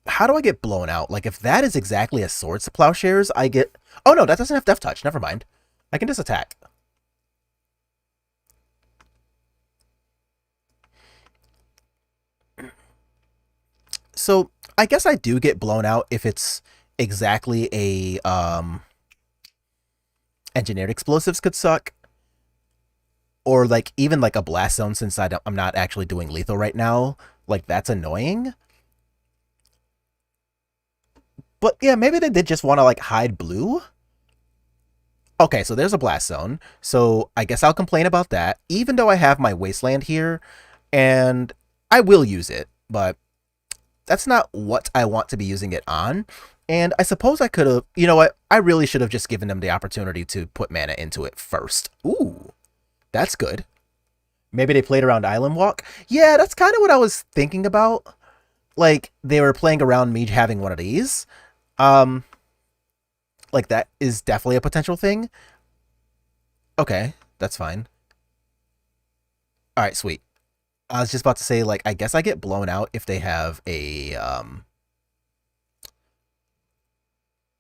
how do I get blown out? Like, if that is exactly a Swords to Plowshares, I get... Oh, no, that doesn't have Death Touch. Never mind. I can just attack. So I guess I do get blown out if it's exactly a... Engineered Explosives could suck. Or, like, even, like, a Blast Zone, since I'm not actually doing lethal right now. Like, that's annoying. But, yeah, maybe they did just want to, like, hide blue. Okay, so there's a Blast Zone. So I guess I'll complain about that, even though I have my Wasteland here. And I will use it, but that's not what I want to be using it on. And I suppose I could have... You know what? I really should have just given them the opportunity to put mana into it first. Ooh. That's good. Maybe they played around Island Walk. Yeah, that's kind of what I was thinking about. Like, they were playing around me having one of these. Like, that is definitely a potential thing. Okay, that's fine. Alright, sweet. I was just about to say, like, I guess I get blown out if they have a,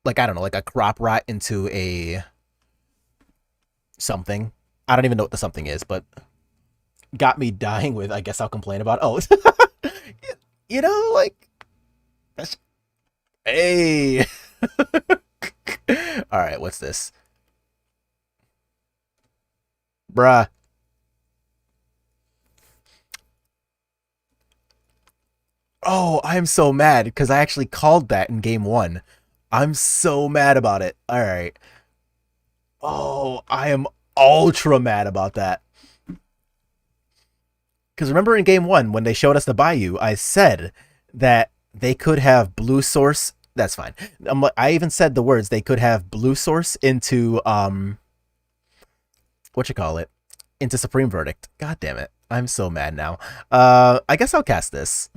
like, I don't know, like a Crop Rot into a something. I don't even know what the something is, but got me dying with, I guess I'll complain about. Oh, like, that's, hey. All right, what's this? Bruh. Oh, I'm so mad because I actually called that in game one. I'm so mad about it. All right. Oh, I am ultra mad about that. Because remember in game one, when they showed us the Bayou, I said that they could have blue source. That's fine. I even said the words they could have blue source into what you call it, into Supreme Verdict. God damn it! I'm so mad now. I guess I'll cast this.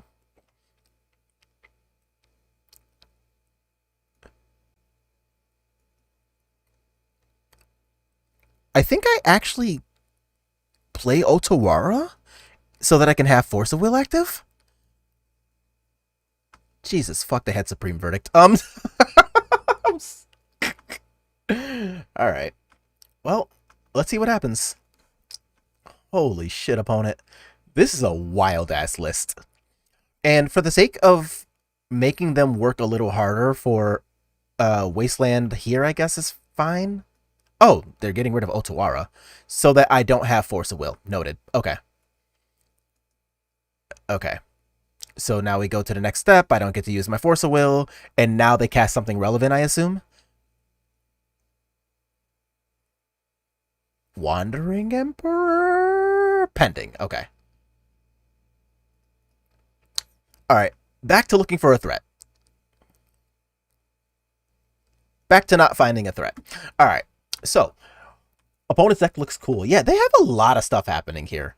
I think I actually play Otawara so that I can have Force of Will active. Jesus, fuck, they had Supreme Verdict. All right. Well, let's see what happens. Holy shit, opponent. This is a wild ass list. And for the sake of making them work a little harder for Wasteland here, I guess is fine. Oh, they're getting rid of Otawara so that I don't have Force of Will. Noted. Okay. Okay. So now we go to the next step. I don't get to use my Force of Will. And now they cast something relevant, I assume. Wandering Emperor? Pending. Okay. Alright. Back to looking for a threat. Back to not finding a threat. Alright. So, opponent's deck looks cool. Yeah, they have a lot of stuff happening here.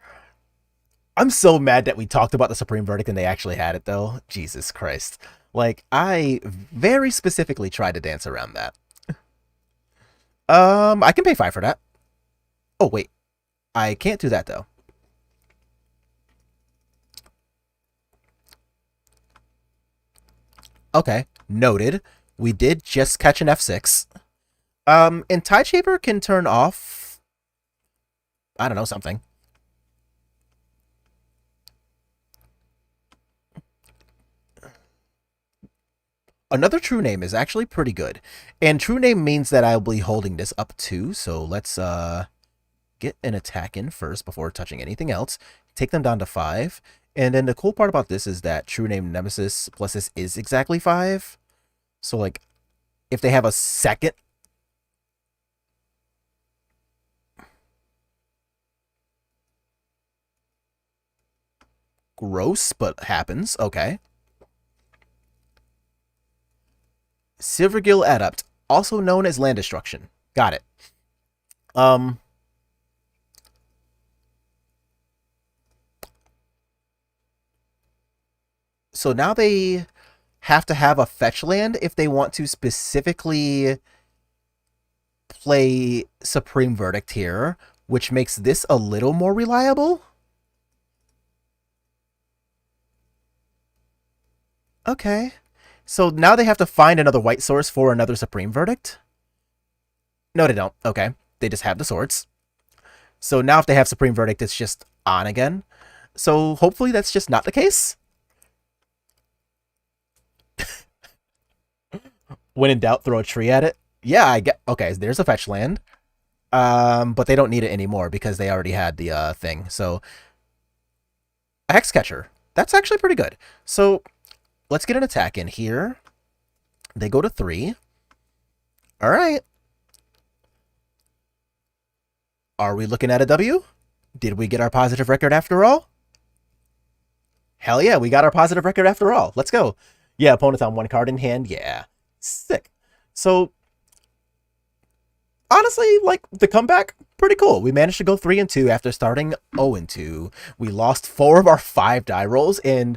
I'm so mad that we talked about the Supreme Verdict and they actually had it, though. Jesus Christ. Like, I very specifically tried to dance around that. I can pay 5 for that. Oh, wait. I can't do that, though. Okay, noted. We did just catch an F6. And Tide Shaper can turn off, I don't know, something. Another True Name is actually pretty good. And True Name means that I'll be holding this up too. So let's get an attack in first before touching anything else. Take them down to 5. And then the cool part about this is that True Name Nemesis plus this is exactly 5. So like, if they have a second... Gross, but happens. Okay. Silvergill Adept, also known as Land Destruction. Got it. So now they have to have a fetch land if they want to specifically play Supreme Verdict here, which makes this a little more reliable. Okay. So now they have to find another white source for another Supreme Verdict? No, they don't. Okay. They just have the swords. So now if they have Supreme Verdict, it's just on again. So hopefully that's just not the case. When in doubt, throw a tree at it. Yeah, I get... Okay, there's a fetch land. But they don't need it anymore because they already had the thing. So, a Hexcatcher. That's actually pretty good. So, let's get an attack in here. They go to 3. All right. Are we looking at a W? Did we get our positive record after all? Hell yeah, we got our positive record after all. Let's go. Yeah, opponent's on 1 card in hand. Yeah. Sick. So, honestly, like, the comeback, pretty cool. We managed to go 3-2 after starting 0-2. We lost 4 of our 5 die rolls, and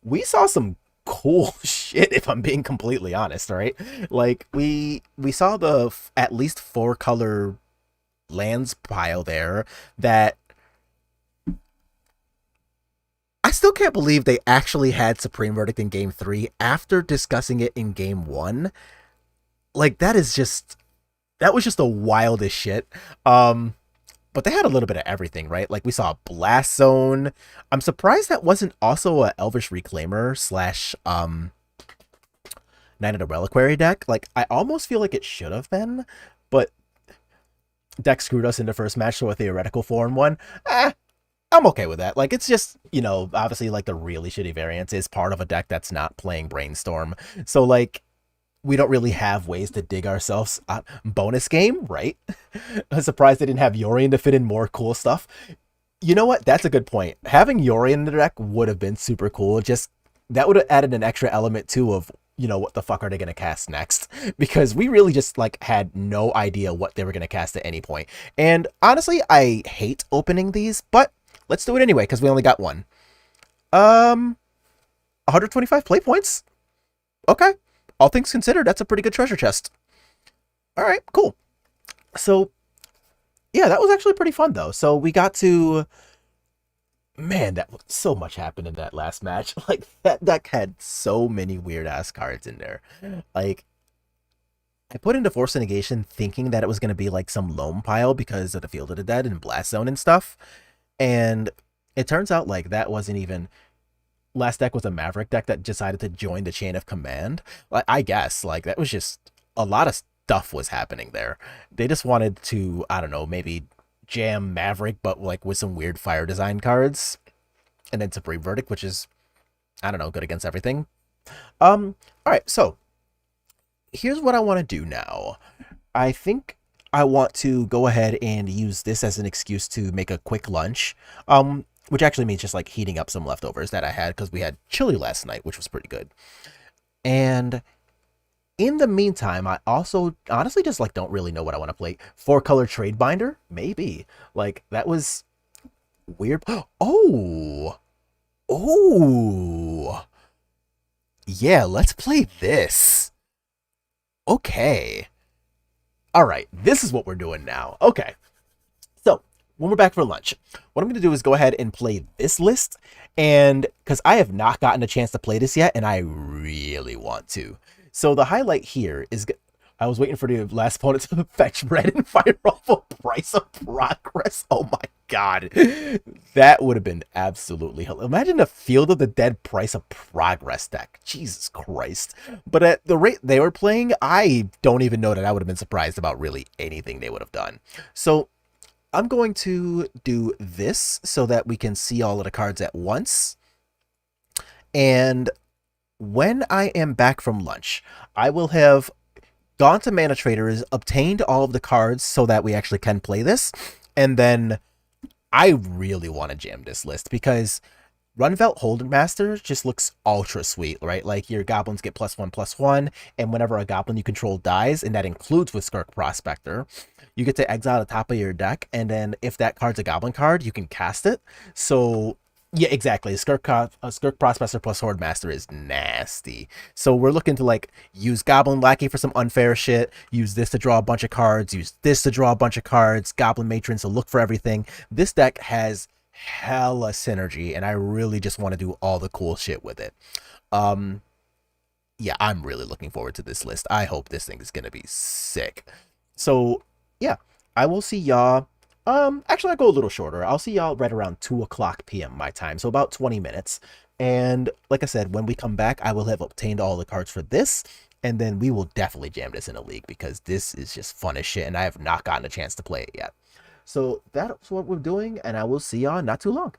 we saw some cool shit, if I'm being completely honest, right? Like, we saw the at least 4 color lands pile there that I still can't believe they actually had Supreme Verdict in Game 3 after discussing it in Game 1. Like, that was just the wildest shit. But but they had a little bit of everything, right? Like we saw Blast Zone. I'm surprised that wasn't also a Elvish Reclaimer slash Knight of the Reliquary deck. Like I almost feel like it should have been, but deck screwed us in the first match, so a theoretical 4-1. I'm okay with that. Like, it's just, obviously, like, the really shitty variance is part of a deck that's not playing Brainstorm. So, like, we don't really have ways to dig ourselves bonus game, right? I'm surprised they didn't have Yorion to fit in more cool stuff. You know what? That's a good point. Having Yorion in the deck would have been super cool. Just, that would have added an extra element, too, of what the fuck are they going to cast next? Because we really just, like, had no idea what they were going to cast at any point. And honestly, I hate opening these, but let's do it anyway, because we only got one. 125 play points? Okay. All things considered, that's a pretty good treasure chest. All right, cool. So, yeah, that was actually pretty fun, though. So we got to... Man, that so much happened in that last match. Like, that deck had so many weird-ass cards in there. Like, I put into Force Negation thinking that it was going to be, like, some Loam Pile because of the Field of the Dead and Blast Zone and stuff. And it turns out, like, that wasn't even... Last deck was a Maverick deck that decided to join the Chain of Command. Like, I guess, like, that was just... A lot of stuff was happening there. They just wanted to, I don't know, maybe jam Maverick, but, like, with some weird fire design cards. And then Supreme Verdict, which is, I don't know, good against everything. Alright, so... Here's what I want to do now. I think I want to go ahead and use this as an excuse to make a quick lunch. Which actually means just like heating up some leftovers that I had because we had chili last night, which was pretty good. And in the meantime, I also honestly just like don't really know what I want to play. 4-color trade binder? Maybe. Like that was weird. Oh. Oh. Yeah, let's play this. Okay. All right, this is what we're doing now. Okay. So, when we're back for lunch, what I'm going to do is go ahead and play this list. And because I have not gotten a chance to play this yet, and I really want to. So, the highlight here is I was waiting for the last opponent to fetch red and fire off a Price of Progress. Oh my god. That would have been absolutely hilarious. Imagine the Field of the Dead Price of Progress deck. Jesus Christ. But at the rate they were playing, I don't even know that I would have been surprised about really anything they would have done. So I'm going to do this so that we can see all of the cards at once. And when I am back from lunch, I will have gone to Mana Traders, obtained all of the cards so that we actually can play this. And then I really want to jam this list because Runvelt Holden Master just looks ultra sweet, right? Like your goblins get +1/+1, and whenever a goblin you control dies, and that includes with Skirk Prospector, you get to exile the top of your deck, and then if that card's a goblin card, you can cast it. So yeah, exactly. Skirk Prospector plus Horde Master is nasty. So we're looking to like use Goblin Lackey for some unfair shit, use this to draw a bunch of cards, use this to draw a bunch of cards, Goblin Matron to look for everything. This deck has hella synergy, and I really just want to do all the cool shit with it. Yeah, I'm really looking forward to this list. I hope this thing is gonna be sick. So yeah, I will see y'all. Actually, I'll go a little shorter. I'll see y'all right around 2:00 p.m. my time, so about 20 minutes. And like I said, when we come back, I will have obtained all the cards for this, and then we will definitely jam this in a league because this is just fun as shit, and I have not gotten a chance to play it yet. So that's what we're doing, and I will see y'all not too long.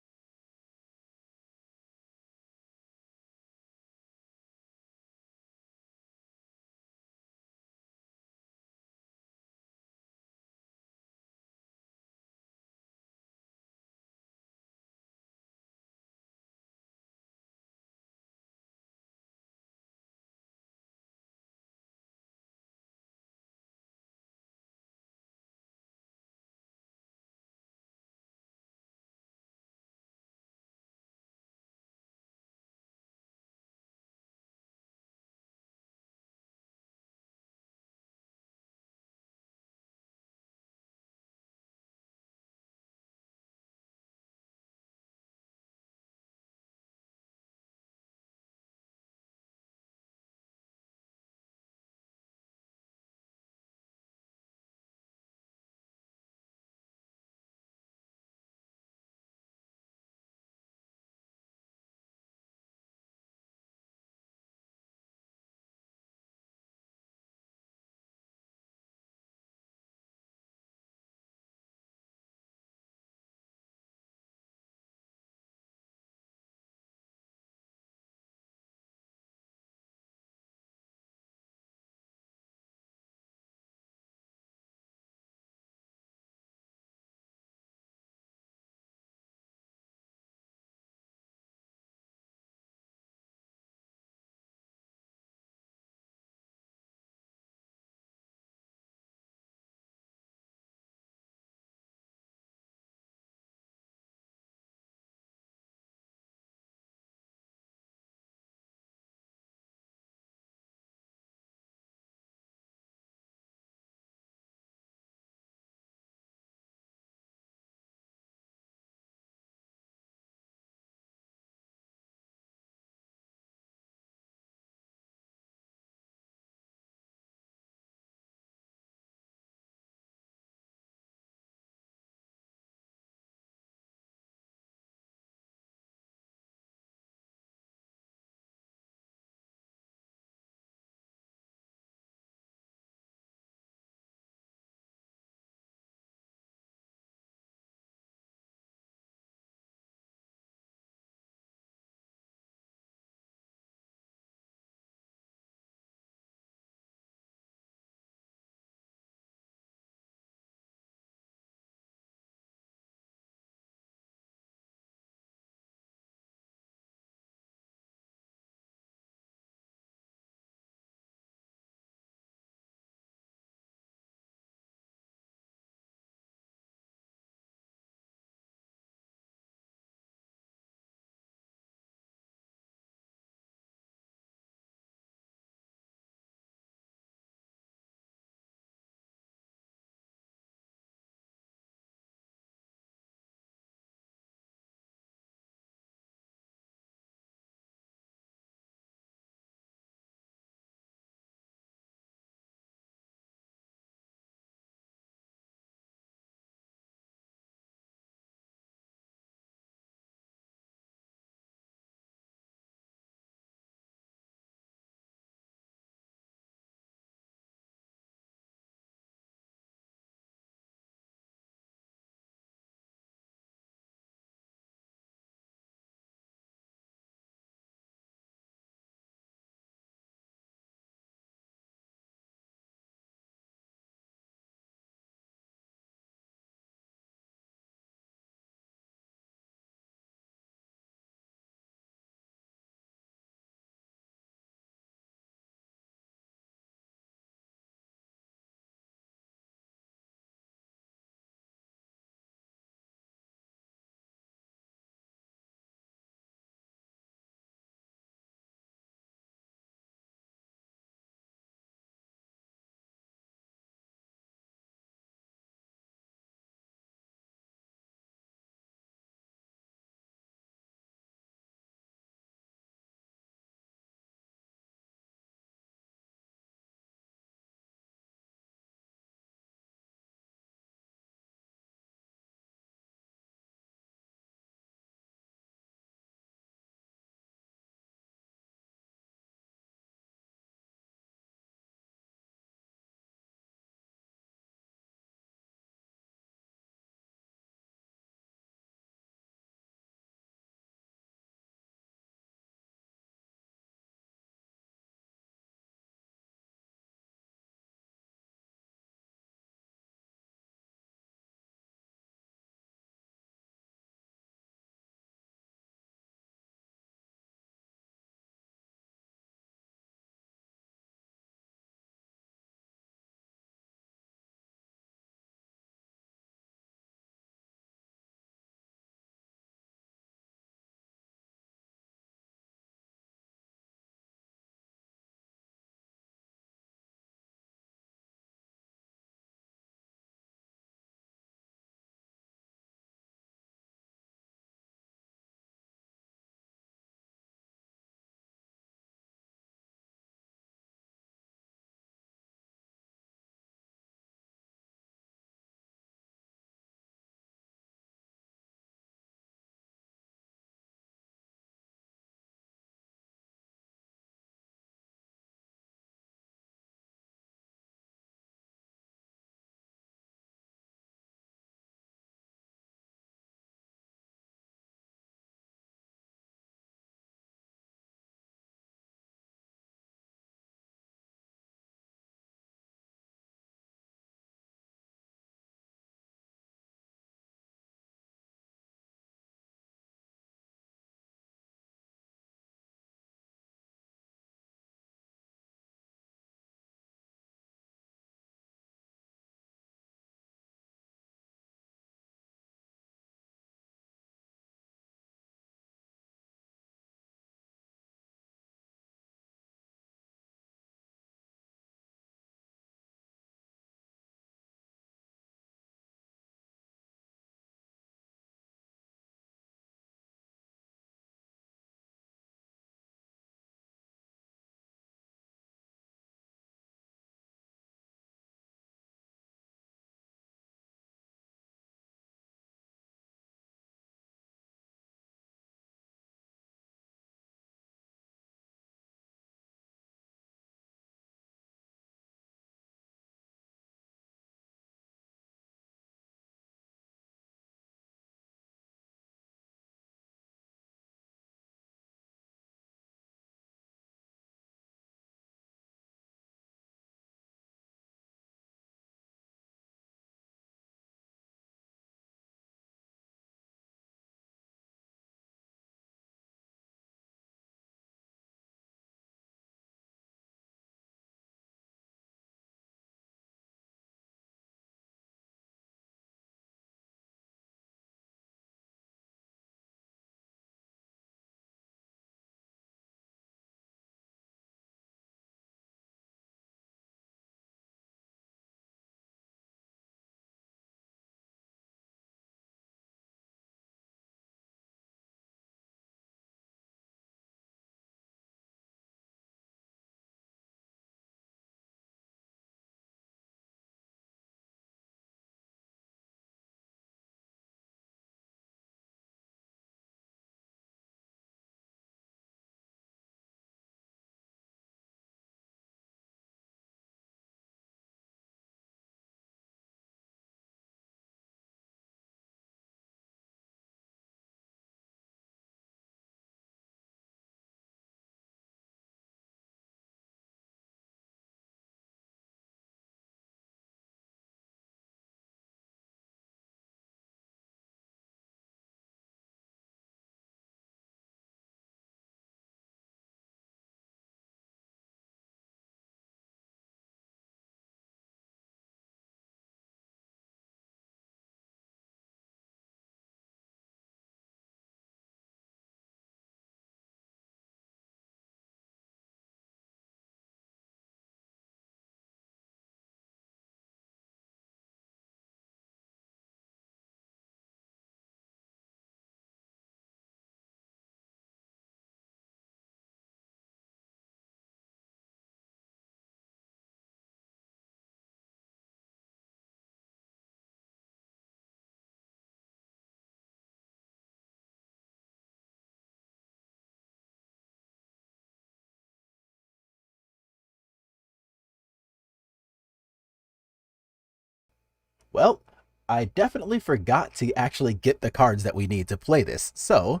Well, I definitely forgot to actually get the cards that we need to play this. So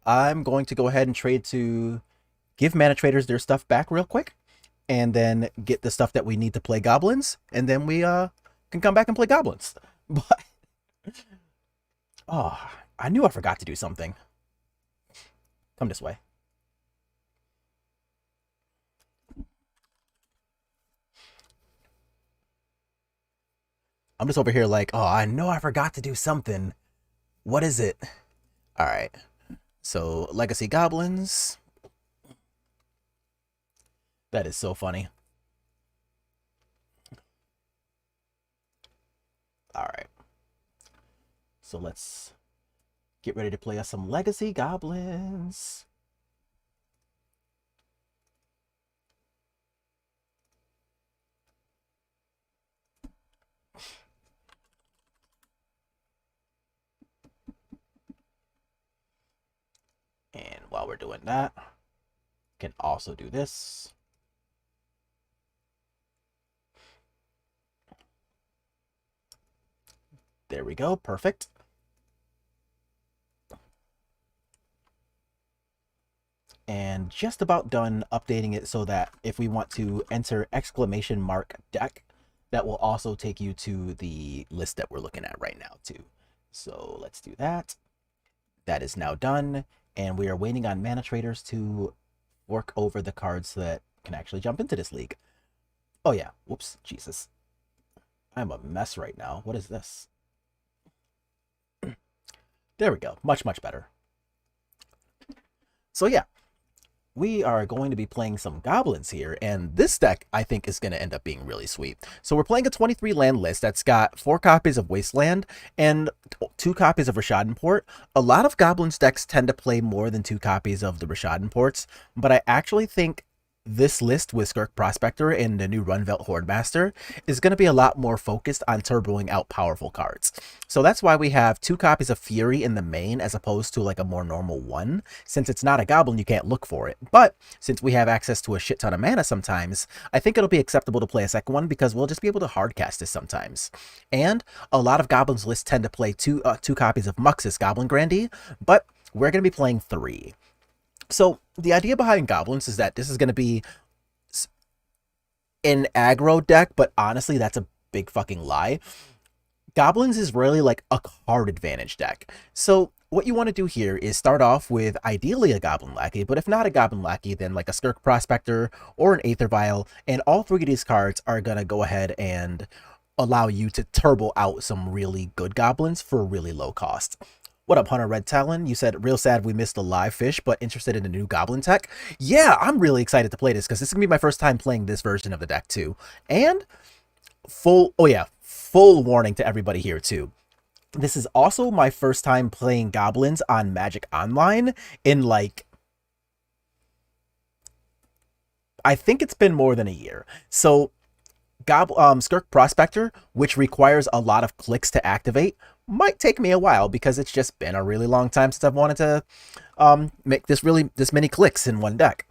I'm going to go ahead and trade to give mana traders their stuff back real quick, and then get the stuff that we need to play goblins, and then we can come back and play goblins. But oh, I knew I forgot to do something. Come this way. I'm just over here like, oh, I know I forgot to do something. What is it? All right. So, Legacy Goblins. That is so funny. All right. So let's get ready to play us some Legacy Goblins. And while we're doing that, can also do this. There we go. Perfect. And just about done updating it so that if we want to enter exclamation mark deck, that will also take you to the list that we're looking at right now too. So let's do that. That is now done. And we are waiting on mana traders to work over the cards that can actually jump into this league. Oh yeah, whoops, Jesus. I'm a mess right now. What is this? There we go, much, much better. So yeah, we are going to be playing some goblins here, and this deck I think is going to end up being really sweet. So we're playing a 23 land list that's got 4 copies of Wasteland and 2 copies of Rishadan Port. A lot of goblins decks tend to play more than 2 copies of the Rishadan Ports, but I actually think this list with Skirk Prospector and the new Runvelt Hordemaster is going to be a lot more focused on turboing out powerful cards. So that's why we have 2 copies of Fury in the main as opposed to like a more normal one. Since it's not a goblin, you can't look for it. But since we have access to a shit ton of mana sometimes, I think it'll be acceptable to play a second one because we'll just be able to hardcast this sometimes. And a lot of goblins lists tend to play two copies of Muxus Goblin Grandee, but we're going to be playing 3. So the idea behind goblins is that this is going to be an aggro deck, but honestly, that's a big fucking lie. Goblins is really like a card advantage deck. So what you want to do here is start off with ideally a Goblin Lackey, but if not a Goblin Lackey, then like a Skirk Prospector or an Aether Vial, and all 3 of these cards are going to go ahead and allow you to turbo out some really good goblins for a really low cost. What up, Hunter Red Talon? You said, real sad we missed the live fish, but interested in the new Goblin tech? Yeah, I'm really excited to play this, because this is going to be my first time playing this version of the deck, too. And full warning to everybody here, too. This is also my first time playing Goblins on Magic Online in, like, I think it's been more than a year. So Skirk Prospector, which requires a lot of clicks to activate, might take me a while because it's just been a really long time since I've wanted to make this many clicks in one deck.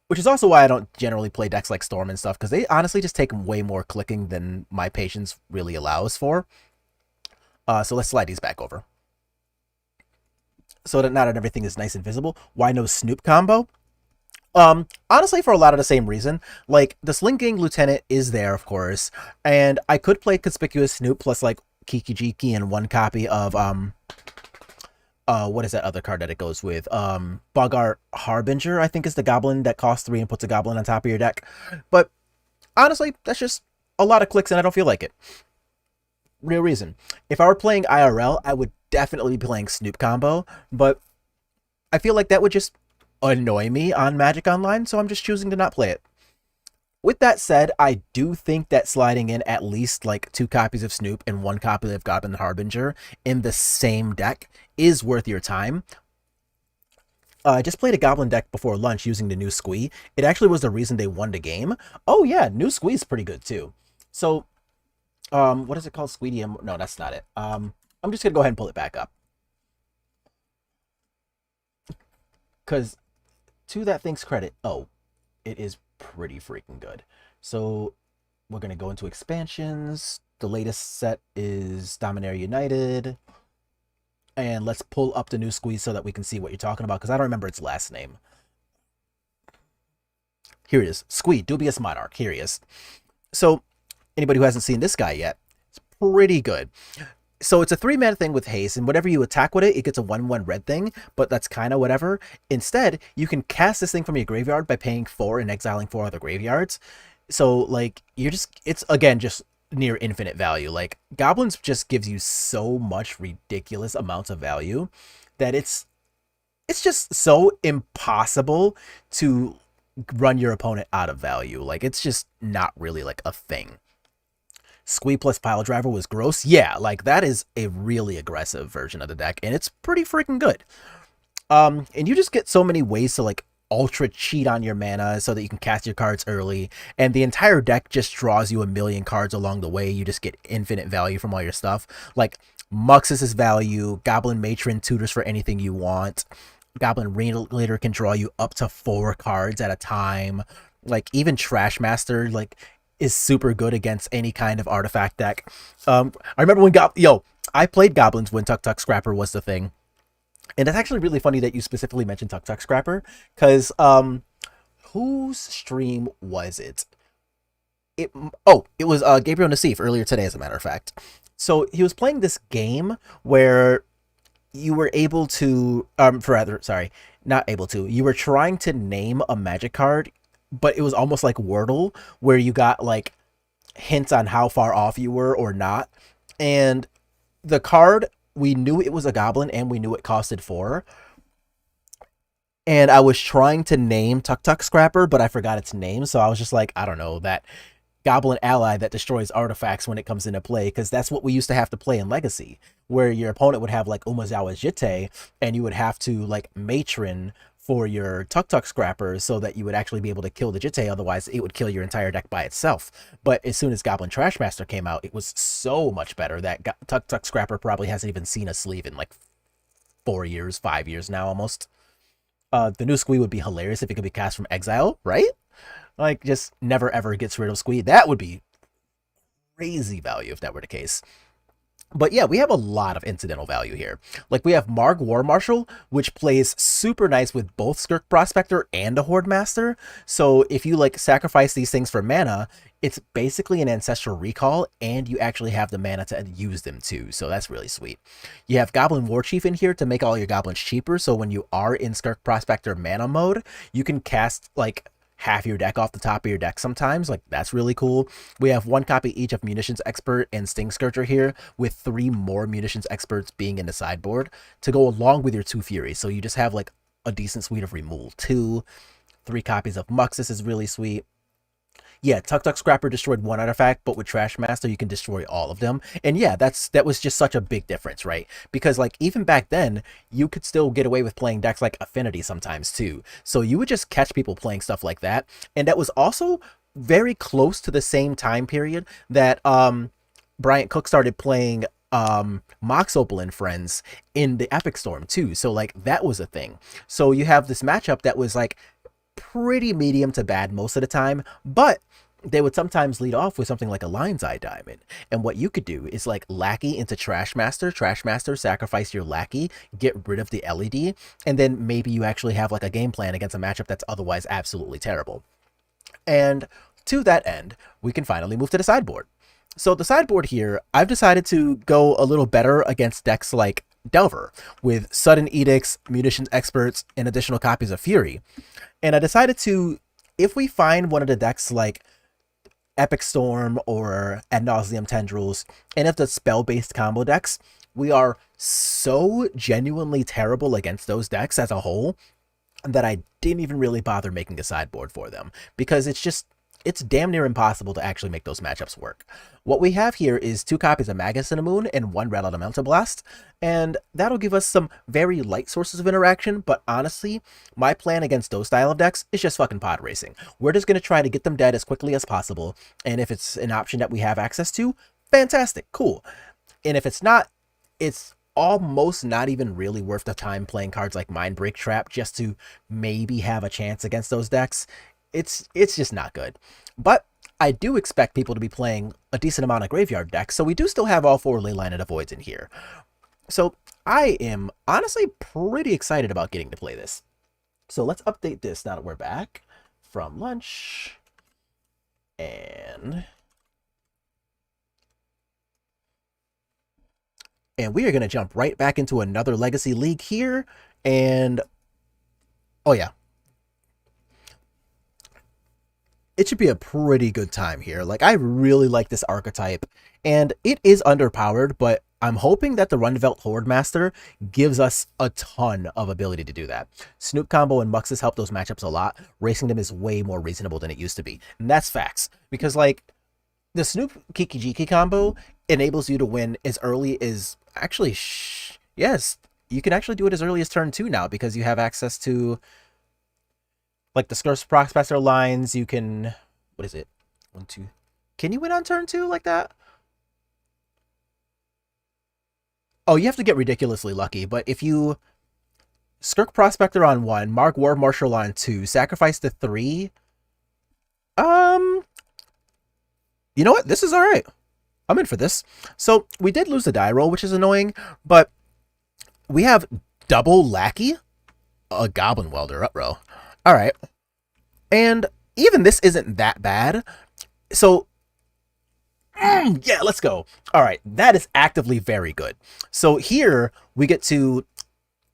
Which is also why I don't generally play decks like Storm and stuff, because they honestly just take way more clicking than my patience really allows for. So let's slide these back over. So that now that everything is nice and visible, why no Snoop combo? Honestly, for a lot of the same reason. Like, the Slinking Lieutenant is there, of course, and I could play Conspicuous Snoop plus, like, Kiki Jiki and 1 copy of, what is that other card that it goes with? Bogart Harbinger, I think, is the goblin that costs 3 and puts a goblin on top of your deck. But, honestly, that's just a lot of clicks and I don't feel like it. Real reason. If I were playing IRL, I would definitely be playing Snoop combo, but I feel like that would just annoy me on Magic Online, so I'm just choosing to not play it. With that said, I do think that sliding in at least like 2 copies of Snoop and 1 copy of Goblin Harbinger in the same deck is worth your time. I just played a Goblin deck before lunch using the new Squee. It actually was the reason they won the game. Oh yeah, new Squee's pretty good too. So, what is it called? Squeedium? No, that's not it. I'm just gonna go ahead and pull it back up. Because to that thing's credit, oh, it is pretty freaking good. So we're going to go into expansions, The latest set is Dominaria United. And let's pull up the new squeeze so that we can see what you're talking about, because I don't remember its last name. Here it is. Squee, Dubious Monarch. Here he is. So, anybody who hasn't seen this guy yet, it's pretty good. So it's a 3-mana thing with haste, and whatever you attack with it, it gets a 1/1 red thing, but that's kind of whatever. Instead, you can cast this thing from your graveyard by paying 4 and exiling 4 other graveyards. So, like, it's, again, just near infinite value. Like, Goblins just gives you so much ridiculous amounts of value that it's just so impossible to run your opponent out of value. Like, it's just not really, like, a thing. Squee plus Pile Driver was gross. Yeah, like, that is a really aggressive version of the deck, and it's pretty freaking good. And you just get so many ways to, like, ultra cheat on your mana so that you can cast your cards early, and the entire deck just draws you a million cards along the way. You just get infinite value from all your stuff. Like, Muxus's value, Goblin Matron tutors for anything you want. Goblin Ringleader can draw you up to 4 cards at a time. Like, even Trashmaster, like, is super good against any kind of artifact deck. I remember when I played Goblins when Tuk Tuk Scrapper was the thing. And it's actually really funny that you specifically mentioned Tuk Tuk Scrapper, because whose stream was it? It was Gabriel Nassif earlier today, as a matter of fact. So he was playing this game where you were able to, you were trying to name a magic card, but it was almost like Wordle, where you got, like, hints on how far off you were or not. And the card, we knew it was a goblin, and we knew it costed 4. And I was trying to name Tuk Tuk Scrapper, but I forgot its name, so I was just like, I don't know, that goblin ally that destroys artifacts when it comes into play, because that's what we used to have to play in Legacy, where your opponent would have, like, Umezawa Jitte, and you would have to, like, Matron for your Tuk Tuk Scrapper so that you would actually be able to kill the Jitte, otherwise it would kill your entire deck by itself. But as soon as Goblin Trashmaster came out, it was so much better that Tuk Tuk Scrapper probably hasn't even seen a sleeve in, like, 4 years, 5 years now, almost. The new Squee would be hilarious if it could be cast from exile, right? Like, just never ever gets rid of Squee. That would be crazy value if that were the case. But yeah, we have a lot of incidental value here. Like, we have Marg War Marshal, which plays super nice with both Skirk Prospector and a Horde Master. So if you, like, sacrifice these things for mana, it's basically an Ancestral Recall, and you actually have the mana to use them too. So that's really sweet. You have Goblin War Chief in here to make all your goblins cheaper. So when you are in Skirk Prospector mana mode, you can cast, like, half your deck off the top of your deck sometimes. Like, that's really cool. We have 1 copy each of Munitions Expert and Sting Scourger here, with 3 more Munitions Experts being in the sideboard to go along with your 2 Furies. So you just have, like, a decent suite of removal too. 3 copies of Muxus is really sweet. Yeah, Tuk Tuk Scrapper destroyed 1 artifact, but with Trashmaster you can destroy all of them. And yeah, that was just such a big difference, right? Because, like, even back then, you could still get away with playing decks like Affinity sometimes too. So you would just catch people playing stuff like that. And that was also very close to the same time period that Bryant Cook started playing Mox Opal and Friends in the Epic Storm too. So, like, that was a thing. So you have this matchup that was, like, pretty medium to bad most of the time, but they would sometimes lead off with something like a Lion's Eye Diamond. And what you could do is, like, Lackey into Trashmaster, sacrifice your Lackey, get rid of the LED, and then maybe you actually have, like, a game plan against a matchup that's otherwise absolutely terrible. And to that end, we can finally move to the sideboard. So the sideboard here, I've decided to go a little better against decks like Delver, with Sudden Edicts, Munitions Experts, and additional copies of Fury. And I decided to, if we find one of the decks like Epic Storm or Ad Nauseam Tendrils, and if the spell-based combo decks, we are so genuinely terrible against those decks as a whole that I didn't even really bother making a sideboard for them, because it's damn near impossible to actually make those matchups work. What we have here is 2 copies of Magus in the Moon and 1 Red Elemental Blast, and that'll give us some very light sources of interaction, but honestly, my plan against those style of decks is just fucking pod racing. We're just going to try to get them dead as quickly as possible, and if it's an option that we have access to, fantastic, cool. And if it's not, it's almost not even really worth the time playing cards like Mindbreak Trap just to maybe have a chance against those decks. It's just not good. But I do expect people to be playing a decent amount of graveyard decks, so we do still have all 4 Leyline of Voids in here. So I am honestly pretty excited about getting to play this. So let's update this now that we're back from lunch. And we are going to jump right back into another Legacy League here. And, oh yeah, it should be a pretty good time here. Like, I really like this archetype, and it is underpowered, but I'm hoping that the Rundvelt Horde Master gives us a ton of ability to do that. Snoop Combo and Muxus help those matchups a lot. Racing them is way more reasonable than it used to be. And that's facts. Because, like, the Snoop Kiki Jiki combo enables you to win as early as... Actually, yes, you can actually do it as early as turn 2 now, because you have access to, like, the Skurse Prospector lines. You can... What is it? 1, 2... Can you win on turn 2 like that? Oh, you have to get ridiculously lucky, but if you Skirk Prospector on 1, Mark War Marshal on 2, sacrifice to 3, you know what? This is alright. I'm in for this. So, we did lose the die roll, which is annoying, but we have double Lackey, a Goblin Welder, up-row. Alright. And even this isn't that bad. So, yeah, let's go. Alright, that is actively very good. So here, we get to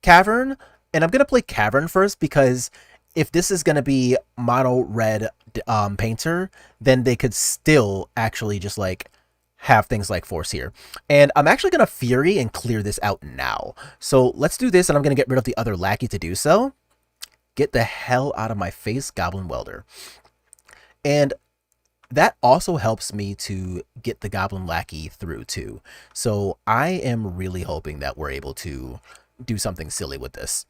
Cavern, and I'm going to play Cavern first, because if this is going to be mono red painter, then they could still actually just, like, have things like Force here. And I'm actually going to Fury and clear this out now. So let's do this, and I'm going to get rid of the other Lackey to do so. Get the hell out of my face, Goblin Welder. And that also helps me to get the Goblin Lackey through too. So I am really hoping that we're able to do something silly with this.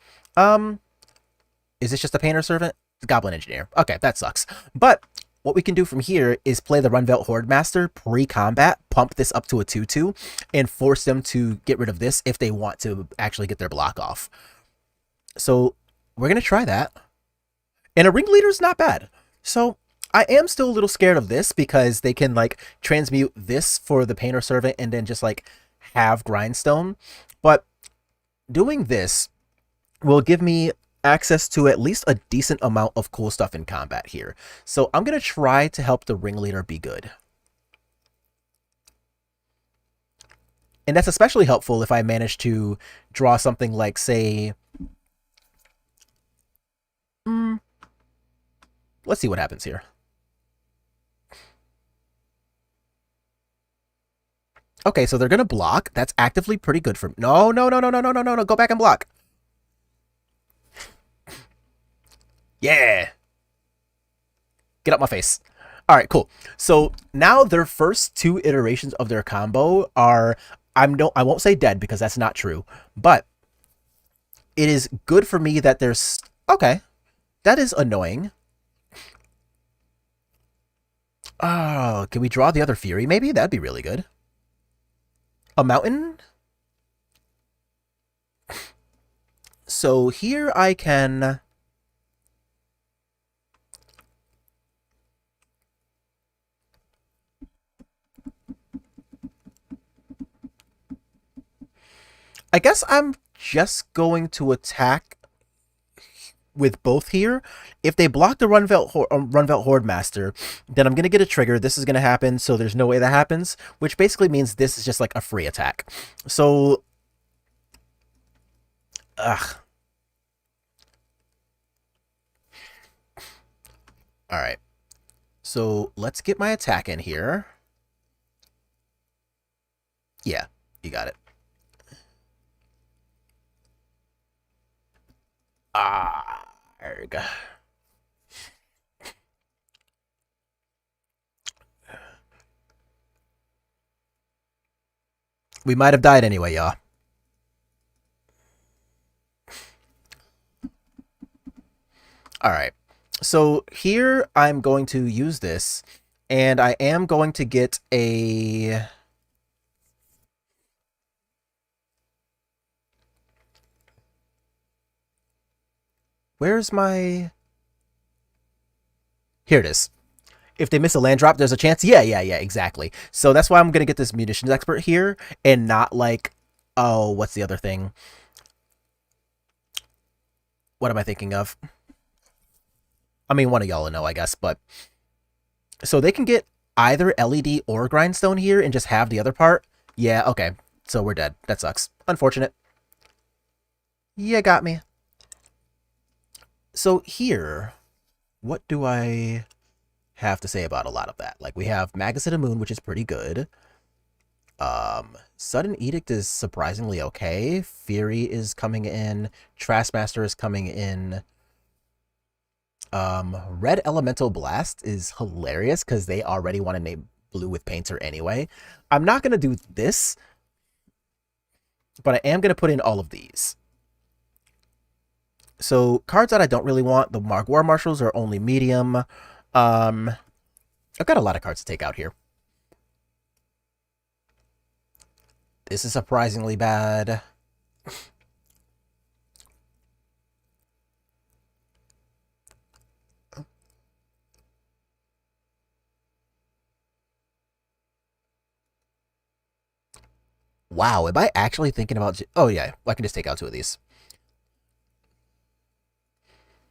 Is this just a Painter Servant? Goblin Engineer. Okay, that sucks. But what we can do from here is play the Rundvelt Horde Master pre-combat, pump this up to a 2/2, and force them to get rid of this if they want to actually get their block off. So we're going to try that. And a Ringleader's not bad. So I am still a little scared of this, because they can, like, transmute this for the Painter Servant and then just, like, have Grindstone. But doing this will give me access to at least a decent amount of cool stuff in combat here. So I'm going to try to help the Ringleader be good. And that's especially helpful if I manage to draw something like, say... let's see what happens here. Okay, so they're going to block. That's actively pretty good for me. No, no, no, no, no, no, no, no, no. Go back and block. Yeah. Get up my face. All right, cool. So now their first 2 iterations of their combo are... I won't say dead, because that's not true. But it is good for me that there's... Okay. That is annoying. Oh, can we draw the other Fury maybe? That'd be really good. A mountain? So here I can... I guess I'm just going to attack with both here. If they block the Rundvelt Horde Master, then I'm going to get a trigger. This is going to happen, so there's no way that happens, which basically means this is just like a free attack. So, ugh. Alright. So, let's get my attack in here. Yeah, you got it. Arg. We might have died anyway, y'all. Alright. So here I'm going to use this, and I am going to get a... Where's my... Here it is. If they miss a land drop, there's a chance. Yeah, exactly. So that's why I'm gonna get this munitions expert here and not like, oh, what's the other thing? What am I thinking of? I mean, one of y'all will know, I guess, but so they can get either LED or grindstone here and just have the other part. Yeah, okay. So we're dead. That sucks. Unfortunate. Yeah, got me. So here, what do I have to say about a lot of that? Like, we have Magus of the Moon, which is pretty good. Sudden Edict is surprisingly okay. Fury is coming in. Trashmaster is coming in. Red Elemental Blast is hilarious because they already want to name blue with Painter anyway. I'm not going to do this, but I am going to put in all of these. So cards that I don't really want, the War Marshals are only medium. I've got a lot of cards to take out here. This is surprisingly bad. Wow, am I actually thinking about... Oh, yeah, I can just take out 2 of these.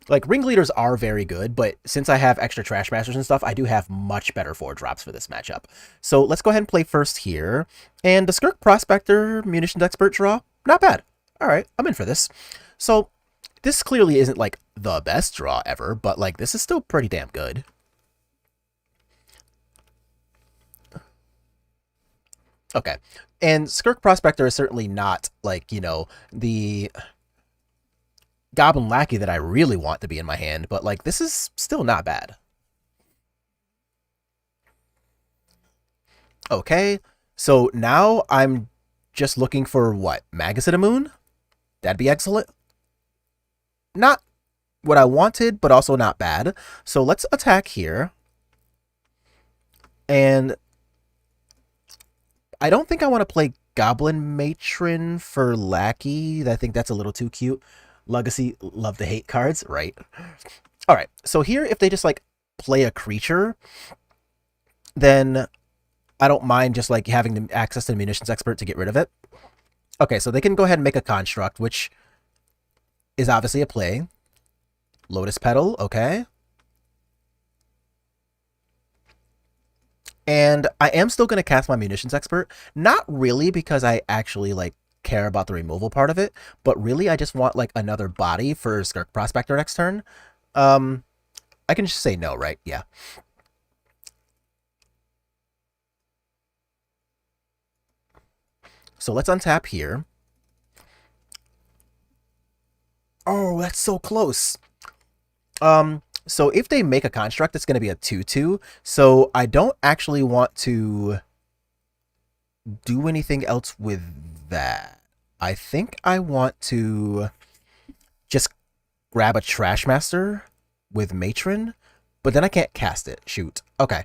Like, ringleaders are very good, but since I have extra Trash Masters and stuff, I do have much better 4-drops for this matchup. So let's go ahead and play first here. And the Skirk Prospector Munitions Expert draw, not bad. All right, I'm in for this. So this clearly isn't, like, the best draw ever, but, like, this is still pretty damn good. Okay, and Skirk Prospector is certainly not, like, you know, the Goblin Lackey that I really want to be in my hand, but, like, this is still not bad. Okay, so now I'm just looking for, what, Magus of the Moon? That'd be excellent. Not what I wanted, but also not bad. So let's attack here. And I don't think I want to play Goblin Matron for Lackey. I think that's a little too cute. Legacy, love to hate cards, right? All right, so here, if they just, like, play a creature, then I don't mind just, like, having the access to the Munitions Expert to get rid of it. Okay, so they can go ahead and make a construct, which is obviously a play. Lotus Petal, okay. And I am still going to cast my Munitions Expert. Not really because I actually, like, care about the removal part of it, but really I just want, like, another body for Skirk Prospector next turn. I can just say no, right? Yeah. So let's untap here. Oh, that's so close. So if they make a construct, it's going to be a 2/2. So I don't actually want to do anything else with that. I think I want to just grab a Trash Master with Matron, but then I can't cast it. Shoot. Okay.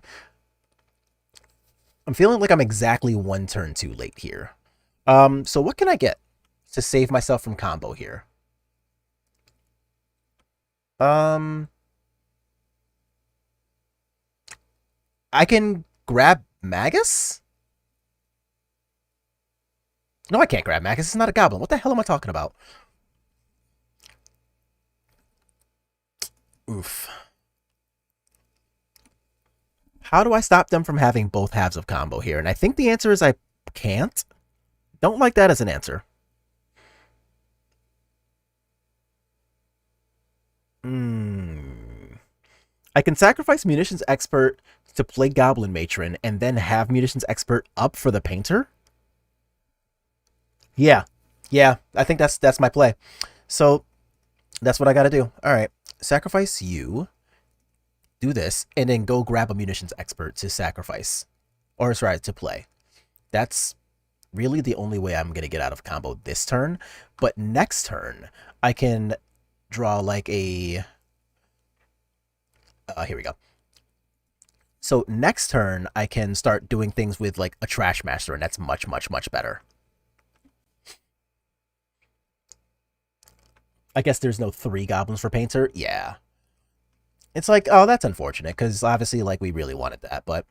I'm feeling like I'm exactly 1 turn too late here. So what can I get to save myself from combo here? I can grab Magus? No, I can't grab Magus. It's not a goblin. What the hell am I talking about? Oof. How do I stop them from having both halves of combo here? And I think the answer is I can't. Don't like that as an answer. I can sacrifice Munitions Expert to play Goblin Matron and then have Munitions Expert up for the Painter? Yeah. Yeah, I think that's my play. So that's what I gotta do. Alright. Sacrifice you. Do this, and then go grab a Munitions Expert to sacrifice. Or sorry, to play. That's really the only way I'm gonna get out of combo this turn. But next turn, I can draw like a... here we go. So next turn, I can start doing things with like a Trash Master, and that's much, much, much better. I guess there's no 3 goblins for Painter? Yeah. It's like, oh, that's unfortunate, because obviously, like, we really wanted that, but...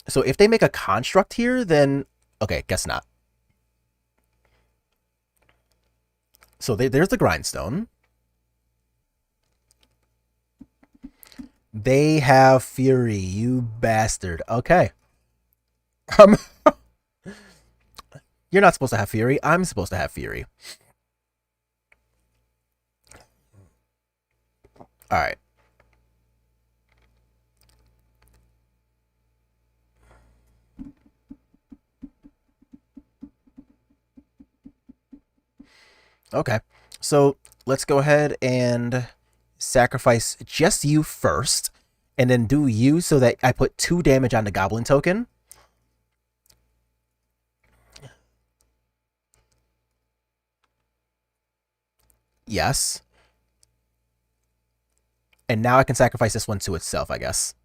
So if they make a construct here, then... Okay, guess not. So there's the grindstone. They have fury, you bastard. Okay. Um, you're not supposed to have fury. I'm supposed to have fury. All right. Okay. So let's go ahead and sacrifice just you first, and then do you so that I put 2 damage on the goblin token. Yes. And now I can sacrifice this one to itself, I guess.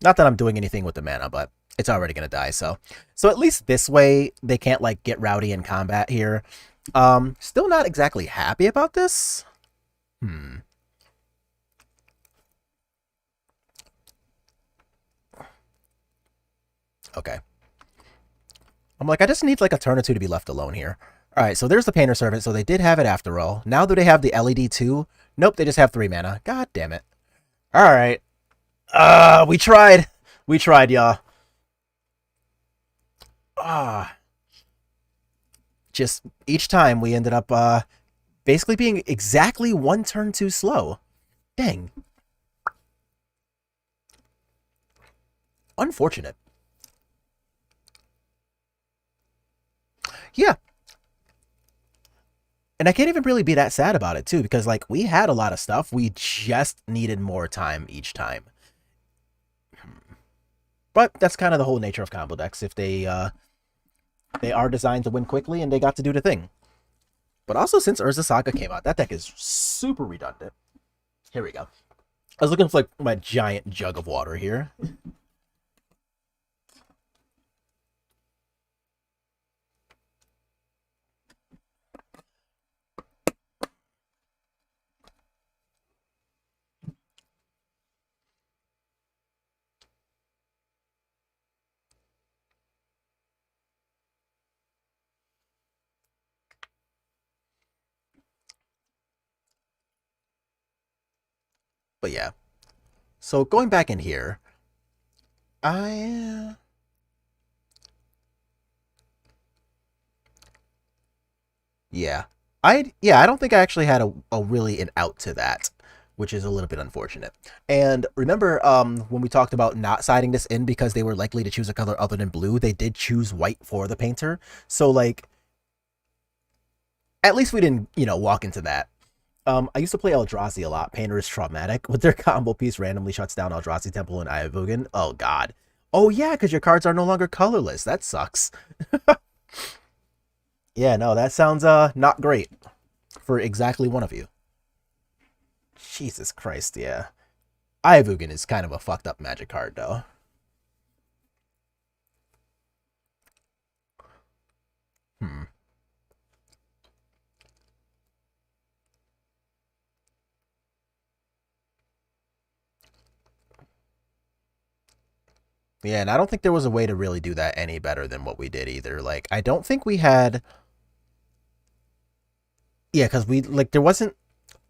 Not that I'm doing anything with the mana, but it's already going to die, so. So at least this way, they can't, like, get rowdy in combat here. Still not exactly happy about this. Okay. I'm like, I just need, like, a turn or two to be left alone here. Alright, so there's the Painter Servant, so they did have it after all. Now do they have the LED too? Nope, they just have 3 mana. God damn it. Alright. We tried. We tried, y'all. Just each time we ended up basically being exactly 1 turn too slow. Dang. Unfortunate. Yeah. And I can't even really be that sad about it, too, because, like, we had a lot of stuff. We just needed more time each time. But that's kind of the whole nature of combo decks. If they are designed to win quickly, and they got to do the thing. But also, since Urza Saga came out, that deck is super redundant. Here we go. I was looking for, like, my giant jug of water here. But yeah. So going back in here, I... Yeah. I don't think I actually had a really an out to that, which is a little bit unfortunate. And remember, when we talked about not siding this in because they were likely to choose a color other than blue, they did choose white for the painter. So, like, at least we didn't, walk into that. I used to play Eldrazi a lot. Painter is traumatic. With their combo piece randomly shuts down Eldrazi Temple and Ayavugan. Oh, God. Oh, yeah, because your cards are no longer colorless. That sucks. Yeah, no, that sounds not great for exactly one of you. Jesus Christ, yeah. Ayavugan is kind of a fucked up magic card, though. Hmm. Yeah, and I don't think there was a way to really do that any better than what we did either. Like, I don't think we had... Yeah, because there wasn't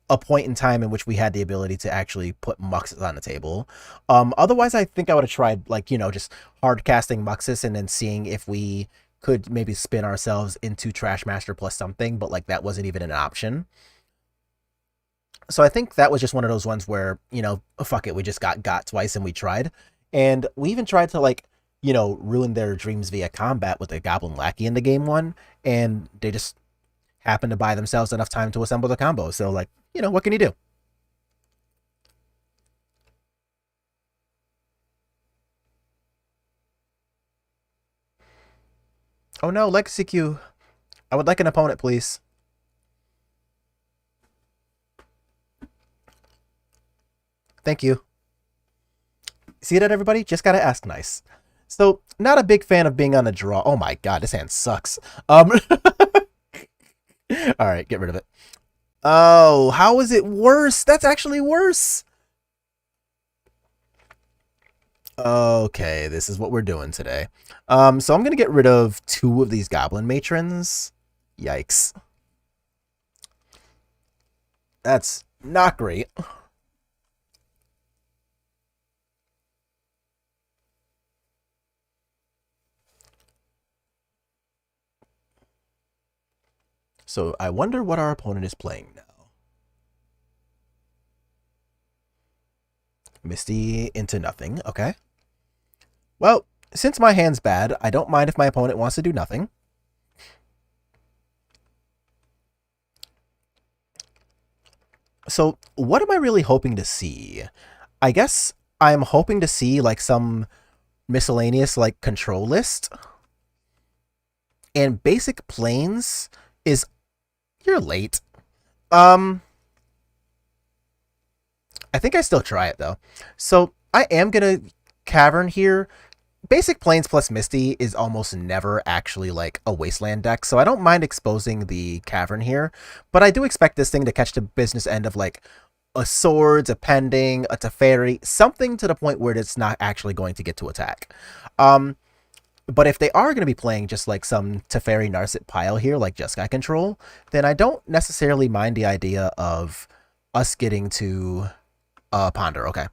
a point in time in which we had the ability to actually put Muxus on the table. Otherwise, I think I would have tried, like, just hard casting Muxus and then seeing if we could maybe spin ourselves into Trash Master plus something, but, like, that wasn't even an option. So I think that was just one of those ones where, fuck it, we just got twice and we tried. And we even tried to, like, ruin their dreams via combat with a Goblin Lackey in the game one, and they just happened to buy themselves enough time to assemble the combo. So, like, what can you do? Oh no, Legacy Q. I would like an opponent, please. Thank you. See that, everybody? Just gotta ask nice. So, not a big fan of being on a draw. Oh my god, this hand sucks. Alright, get rid of it. Oh, how is it worse? That's actually worse. Okay, this is what we're doing today. So I'm gonna get rid of 2 of these goblin matrons. Yikes. That's not great. So I wonder what our opponent is playing now. Misty into nothing. Okay. Well, since my hand's bad, I don't mind if my opponent wants to do nothing. So what am I really hoping to see? I guess I'm hoping to see like some miscellaneous like control list. And basic planes is you're late. I think I still try it though. So I am gonna cavern here. Basic planes plus Misty is almost never actually like a wasteland deck, so I don't mind exposing the cavern here. But I do expect this thing to catch the business end of like a swords, a pending, a Teferi, something to the point where it's not actually going to get to attack. But if they are going to be playing just like some Teferi Narset pile here, like Jeskai control, then I don't necessarily mind the idea of us getting to Ponder. Okay.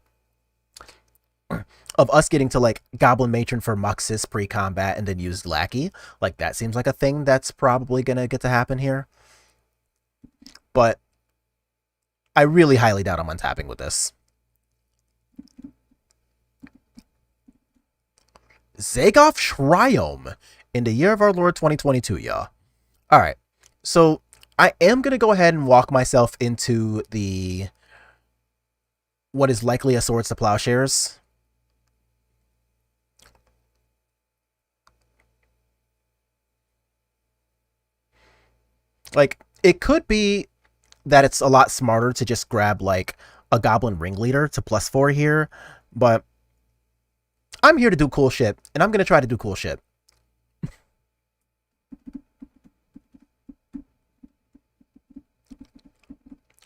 Of us getting to like Goblin Matron for Muxus pre-combat and then use Lackey. Like that seems like a thing that's probably going to get to happen here. But I really highly doubt I'm untapping with this. Zagoff Shriome in the year of our Lord 2022, y'all. Alright, so I am going to go ahead and walk myself into the what is likely a Swords to Plowshares. Like, it could be that it's a lot smarter to just grab, like, a Goblin Ringleader to +4 here, but I'm here to do cool shit, and I'm going to try to do cool shit.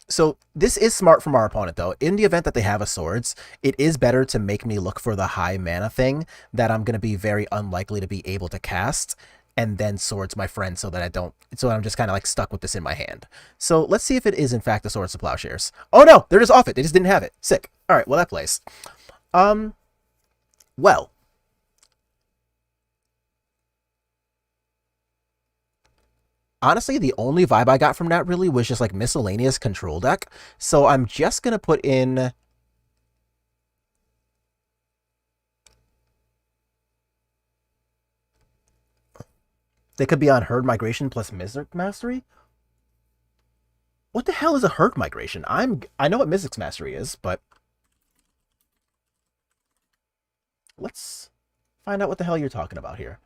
So this is smart from our opponent, though. In the event that they have a Swords, it is better to make me look for the high mana thing that I'm going to be very unlikely to be able to cast, and then Swords my friend so that I don't, so I'm just kind of like stuck with this in my hand. So let's see if it is in fact the Swords to Plowshares. Oh no, they're just off it. They just didn't have it. Sick. All right, well that plays. Well. Honestly, the only vibe I got from that really was just like miscellaneous control deck. So I'm just going to put in... They could be on Herd Migration plus Mizzix Mastery? What the hell is a Herd Migration? I know what Mizzix Mastery is, but... Let's find out what the hell you're talking about here.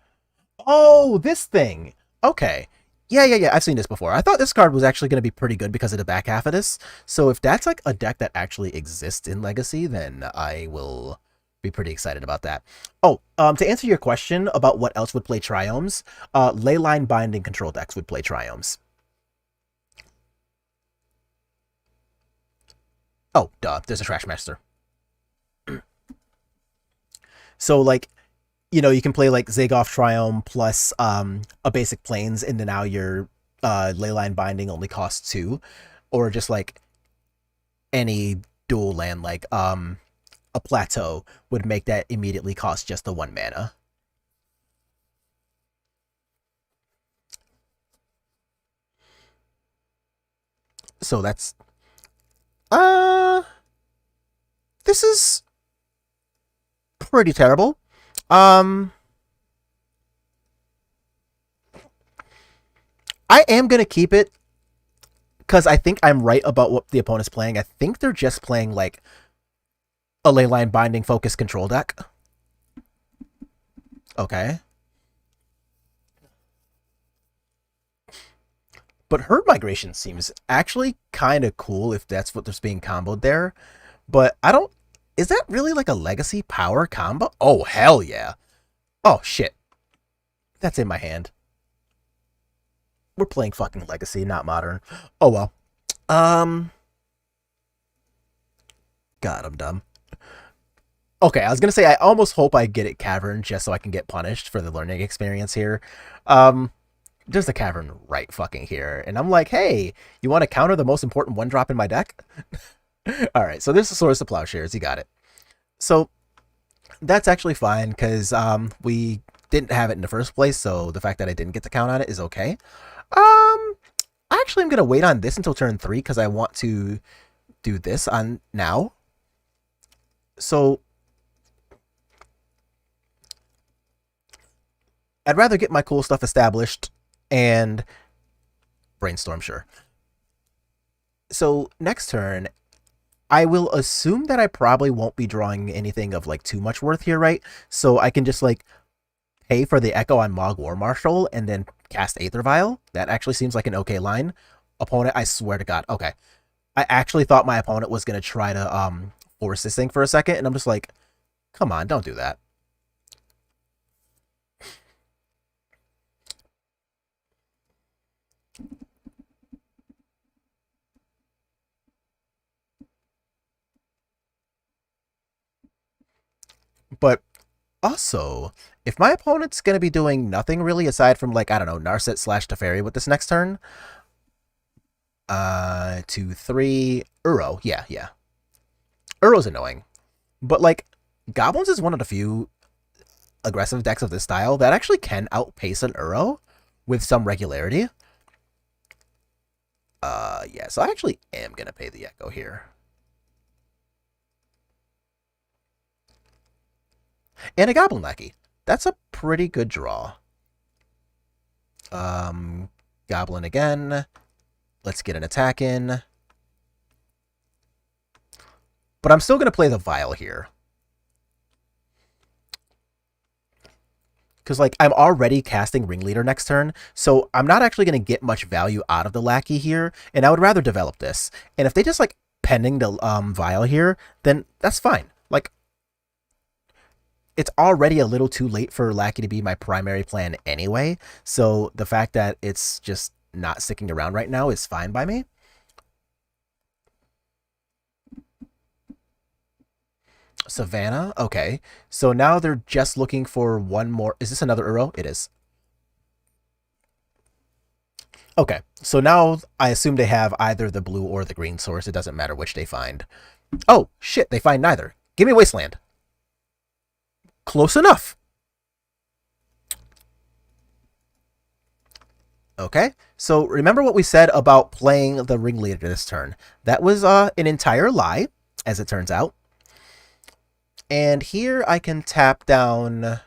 Oh, this thing! Okay. Yeah, I've seen this before. I thought this card was actually going to be pretty good because of the back half of this. So if that's like a deck that actually exists in Legacy, then I will be pretty excited about that. Oh, to answer your question about what else would play Triomes, Leyline Binding control decks would play Triomes. Oh, duh, there's a Trash Master. So, like, you know, you can play like Zagoff Triome plus a basic planes, and then now your Leyline Binding only costs 2, or just like any dual land like a Plateau would make that immediately cost just the 1 mana. So that's this is pretty terrible. I am going to keep it because I think I'm right about what the opponent's playing. I think they're just playing like a Leyline Binding focus control deck. Okay. But Herd Migration seems actually kind of cool if that's what there's being comboed there. But I don't... Is that really like a Legacy power combo? Oh, hell yeah. Oh, shit. That's in my hand. We're playing fucking Legacy, not Modern. Oh, well. Um, God, I'm dumb. Okay, I was gonna say I almost hope I get it cavern just so I can get punished for the learning experience here. Um, there's a cavern right fucking here, and I'm like, hey, you want to counter the most important one drop in my deck? All right, so there's the Swords to Plowshares. You got it. So that's actually fine because we didn't have it in the first place, so the fact that I didn't get to count on it is okay. Actually, I'm gonna wait on this until turn 3 because I want to do this on now. So I'd rather get my cool stuff established and brainstorm, sure. So next turn, I will assume that I probably won't be drawing anything of like too much worth here, right? So I can just like pay for the Echo on Mog War Marshal and then cast Aether Vial. That actually seems like an okay line. Opponent, I swear to God. Okay. I actually thought my opponent was going to try to force this thing for a second, and I'm just like, come on, don't do that. But also, if my opponent's going to be doing nothing really aside from, like, I don't know, Narset slash Teferi with this next turn, 2, 3, Uro. Yeah, yeah. Uro's annoying. But, like, Goblins is one of the few aggressive decks of this style that actually can outpace an Uro with some regularity. Yeah, so I actually am going to pay the Echo here. And a Goblin Lackey. That's a pretty good draw. Goblin again. Let's get an attack in. But I'm still going to play the Vial here. Because, like, I'm already casting Ringleader next turn, so I'm not actually going to get much value out of the Lackey here, and I would rather develop this. And if they just, like, pending the Vial here, then that's fine. Like, it's already a little too late for Lackey to be my primary plan anyway, so the fact that it's just not sticking around right now is fine by me. Savannah, okay. So now they're just looking for one more. Is this another Uro? It is. Okay, so now I assume they have either the blue or the green source. It doesn't matter which they find. Oh, shit, they find neither. Give me Wasteland. Close enough. Okay, so remember what we said about playing the Ringleader this turn. That was an entire lie, as it turns out. And here I can tap down...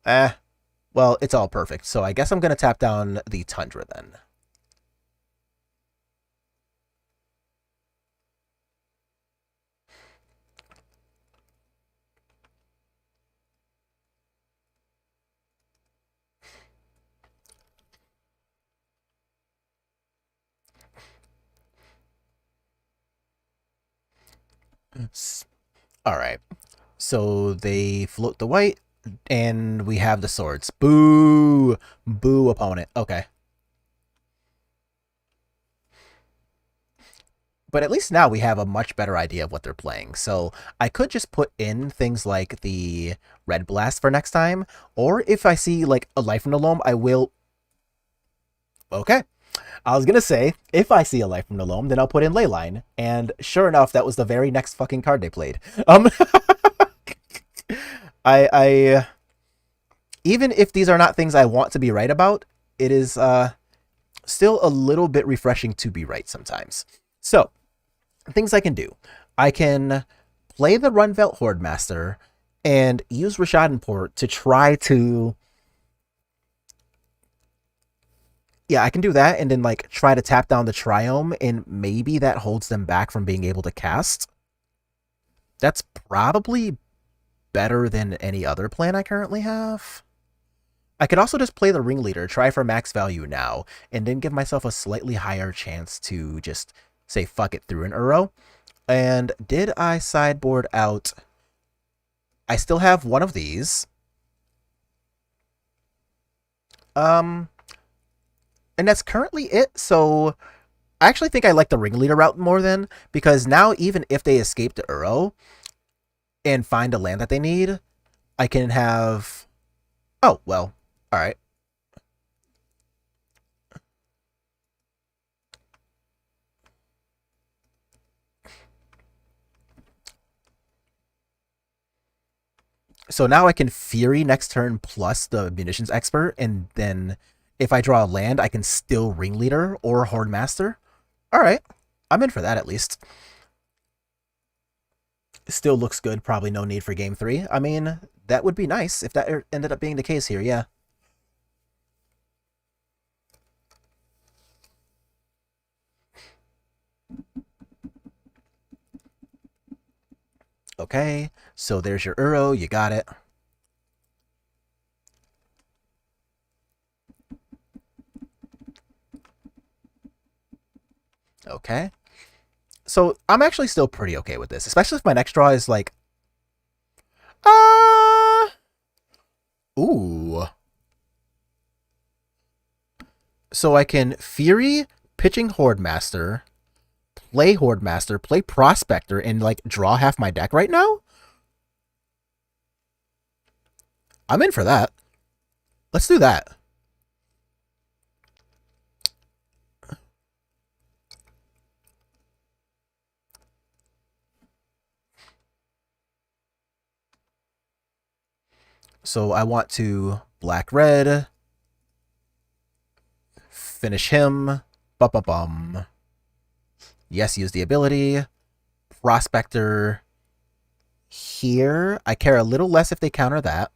well, it's all perfect. So I guess I'm going to tap down the Tundra then. All right. So they float the white, and we have the swords. Boo! Boo, opponent. Okay. But at least now we have a much better idea of what they're playing. So I could just put in things like the Red Blast for next time, or if I see like a Life from the Loam, I will... Okay. I was gonna say, if I see a Life from the Loam, then I'll put in Leyline. And sure enough, that was the very next fucking card they played. I even if these are not things I want to be right about, it is still a little bit refreshing to be right sometimes. So, things I can do. I can play the Runvelt Horde Master and use Rishadenport to try to... Yeah, I can do that and then like try to tap down the Triome, and maybe that holds them back from being able to cast. That's probably better than any other plan I currently have. I could also just play the Ringleader, try for max value now, and then give myself a slightly higher chance to just say fuck it through an Uro. And did I sideboard out... I still have one of these. And that's currently it, so I actually think I like the ringleader route more than, because now even if they escape the Uro and find a land that they need, I can have... Oh, well, alright. So now I can Fury next turn plus the Munitions Expert, and then if I draw a land, I can still Ringleader or Horde Master. Alright, I'm in for that at least. Still looks good, probably no need for game 3. I mean, that would be nice if that ended up being the case here, yeah. Okay, so there's your Uro, you got it. Okay. So I'm actually still pretty okay with this, especially if my next draw is like... Ooh. So I can Fury, pitching Horde Master, play Horde Master, play Prospector, and like draw half my deck right now? I'm in for that. Let's do that. So I want to black-red, finish him, bum. Yes, use the ability. Prospector here. I care a little less if they counter that.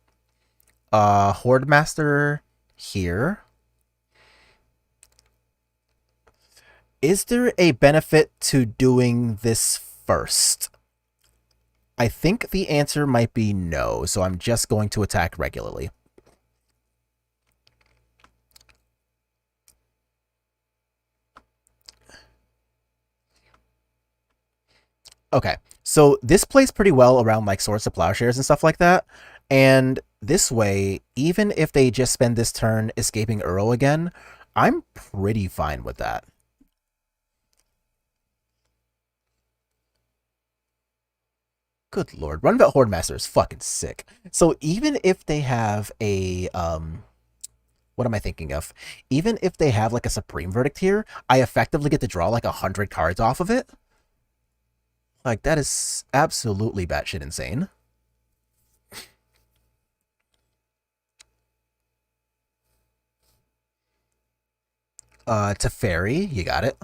Horde Master here. Is there a benefit to doing this first? I think the answer might be no, so I'm just going to attack regularly. Okay, so this plays pretty well around like Swords to Plowshares and stuff like that, and this way, even if they just spend this turn escaping Uro again, I'm pretty fine with that. Good lord, Runvet Horde Master is fucking sick. So even if they have a, what am I thinking of? Even if they have like a Supreme Verdict here, I effectively get to draw like 100 cards off of it. Like, that is absolutely batshit insane. Teferi, you got it.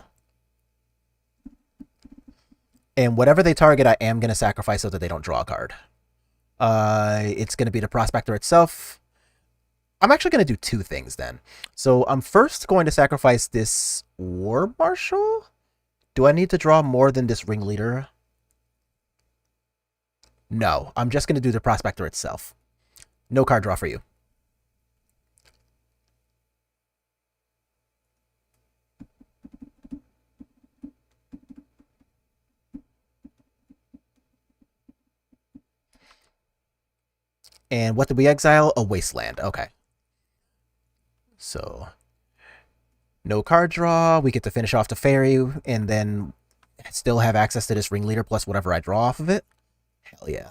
And whatever they target, I am going to sacrifice so that they don't draw a card. It's going to be the Prospector itself. I'm actually going to do two things then. So I'm first going to sacrifice this War Marshal. Do I need to draw more than this Ringleader? No, I'm just going to do the Prospector itself. No card draw for you. And what did we exile? A Wasteland. Okay. So, no card draw. We get to finish off the Fairy, and then still have access to this Ringleader plus whatever I draw off of it. Hell yeah.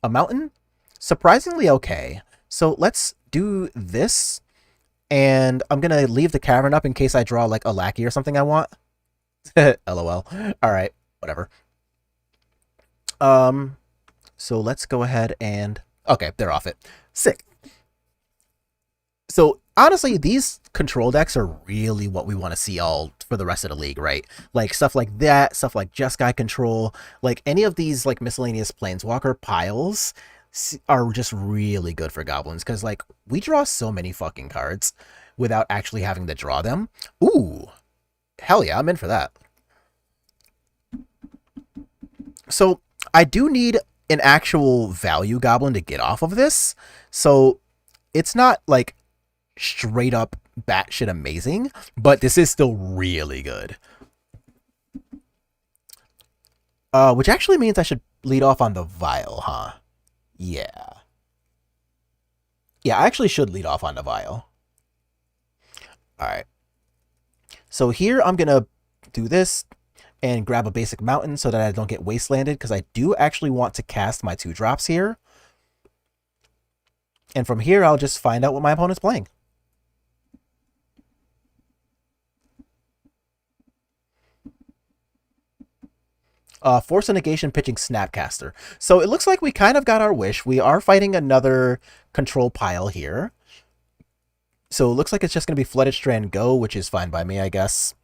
A Mountain? Surprisingly okay. So let's do this, and I'm going to leave the Cavern up in case I draw like a Lackey or something I want. LOL. Alright, whatever. So let's go ahead and... Okay, they're off it. Sick. So honestly, these control decks are really what we want to see all for the rest of the league, right? Like stuff like that, stuff like Jeskai control, like any of these like miscellaneous Planeswalker piles are just really good for Goblins, because like we draw so many fucking cards without actually having to draw them. Ooh, hell yeah, I'm in for that. So I do need an actual value Goblin to get off of this, so it's not like straight up batshit amazing, but this is still really good. Which actually means I should lead off on the Vial, huh? Yeah. Yeah, I actually should lead off on the Vial. Alright. So here I'm going to do this and grab a basic mountain so that I don't get wastelanded, because I do actually want to cast my 2-drops here. And from here, I'll just find out what my opponent's playing. Force a negation pitching Snapcaster. So it looks like we kind of got our wish. We are fighting another control pile here. So it looks like it's just going to be Flooded Strand go, which is fine by me, I guess.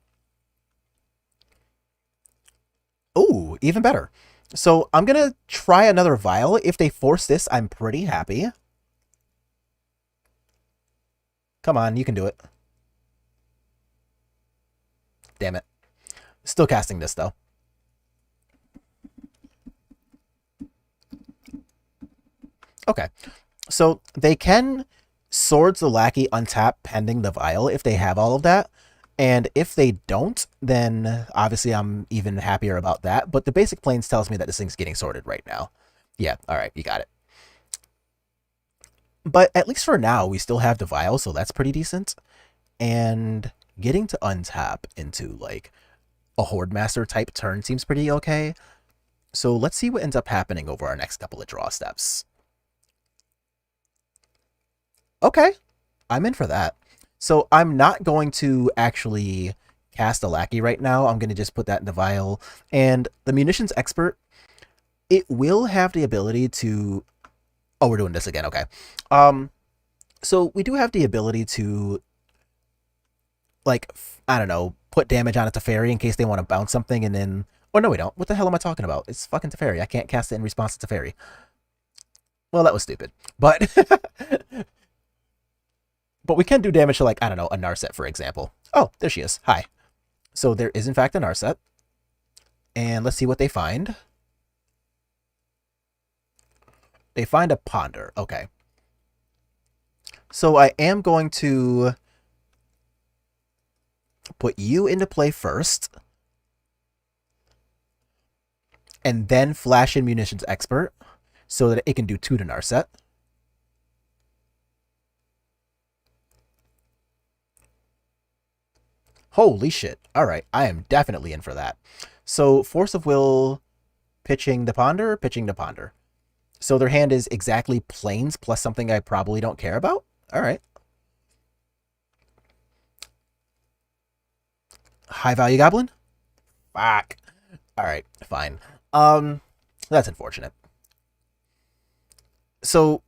Ooh, even better. So I'm going to try another Vial. If they force this, I'm pretty happy. Come on, you can do it. Damn it. Still casting this, though. Okay, so they can Swords the Lackey untap pending the Vial if they have all of that. And if they don't, then obviously I'm even happier about that. But the basic planes tells me that this thing's getting sorted right now. Yeah, alright, you got it. But at least for now, we still have the Vial, so that's pretty decent. And getting to untap into, like, a Horde Master type turn seems pretty okay. So let's see what ends up happening over our next couple of draw steps. Okay, I'm in for that. So I'm not going to actually cast a Lackey right now. I'm going to just put that in the Vial. And the Munitions Expert, it will have the ability to... Oh, we're doing this again, okay. So we do have the ability to, like, I don't know, put damage on a Teferi in case they want to bounce something and then... Oh, no, we don't. What the hell am I talking about? It's fucking Teferi. I can't cast it in response to Teferi. Well, that was stupid. But... But we can do damage to, like, I don't know, a Narset, for example. Oh, there she is. Hi. So there is, in fact, a Narset. And let's see what they find. They find a Ponder. Okay. So I am going to put you into play first. And then flash in Munitions Expert so that it can do 2 to Narset. Holy shit. Alright, I am definitely in for that. So, Force of Will, pitching the Ponder, pitching the Ponder. So their hand is exactly planes plus something I probably don't care about? Alright. High value Goblin? Fuck. Alright, fine. That's unfortunate. So,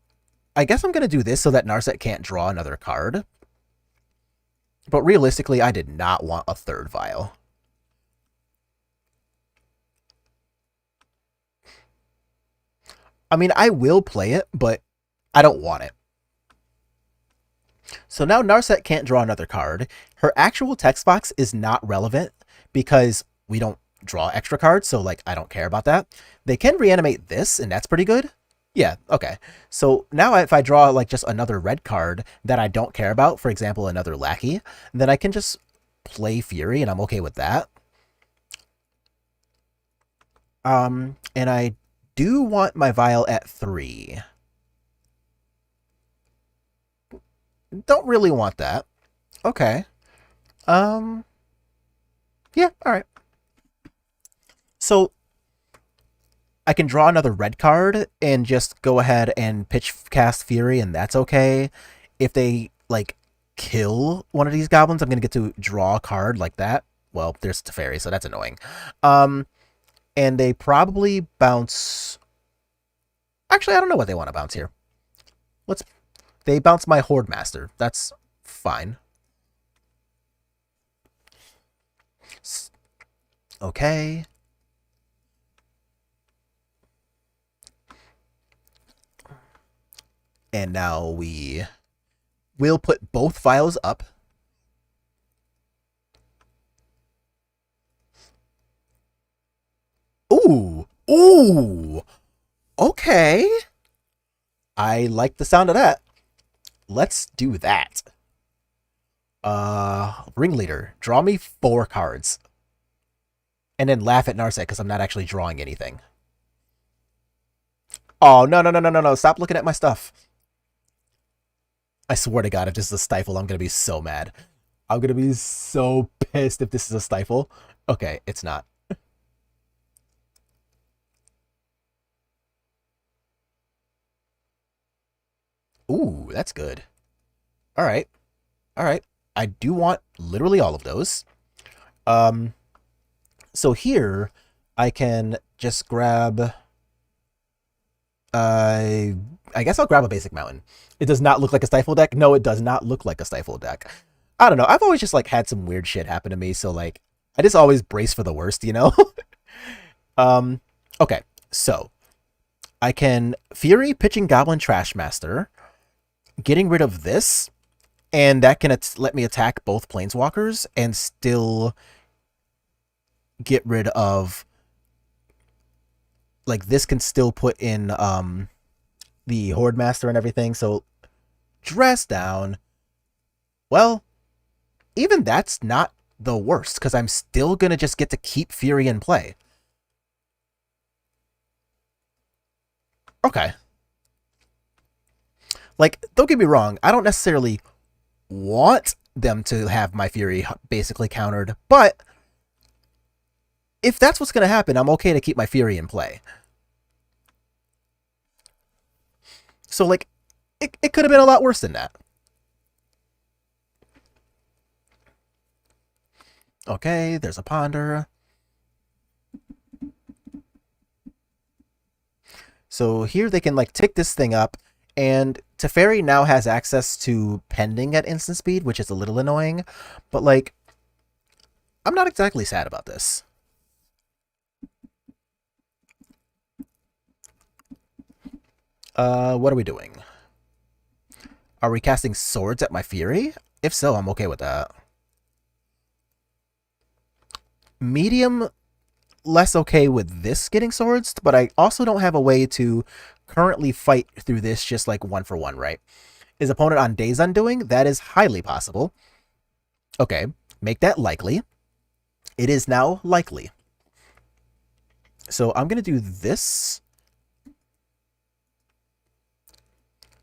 I guess I'm gonna do this so that Narset can't draw another card. But realistically, I did not want a 3rd Vial. I mean, I will play it, but I don't want it. So now Narset can't draw another card. Her actual text box is not relevant because we don't draw extra cards, so, like, I don't care about that. They can reanimate this, and that's pretty good. Yeah, okay. So now if I draw, like, just another red card that I don't care about, for example, another Lackey, then I can just play Fury, and I'm okay with that. And I do want my Vial at 3. Don't really want that. Okay. Yeah, alright. So I can draw another red card and just go ahead and pitch cast Fury, and that's okay. If they, like, kill one of these goblins, I'm going to get to draw a card like that. Well, there's Teferi, so that's annoying. And they probably bounce... Actually, I don't know what they want to bounce here. They bounce my Horde Master. That's fine. Okay. And now we will put both Vials up. Ooh. Ooh. Okay. I like the sound of that. Let's do that. Ringleader. Draw me 4 cards. And then laugh at Narset because I'm not actually drawing anything. Oh, no. Stop looking at my stuff. I swear to God, if this is a stifle, I'm going to be so mad. I'm gonna be so pissed if this is a stifle. Okay, it's not. Ooh, that's good. All right, all right. I do want literally all of those. Um, so here I can just grab. Uh, I guess I'll grab a basic mountain. It does not look like a stifle deck. No, it does not look like a stifle deck. I don't know. I've always just like had some weird shit happen to me, so like I just always brace for the worst, you know. um, okay, so I can Fury pitching Goblin Trashmaster, getting rid of this, and that can let me attack both Planeswalkers and still get rid of, like, this can still put in the Horde Master and everything. So dress down. Well, even that's not the worst because I'm still gonna just get to keep Fury in play. Okay. Like, don't get me wrong, I don't necessarily want them to have my Fury basically countered, but if that's what's going to happen, I'm okay to keep my Fury in play. So, like, it could have been a lot worse than that. Okay, there's a Ponder. So here they can, like, tick this thing up, and Teferi now has access to pending at instant speed, which is a little annoying, but, like, I'm not exactly sad about this. What are we doing? Are we casting swords at my Fury? If so, I'm okay with that. Medium, less okay with this getting swords, but I also don't have a way to currently fight through this just like one for one, right? Is opponent on Days Undoing? That is highly possible. Okay, make that likely. It is now likely. So I'm going to do this.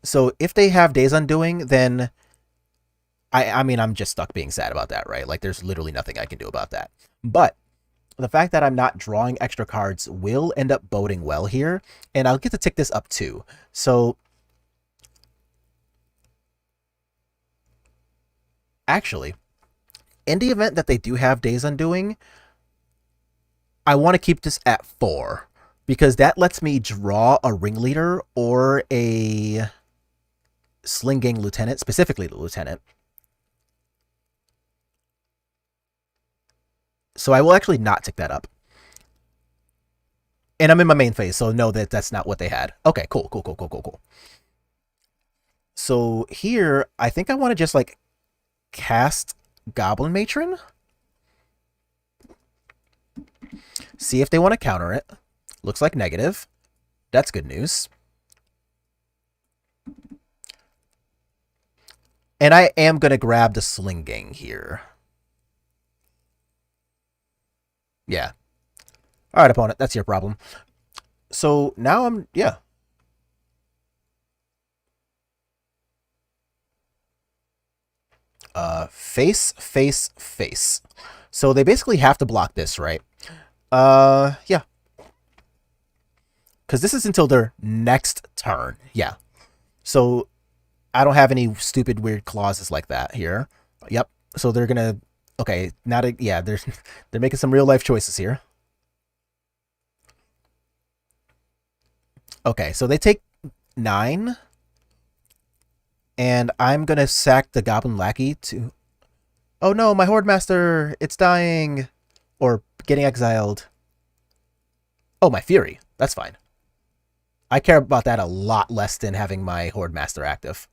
So if they have Days Undoing, then I mean, I'm just stuck being sad about that, right? Like, there's literally nothing I can do about that. But the fact that I'm not drawing extra cards will end up boding well here, and I'll get to tick this up too. So, actually, in the event that they do have Days Undoing, I want to keep this at 4, because that lets me draw a Ringleader or a Sling Gang Lieutenant, specifically the Lieutenant. So I will actually not tick that up. And I'm in my main phase, so know that that's not what they had. Okay, cool, cool, cool, cool, cool, cool. So here, I think I want to just, like, cast Goblin Matron. See if they want to counter it. Looks like negative. That's good news. And I am going to grab the Sling Gang here. Yeah. All right, opponent, that's your problem. So now I'm, yeah. Face, face, face. So they basically have to block this, right? Yeah. Because this is until their next turn. Yeah. So I don't have any stupid weird clauses like that here. Yep. So they're gonna. Okay. Not a. Yeah. They're making some real life choices here. Okay. So they take 9, and I'm gonna sack the Goblin Lackey to. Oh no, my Horde Master! It's dying, or getting exiled. Oh, my Fury. That's fine. I care about that a lot less than having my Horde Master active.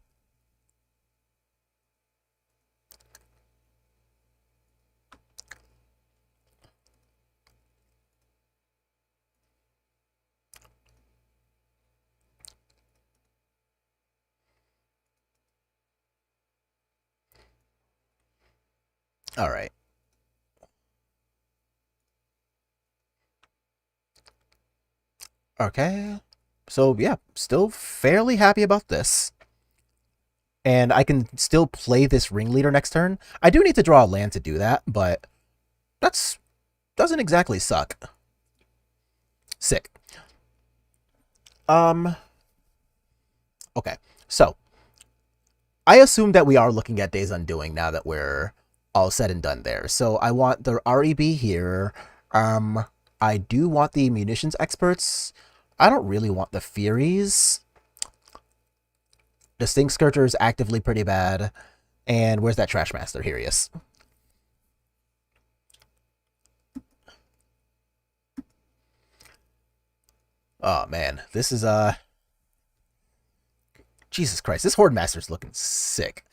All right. Okay. So, yeah, still fairly happy about this. And I can still play this ringleader next turn. I do need to draw a land to do that, but that's doesn't exactly suck. Sick. Okay, so I assume that we are looking at Days Undoing now that we're all said and done there. So I want the REB here. I do want the munitions experts. I don't really want the Furies. The Stink Scourger is actively pretty bad. And where's that Trash Master? Here he is. Oh man, this is Jesus Christ, this Horde Master's looking sick.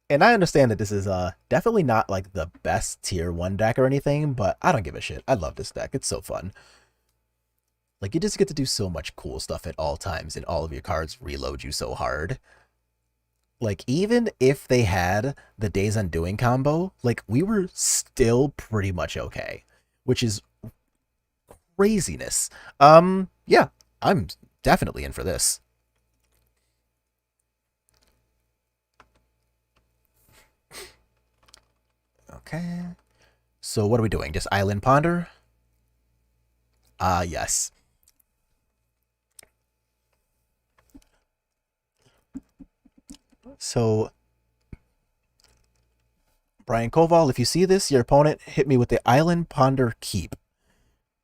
And I understand that this is definitely not like the best tier 1 deck or anything, but I don't give a shit. I love this deck. It's so fun. Like, you just get to do so much cool stuff at all times, and all of your cards reload you so hard. Like, even if they had the Days Undoing combo, like, we were still pretty much okay, which is craziness. Yeah, I'm definitely in for this. Okay. So what are we doing? Just Island Ponder? Ah, yes. So, Brian Koval, if you see this, your opponent hit me with the Island Ponder Keep.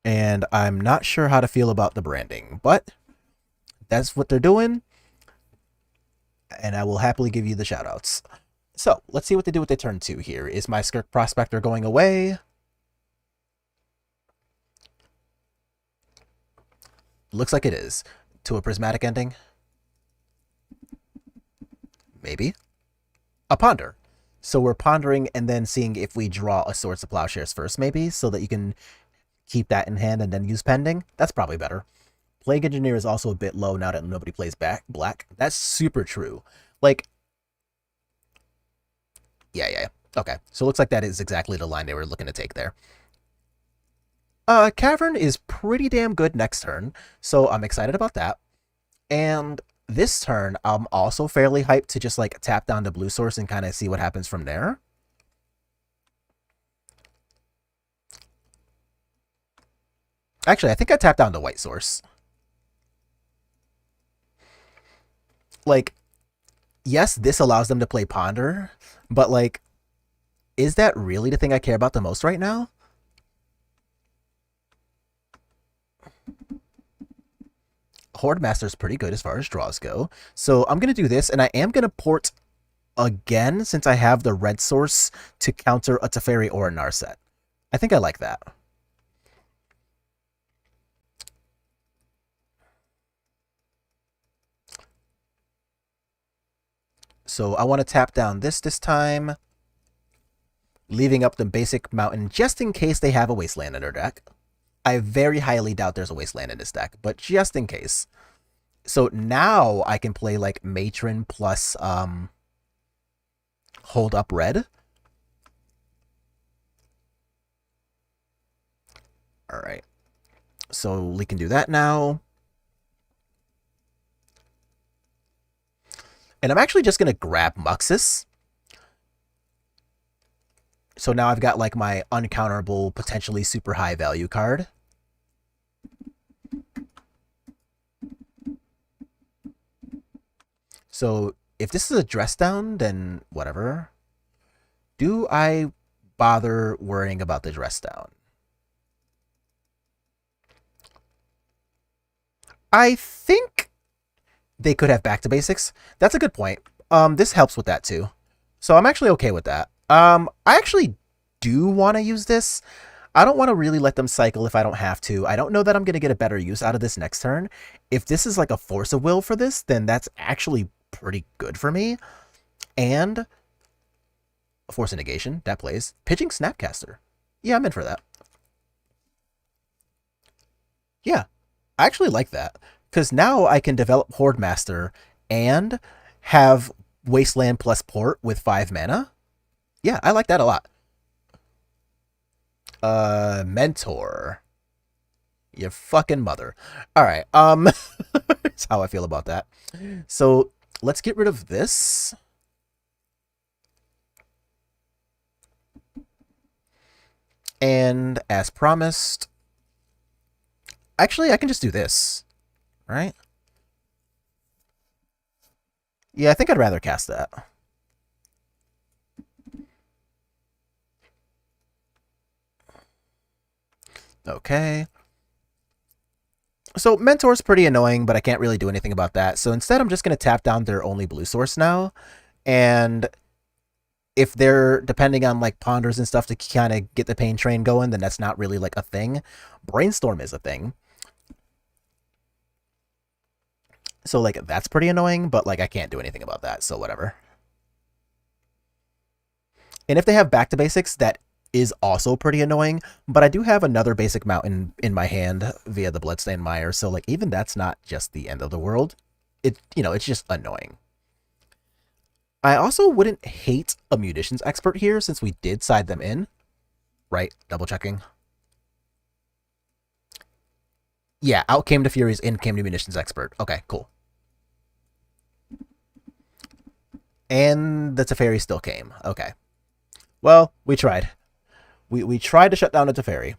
And I'm not sure how to feel about the branding, but that's what they're doing. And I will happily give you the shoutouts. So, let's see what they do with the turn 2 here. Is my Skirk Prospector going away? Looks like it is. To a Prismatic Ending? Maybe. A Ponder. So we're pondering and then seeing if we draw a Swords to Plowshares first, maybe, so that you can keep that in hand and then use Pending. That's probably better. Plague Engineer is also a bit low now that nobody plays black. That's super true. Like, yeah. Okay, so it looks like that is exactly the line they were looking to take there. Cavern is pretty damn good next turn, so I'm excited about that. And this turn, I'm also fairly hyped to just like tap down to Blue Source and kind of see what happens from there. Actually, I think I tapped down to White Source. Like, yes, this allows them to play Ponder, but like, is that really the thing I care about the most right now? Horde Master's pretty good as far as draws go. So I'm going to do this, and I am going to port again since I have the red source to counter a Teferi or a Narset. I think I like that. So I want to tap down this time, leaving up the basic mountain just in case they have a Wasteland in their deck. I very highly doubt there's a Wasteland in this deck, but just in case. So now I can play like Matron plus Hold Up Red. Alright. So we can do that now. And I'm actually just going to grab Muxus. So now I've got like my uncounterable, potentially super high value card. So if this is a dress down, then whatever. Do I bother worrying about the dress down? I think they could have back to basics. That's a good point. This helps with that too. So I'm actually okay with that. I actually do want to use this. I don't want to really let them cycle if I don't have to. I don't know that I'm going to get a better use out of this next turn. If this is like a Force of Will for this, then that's actually pretty good for me. And Force of Negation, that plays. Pitching Snapcaster. Yeah, I'm in for that. Yeah, I actually like that. Because now I can develop Horde Master and have Wasteland plus Port with 5 mana. Yeah, I like that a lot. Mentor. Your fucking mother. Alright, that's how I feel about that. So, let's get rid of this. And as promised, actually, I can just do this, right? Yeah, I think I'd rather cast that. Okay. So Mentor's pretty annoying, but I can't really do anything about that. So instead, I'm just going to tap down their only blue source now. And if they're depending on like ponders and stuff to kind of get the pain train going, then that's not really like a thing. Brainstorm is a thing. So like that's pretty annoying, but like I can't do anything about that, so whatever. And if they have back to basics, that is also pretty annoying, but I do have another basic mountain in my hand via the Bloodstained Mire, so like even that's not just the end of the world. It's just annoying. I also wouldn't hate a munitions expert here since we did side them in. Right, double checking. Yeah, out came the Furies, in came the munitions expert. Okay, cool. And the Teferi still came. Okay. Well, we tried. We tried to shut down the Teferi.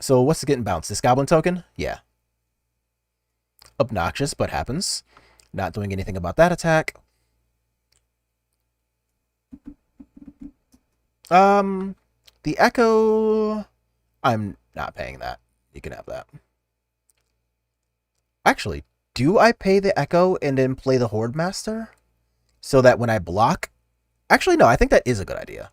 So what's getting bounced? This Goblin token? Yeah. Obnoxious, but happens. Not doing anything about that attack. The Echo... I'm not paying that. You can have that. Actually, do I pay the Echo and then play the Horde Master? So that when I block... Actually, no, I think that is a good idea.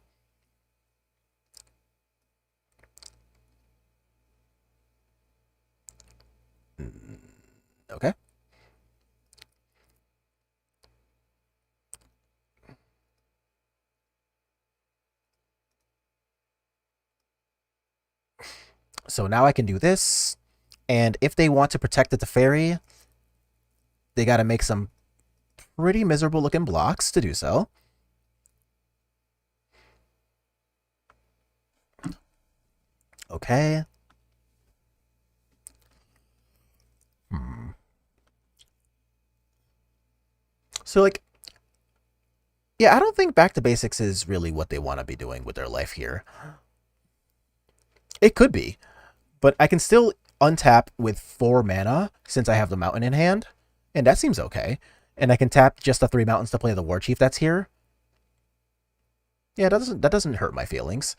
Okay. So now I can do this. And if they want to protect the Teferi, they got to make some pretty miserable looking blocks to do so. Okay. So, like, yeah, I don't think back to basics is really what they want to be doing with their life here. It could be, but I can still untap with 4 mana since I have the mountain in hand, and that seems okay. And I can tap just the 3 mountains to play the War Chief that's here. Yeah, that doesn't hurt my feelings.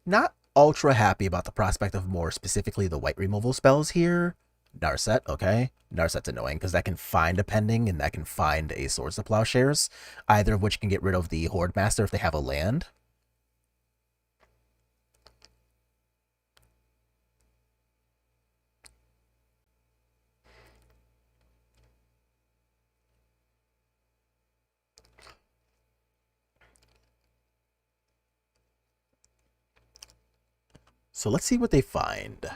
Not ultra happy about the prospect of more specifically the white removal spells here. Narset, okay. Narset's annoying because that can find a pending and that can find a Swords to Plowshares, either of which can get rid of the Horde Master if they have a land. So let's see what they find.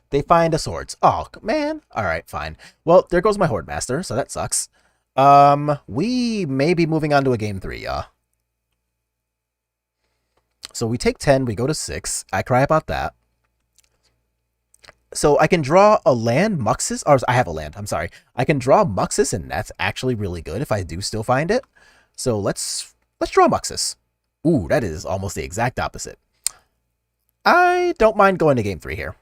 They find a swords. Oh, man. All right, fine. Well, there goes my Horde Master, so that sucks. We may be moving on to a game 3, yeah. So we take 10, we go to 6. I cry about that. So I can draw a land, Muxus, or I have a land, I'm sorry. I can draw Muxus, and that's actually really good if I do still find it. So let's draw Muxus. Ooh, that is almost the exact opposite. I don't mind going to game 3 here.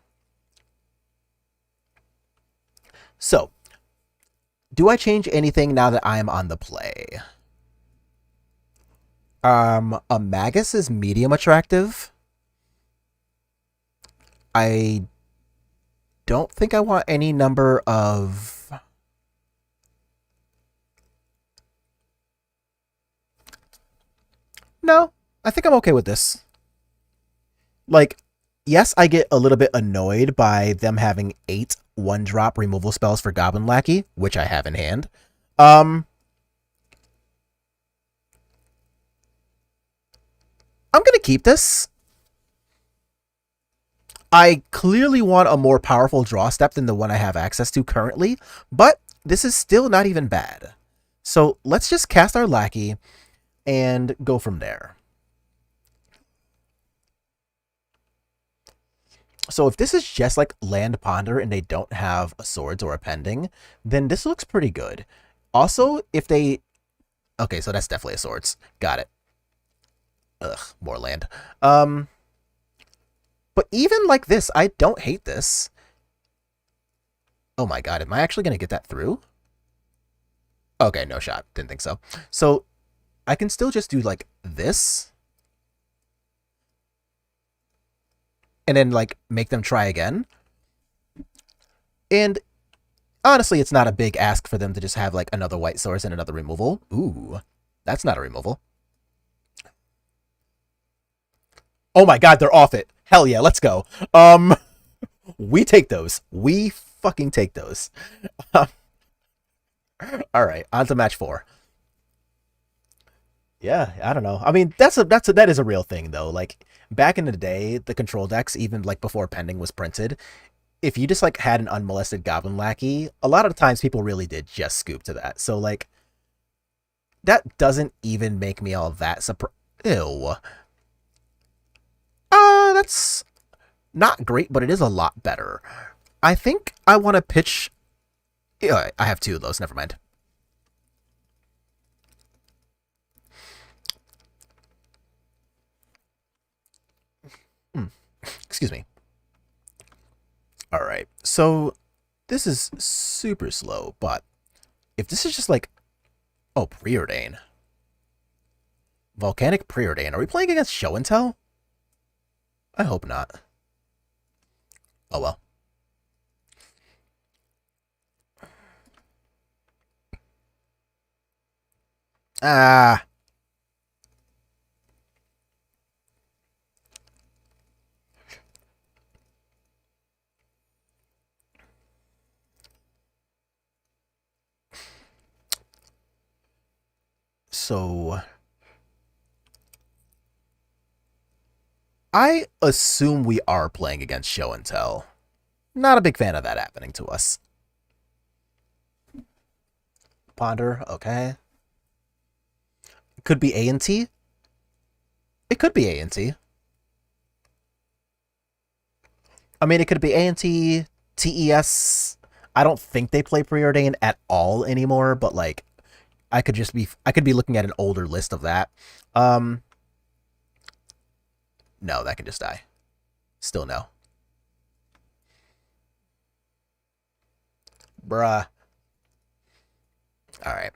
So, do I change anything now that I am on the play? A Magus is medium attractive. I don't think I want any number of... No, I think I'm okay with this. Like, yes, I get a little bit annoyed by them having 8 1-drop removal spells for Goblin Lackey, which I have in hand. I'm gonna keep this. I clearly want a more powerful draw step than the one I have access to currently, but this is still not even bad. So let's just cast our Lackey and go from there. So if this is just like land ponder and they don't have a swords or a pending, then this looks pretty good. Also, if they... Okay, so that's definitely a swords. Got it. Ugh, more land. But even like this, I don't hate this. Oh my god, am I actually going to get that through? Okay, no shot. Didn't think so. So I can still just do like this. And then like make them try again. And honestly, it's not a big ask for them to just have like another white source and another removal. Ooh, that's not a removal. Oh my god, they're off it. Hell yeah, let's go. We take those. We fucking take those. All right, on to match 4. Yeah, I don't know. I mean, that is a real thing though. Like back in the day, the control decks, even like before pending was printed, if you just like had an unmolested goblin lackey, a lot of the times people really did just scoop to that. So like that doesn't even make me all that surprised. Ew. That's not great, but it is a lot better. I think I want to pitch. Yeah, I have 2 of those. Never mind. Excuse me. All right. So this is super slow, but if this is just like, oh, preordain. Volcanic preordain. Are we playing against show and tell? I hope not. Oh well. Ah. So I assume we are playing against show and tell. Not a big fan of that happening to us. Ponder, okay. Could be A and T. It could be A and T. I mean, it could be A and T, TES. I don't think they play preordain at all anymore, but like I could be looking at an older list of that. Um no, that can just die. Still no. Bruh. Alright.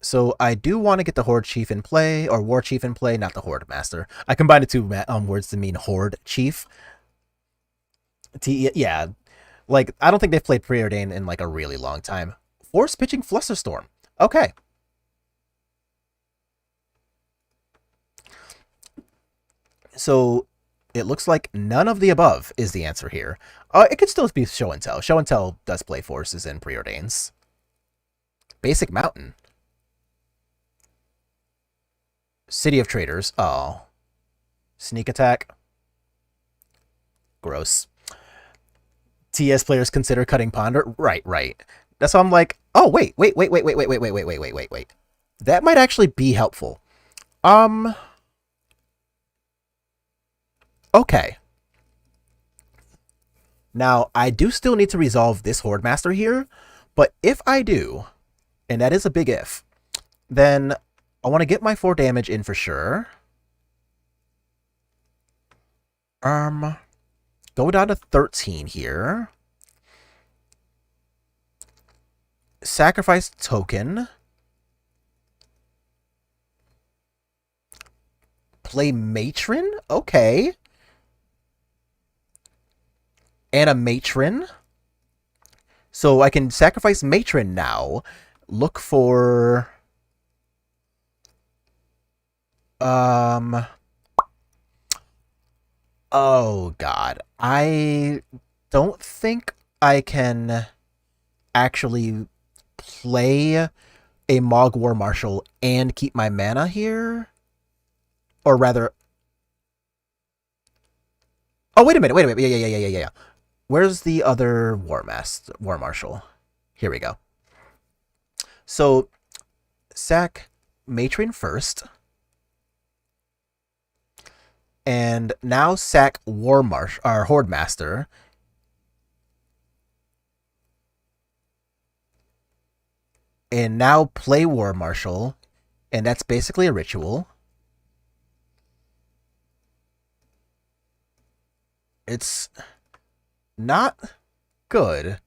So I do want to get the Horde Chief in play, or War Chief in play, not the Horde Master. I combined the 2 words to mean Horde Chief. Yeah, like I don't think they've played Preordain in like a really long time. Force pitching Flusterstorm. Okay. So it looks like none of the above is the answer here. It could still be Show and Tell. Show and Tell does play forces and preordains. Basic Mountain. City of Traders. Oh. Sneak Attack. Gross. TS players consider cutting Ponder. Right, right. That's why I'm like, oh wait. That might actually be helpful. Okay. Now, I do still need to resolve this Horde Master here, but if I do, and that is a big if, then I want to get my 4 damage in for sure. Go down to 13 here. Sacrifice token. Play Matron? Okay. And a Matron. So I can sacrifice Matron now. Look for... Oh, God. I don't think I can actually play a Mog War Marshal and keep my mana here. Or rather... Oh, wait a minute. Yeah. Where's the other War Marshal? Here we go. So, sack Matron first. And now sack Horde Master. And now play War Marshal. And that's basically a ritual. It's not good,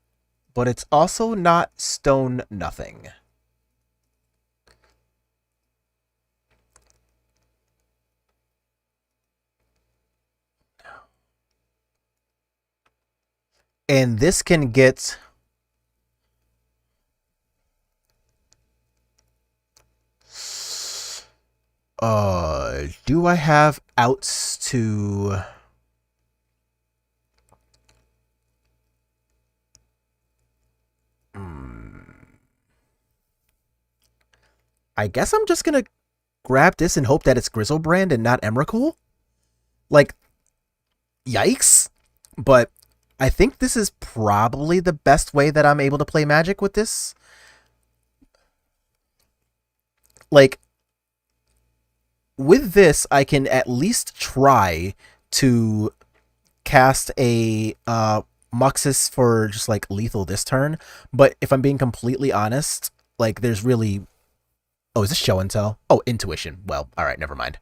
but it's also not stone nothing. And this can get... do I have outs to... I guess I'm just gonna grab this and hope that it's Grizzlebrand and not Emrakul. Like, yikes. But I think this is probably the best way that I'm able to play Magic with this. Like, with this, I can at least try to cast a Muxus for just like lethal this turn. But if I'm being completely honest, like there's really... Oh, is this show and tell? Oh, intuition. Well, alright, never mind.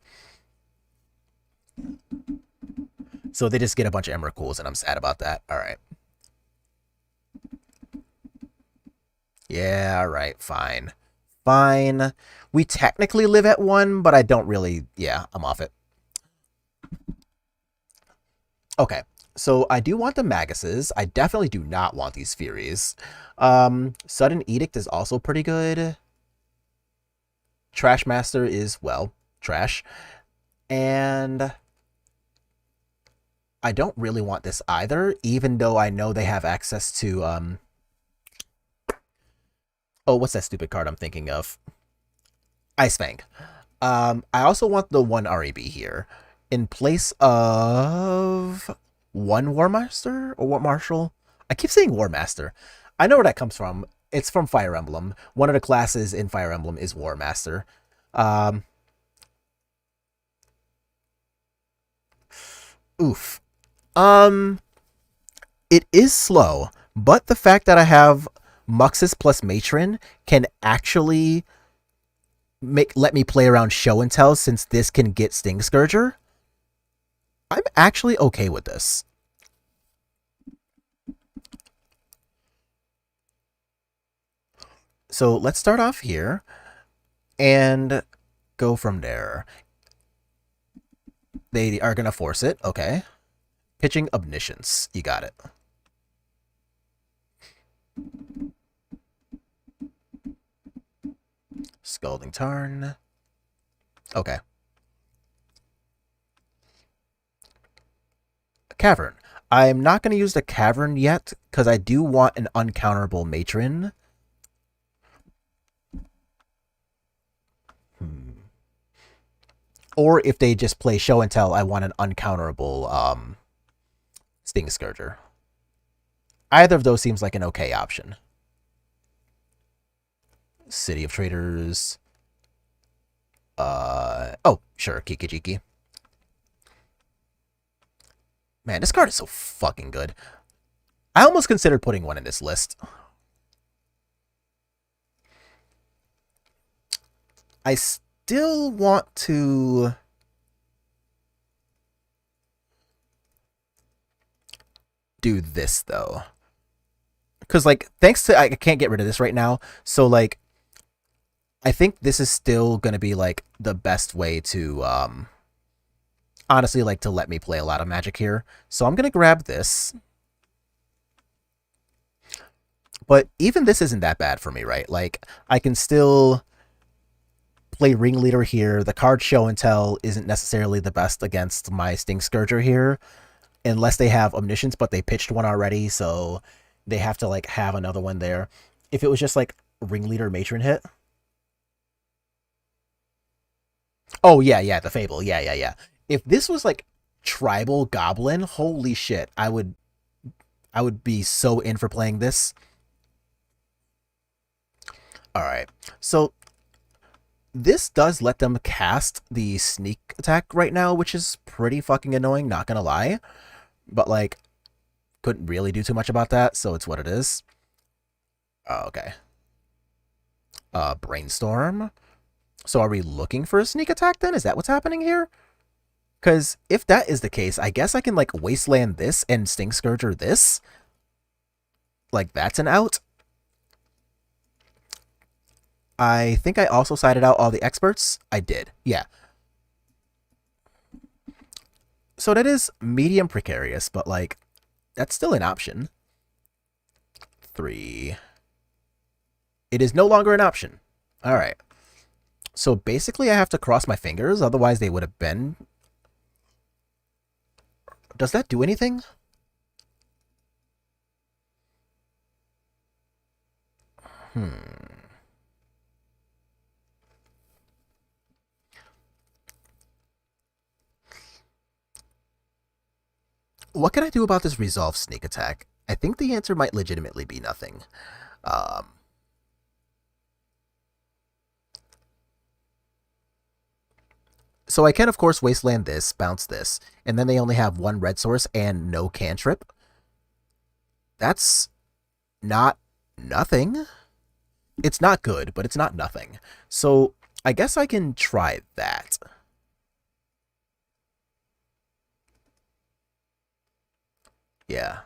So they just get a bunch of Emrakuls and I'm sad about that. Alright. Yeah, alright, fine. Fine. We technically live at 1, but I don't really... Yeah, I'm off it. Okay, so I do want the Maguses. I definitely do not want these Furies. Sudden Edict is also pretty good. Trash Master is, well, trash. And I don't really want this either, even though I know they have access to... Oh, what's that stupid card I'm thinking of? Ice Fang. I also want the 1 REB here. In place of 1 War Master or War Marshal? I keep saying War Master. I know where that comes from. It's from Fire Emblem. One of the classes in Fire Emblem is War Master. Oof. It is slow, but the fact that I have Muxus plus Matron can actually let me play around Show and Tell, since this can get Sting Scourger. I'm actually okay with this. So let's start off here and go from there. They are going to force it. Okay. Pitching Omniscience. You got it. Scalding Tarn. Okay. Cavern. I'm not going to use the Cavern yet, because I do want an uncounterable Matron. Or if they just play Show and Tell, I want an uncounterable Sting Scourger. Either of those seems like an okay option. City of Traders. Oh, sure, Kikijiki. Man, this card is so fucking good. I almost considered putting one in this list. I still want to... do this, though. Because, like, thanks to... I can't get rid of this right now. So, like, I think this is still going to be, like, the best way to, honestly, like, to let me play a lot of Magic here. So I'm going to grab this. But even this isn't that bad for me, right? Like, I can still play Ringleader here. The card Show and Tell isn't necessarily the best against my Sting Scourger here, unless they have Omniscience, but they pitched one already, so they have to, like, have another one there. If it was just, like, Ringleader Matron hit... Oh, yeah, the Fable. Yeah. If this was, like, Tribal Goblin, holy shit, I would be so in for playing this. Alright, so this does let them cast the sneak attack right now, which is pretty fucking annoying, not gonna lie. But, like, couldn't really do too much about that, so it's what it is. Okay. Brainstorm. So are we looking for a sneak attack then? Is that what's happening here? Because if that is the case, I guess I can, like, Wasteland this and Sting Scourger this. Like, that's an out. I think I also cited out all the experts. I did, yeah. So that is medium precarious, but, like, that's still an option. 3. It is no longer an option. Alright. So basically I have to cross my fingers, otherwise they would have been... Does that do anything? What can I do about this resolve sneak attack? I think the answer might legitimately be nothing. So I can, of course, Wasteland this, bounce this, and then they only have one red source and no cantrip. That's not nothing. It's not good, but it's not nothing. So I guess I can try that. Yeah.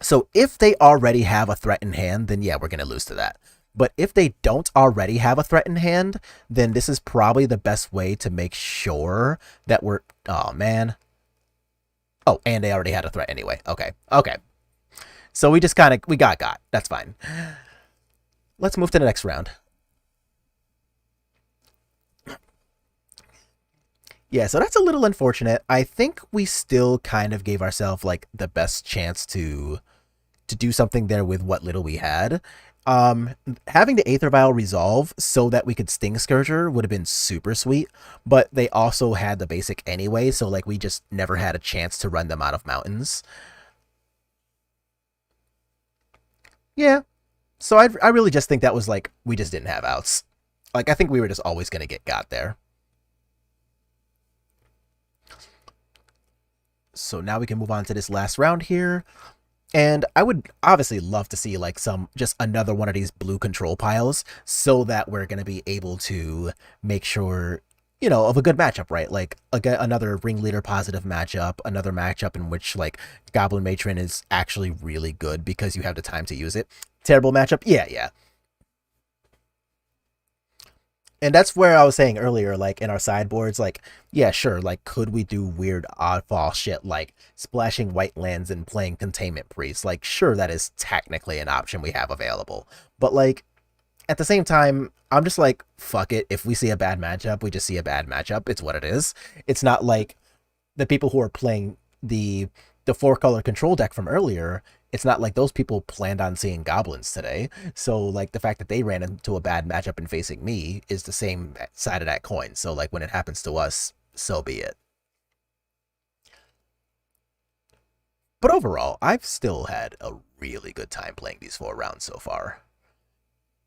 So if they already have a threat in hand, then yeah, we're going to lose to that. But if they don't already have a threat in hand, then this is probably the best way to make sure that we're... Oh, man. Oh, and they already had a threat anyway. Okay. Okay. So we just kind of... We got. That's fine. Let's move to the next round. Yeah, so that's a little unfortunate. I think we still kind of gave ourselves, like, the best chance to do something there with what little we had. Having the Aether Vial resolve so that we could Sting Scourger would have been super sweet, but they also had the basic anyway, so, like, we just never had a chance to run them out of mountains. Yeah, so I really just think that was, like, we just didn't have outs. Like, I think we were just always going to get got there. So now we can move on to this last round here. And I would obviously love to see, like, just another one of these blue control piles so that we're going to be able to make sure, you know, of a good matchup, right? Like, another ringleader positive matchup, another matchup in which, like, Goblin Matron is actually really good because you have the time to use it. Terrible matchup? Yeah. And that's where I was saying earlier, like, in our sideboards, like, yeah, sure, like, could we do weird oddball shit, like, splashing white lands and playing Containment Priest? Like, sure, that is technically an option we have available. But, like, at the same time, I'm just like, fuck it. If we see a bad matchup, we just see a bad matchup. It's what it is. It's not like the people who are playing the 4-color control deck from earlier, it's not like those people planned on seeing Goblins today. So, like, the fact that they ran into a bad matchup and facing me is the same side of that coin. So, like, when it happens to us, so be it. But overall, I've still had a really good time playing these 4 rounds so far.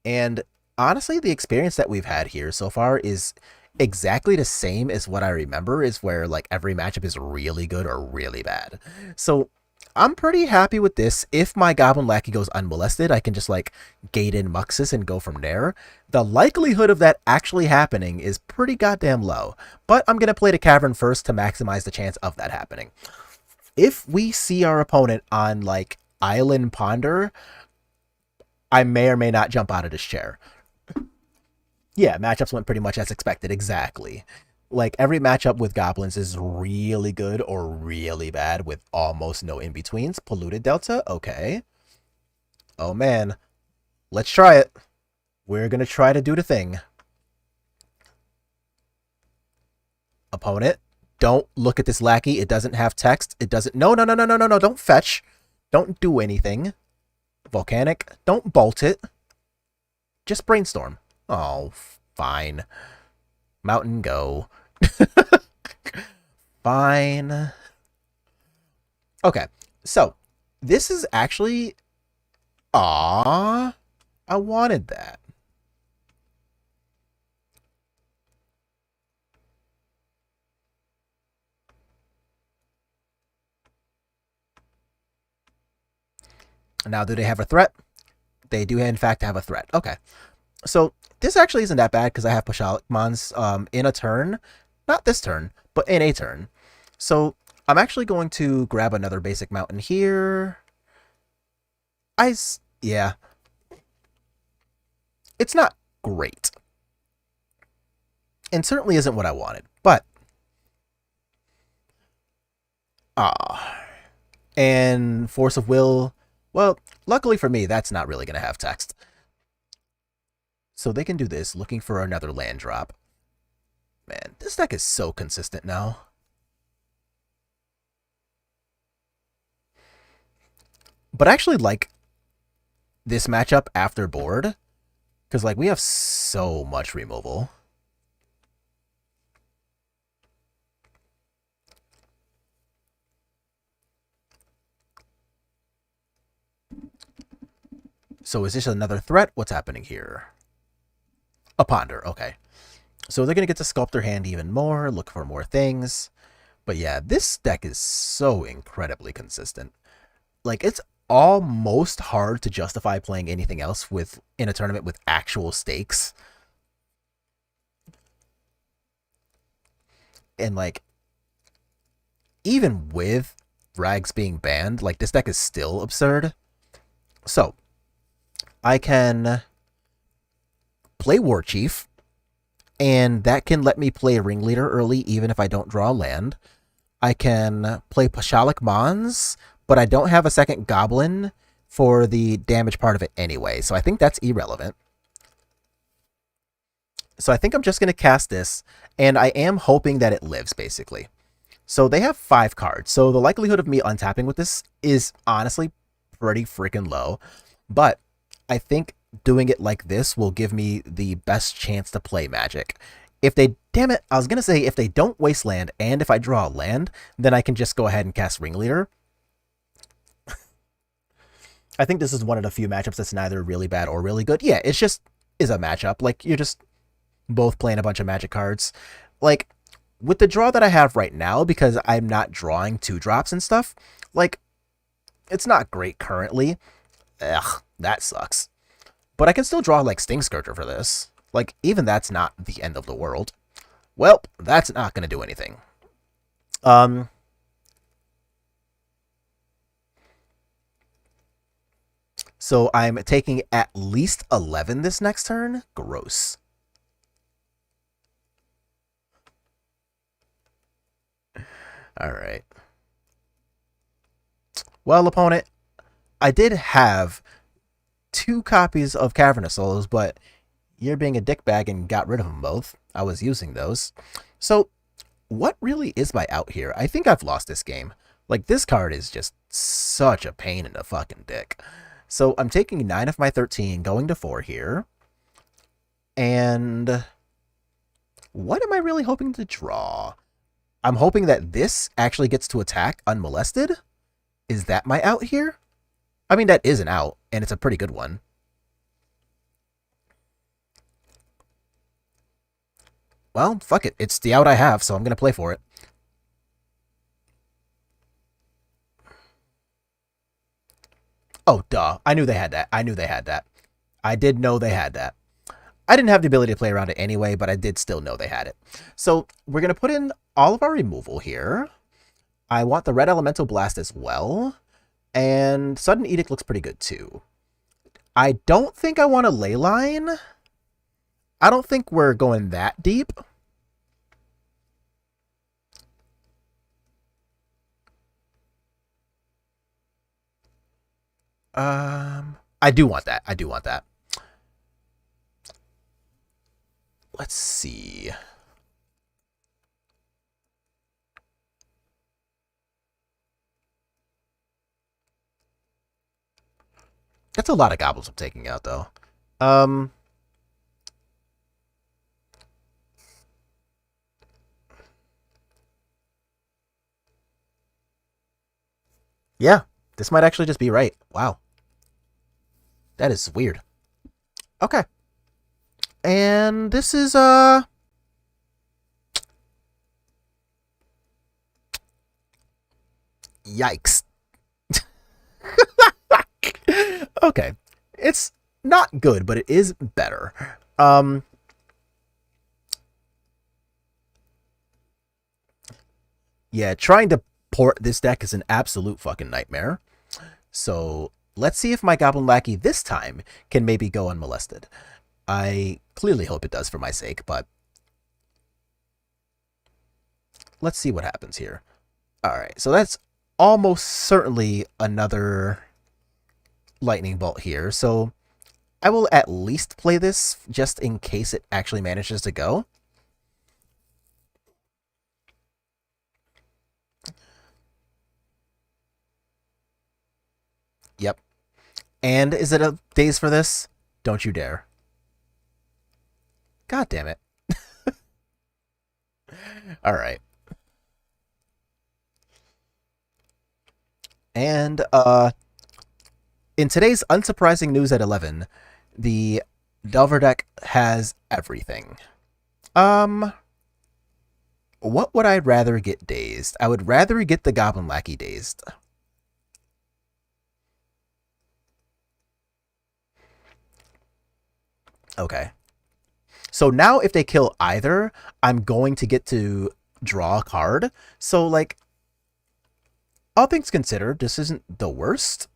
And honestly, the experience that we've had here so far is exactly the same as what I remember, is where, like, every matchup is really good or really bad. So I'm pretty happy with this. If my Goblin Lackey goes unmolested, I can just, like, gate in Muxus and go from there. The likelihood of that actually happening is pretty goddamn low, but I'm going to play the Cavern first to maximize the chance of that happening. If we see our opponent on, like, Island Ponder, I may or may not jump out of this chair. Yeah, matchups went pretty much as expected, exactly. Like, every matchup with Goblins is really good or really bad with almost no in-betweens. Polluted Delta? Okay. Oh, man. Let's try it. We're gonna try to do the thing. Opponent, don't look at this lackey. It doesn't have text. It doesn't... No. Don't fetch. Don't do anything. Volcanic, don't bolt it. Just brainstorm. Oh, fine. Mountain, go. Fine. Okay, so this is actually... Aww. I wanted that. Now, do they have a threat? They do, in fact, have a threat. Okay. So, this actually isn't that bad because I have Pashalik Mons in a turn. Not this turn, but in a turn. So, I'm actually going to grab another basic mountain here. Yeah. It's not great. And certainly isn't what I wanted. But, and Force of Will, well, luckily for me, that's not really going to have text. So they can do this, looking for another land drop. Man, this deck is so consistent now. But I actually like this matchup after board, because like we have so much removal. So is this another threat? What's happening here? A Ponder, okay. So they're going to get to sculpt their hand even more, look for more things. But yeah, this deck is so incredibly consistent. Like, it's almost hard to justify playing anything else in a tournament with actual stakes. And like, even with Rags being banned, like, this deck is still absurd. So, I can play War Chief, and that can let me play Ringleader early even if I don't draw a land. I can play Pashalik Mons, but I don't have a second Goblin for the damage part of it anyway, so I think that's irrelevant. So I think I'm just going to cast this, and I am hoping that it lives, basically. So they have 5 cards, so the likelihood of me untapping with this is honestly pretty freaking low, but I think doing it like this will give me the best chance to play Magic. If they, damn it, I was going to say if they don't waste land and if I draw a land, then I can just go ahead and cast Ringleader. I think this is one of the few matchups that's neither really bad or really good. Yeah, it's just is a matchup. Like, you're just both playing a bunch of Magic cards. Like, with the draw that I have right now, because I'm not drawing 2-drops and stuff, like, it's not great currently. Ugh, that sucks. But I can still draw, like, Sting Scourger for this. Like, even that's not the end of the world. Well, that's not going to do anything. So I'm taking at least 11 this next turn. Gross. Alright. Well, opponent, I did have 2 copies of Cavern of Souls, but you're being a dickbag and got rid of them both. I was using those. So, what really is my out here? I think I've lost this game. Like, this card is just such a pain in the fucking dick. So, I'm taking 9 of my 13, going to 4 here. And what am I really hoping to draw? I'm hoping that this actually gets to attack unmolested. Is that my out here? I mean, that is an out, and it's a pretty good one. Well, fuck it. It's the out I have, so I'm going to play for it. Oh, duh. I knew they had that. I knew they had that. I did know they had that. I didn't have the ability to play around it anyway, but I did still know they had it. So we're going to put in all of our removal here. I want the Red Elemental Blast as well. And Sudden Edict looks pretty good too. I don't think I want a Leyline. I don't think we're going that deep. I do want that. I do want that. Let's see. That's a lot of goblins I'm taking out, though. Yeah, this might actually just be right. Wow. That is weird. Okay. And this is, yikes. Okay. It's not good, but it is better. Um, yeah, trying to port this deck is an absolute fucking nightmare. So let's see if my Goblin Lackey this time can maybe go unmolested. I clearly hope it does for my sake, but let's see what happens here. Alright, so that's almost certainly another lightning bolt here. So I will at least play this just in case it actually manages to go. Yep. And is it a daze for this? Don't you dare. God damn it. Alright. And, in today's unsurprising news at 11, the Delver deck has everything. What would I rather get dazed? I would rather get the Goblin Lackey dazed. Okay. So now if they kill either, I'm going to get to draw a card. So, like, all things considered, this isn't the worst.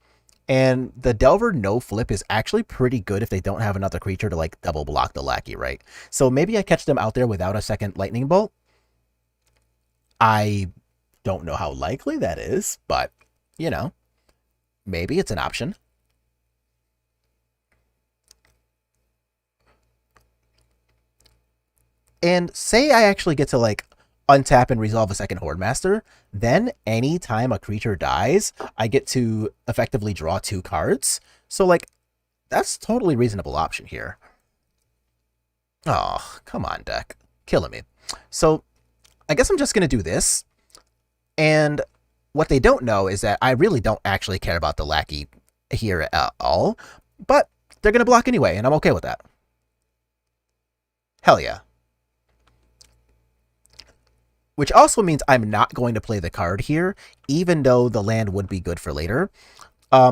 And the Delver no flip is actually pretty good if they don't have another creature to, like, double block the Lackey, right? So maybe I catch them out there without a second Lightning Bolt. I don't know how likely that is, but, you know, maybe it's an option. And say I actually get to, like, untap and resolve a second Horde Master, then anytime a creature dies, I get to effectively draw 2 cards. So, like, that's a totally reasonable option here. Oh, come on, deck. Killing me. So, I guess I'm just going to do this. And what they don't know is that I really don't actually care about the Lackey here at all. But they're going to block anyway, and I'm okay with that. Hell yeah. Which also means I'm not going to play the card here, even though the land would be good for later,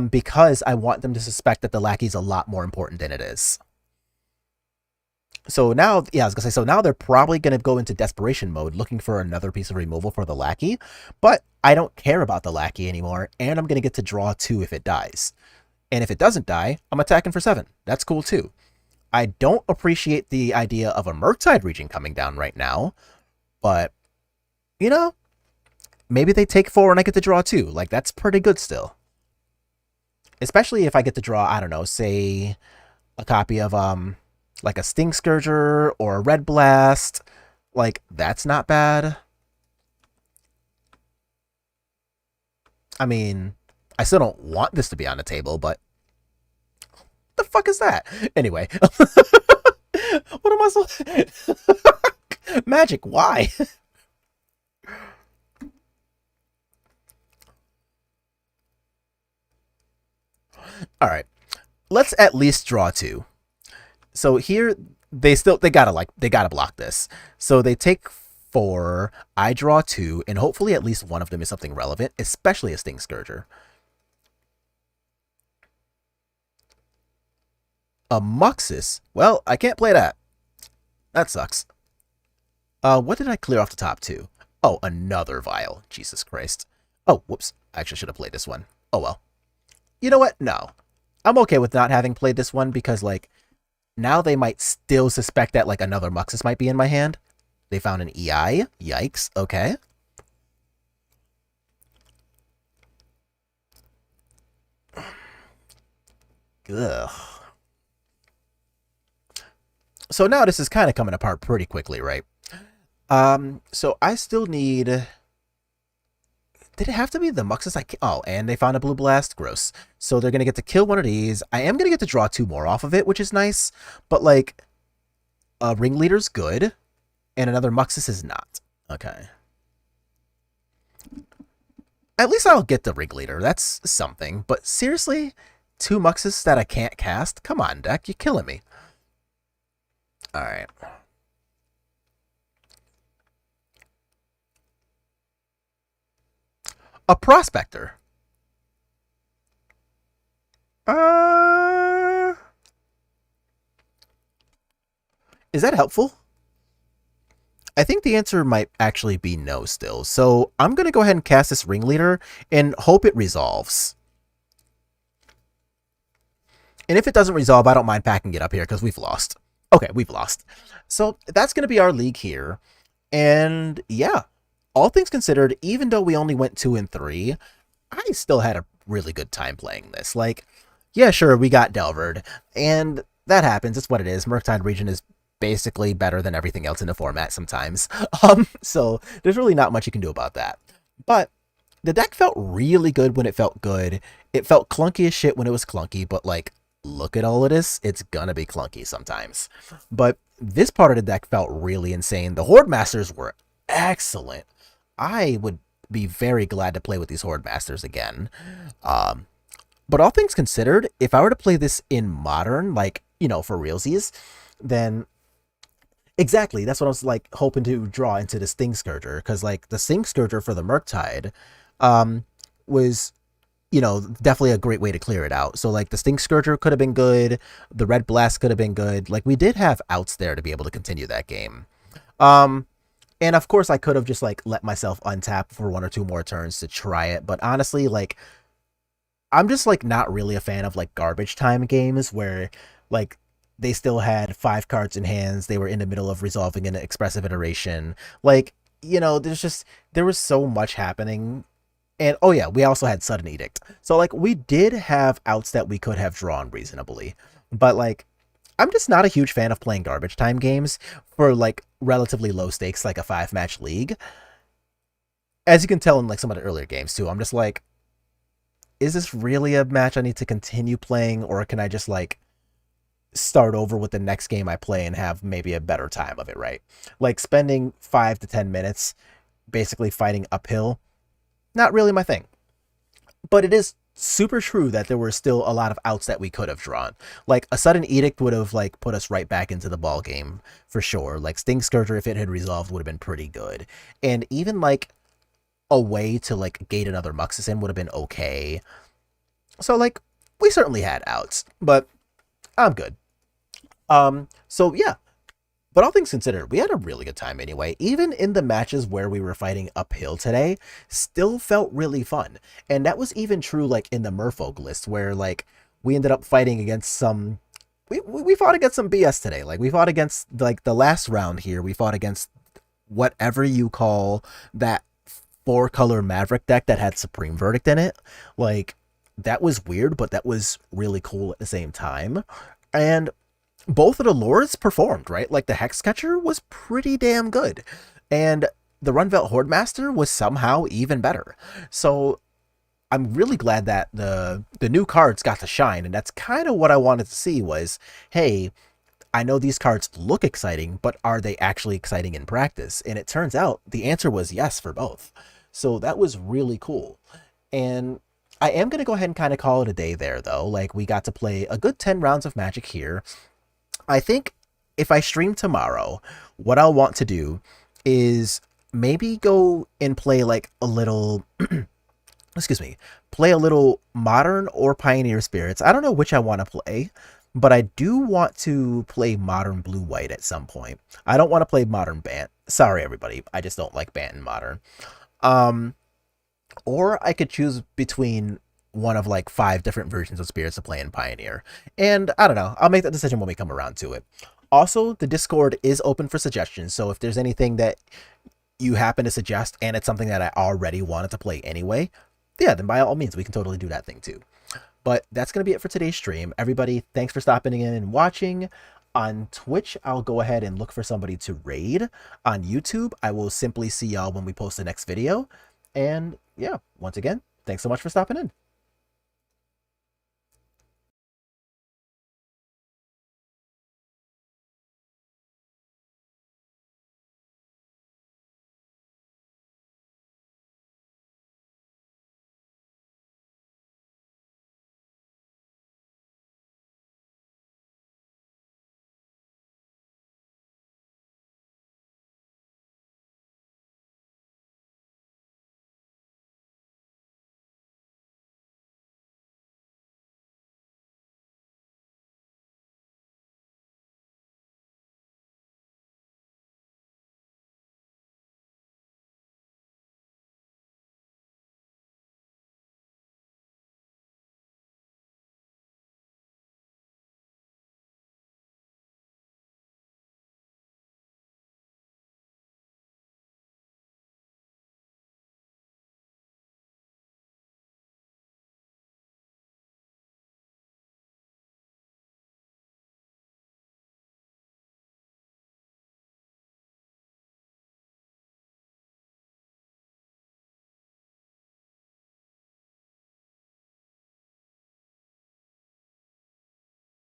because I want them to suspect that the Lackey's a lot more important than it is. So now, yeah, I was going to say, so now they're probably going to go into desperation mode, looking for another piece of removal for the Lackey, but I don't care about the Lackey anymore, and I'm going to get to draw 2 if it dies. And if it doesn't die, I'm attacking for 7. That's cool too. I don't appreciate the idea of a Murktide Regent coming down right now, but you know, maybe they take 4 and I get to draw 2. Like, that's pretty good still. Especially if I get to draw, I don't know, say a copy of, like a Sting Scourger or a Red Blast. Like, that's not bad. I mean, I still don't want this to be on the table, but the fuck is that? Anyway. What am I so... Magic, why? All right, let's at least draw 2. So here they gotta block this. So they take 4. I draw 2, and hopefully at least one of them is something relevant, especially a Sting Scourger. A Muxus. Well, I can't play that. That sucks. What did I clear off the top too? Oh, another vial. Jesus Christ. Oh, whoops. I actually should have played this one. Oh well. You know what? No. I'm okay with not having played this one because, like, now they might still suspect that, like, another Muxus might be in my hand. They found an EI. Yikes. Okay. Ugh. So now this is kind of coming apart pretty quickly, right? So I still need... Did it have to be the Muxus? Oh, and they found a Blue Blast. Gross. So they're going to get to kill one of these. I am going to get to draw 2 more off of it, which is nice. But, like, a Ringleader's good, and another Muxus is not. Okay. At least I'll get the Ringleader. That's something. But seriously? 2 Muxus that I can't cast? Come on, deck. You're killing me. Alright. A Prospector. Is that helpful? I think the answer might actually be no still. So I'm going to go ahead and cast this Ringleader and hope it resolves. And if it doesn't resolve, I don't mind packing it up here because we've lost. Okay, we've lost. So that's going to be our league here. And yeah, all things considered, even though we only went 2 and 3, I still had a really good time playing this. Like, yeah, sure, we got Delvered, and that happens. It's what it is. Murktide Region is basically better than everything else in the format sometimes. So there's really not much you can do about that. But the deck felt really good when it felt good. It felt clunky as shit when it was clunky, but like, look at all of this. It's gonna be clunky sometimes. But this part of the deck felt really insane. The Horde Masters were excellent. I would be very glad to play with these Horde Masters again. But all things considered, if I were to play this in Modern, like, you know, for realsies, then exactly, that's what I was like hoping to draw into the Sting Scourger, because like the Sting Scourger for the Murktide was, you know, definitely a great way to clear it out. So like the Sting Scourger could have been good, the Red Blast could have been good. Like we did have outs there to be able to continue that game. And of course I could have just like let myself untap for 1 or 2 more turns to try it, but honestly, like I'm just like not really a fan of like garbage time games where like they still had 5 cards in hands, they were in the middle of resolving an expressive iteration. Like, you know, there was so much happening. And oh yeah, we also had Sudden Edict. So like we did have outs that we could have drawn reasonably. But like I'm just not a huge fan of playing garbage time games for like relatively low stakes like a 5-match league. As you can tell in like some of the earlier games too, I'm just like, is this really a match I need to continue playing, or can I just like start over with the next game I play and have maybe a better time of it, right? Like spending 5 to 10 minutes basically fighting uphill, not really my thing. But it is super true that there were still a lot of outs that we could have drawn. Like a Sudden Edict would have like put us right back into the ball game for sure. Like Sting Scourger, if it had resolved, would have been pretty good. And even like a way to like gate another Muxus in would have been okay. So like we certainly had outs, but I'm good. So yeah, but all things considered, we had a really good time anyway. Even in the matches where we were fighting uphill today, still felt really fun. And that was even true like in the Merfolk list where like we ended up fighting against some we fought against some BS today. Like we fought against like the last round here, we fought against whatever you call that 4-color Maverick deck that had Supreme Verdict in it. Like that was weird, but that was really cool at the same time. And both of the lords performed, right? Like the Hexcatcher was pretty damn good. And the Runvelt Hordemaster was somehow even better. So I'm really glad that the new cards got to shine. And that's kind of what I wanted to see was, hey, I know these cards look exciting, but are they actually exciting in practice? And it turns out the answer was yes for both. So that was really cool. And I am going to go ahead and kind of call it a day there, though. Like, we got to play a good 10 rounds of Magic here. I think if I stream tomorrow, what I'll want to do is maybe go and play like a little, excuse me, play a little Modern or Pioneer Spirits. I don't know which I want to play, but I do want to play Modern Blue-White at some point. I don't want to play Modern Bant. Sorry, everybody. I just don't like Bant and Modern. Or I could choose between one of like 5 different versions of Spirits to play in Pioneer. And I don't know. I'll make that decision when we come around to it. Also, the Discord is open for suggestions. So if there's anything that you happen to suggest and it's something that I already wanted to play anyway, yeah, then by all means, we can totally do that thing too. But that's going to be it for today's stream. Everybody, thanks for stopping in and watching. On Twitch, I'll go ahead and look for somebody to raid. On YouTube, I will simply see y'all when we post the next video. And yeah, once again, thanks so much for stopping in.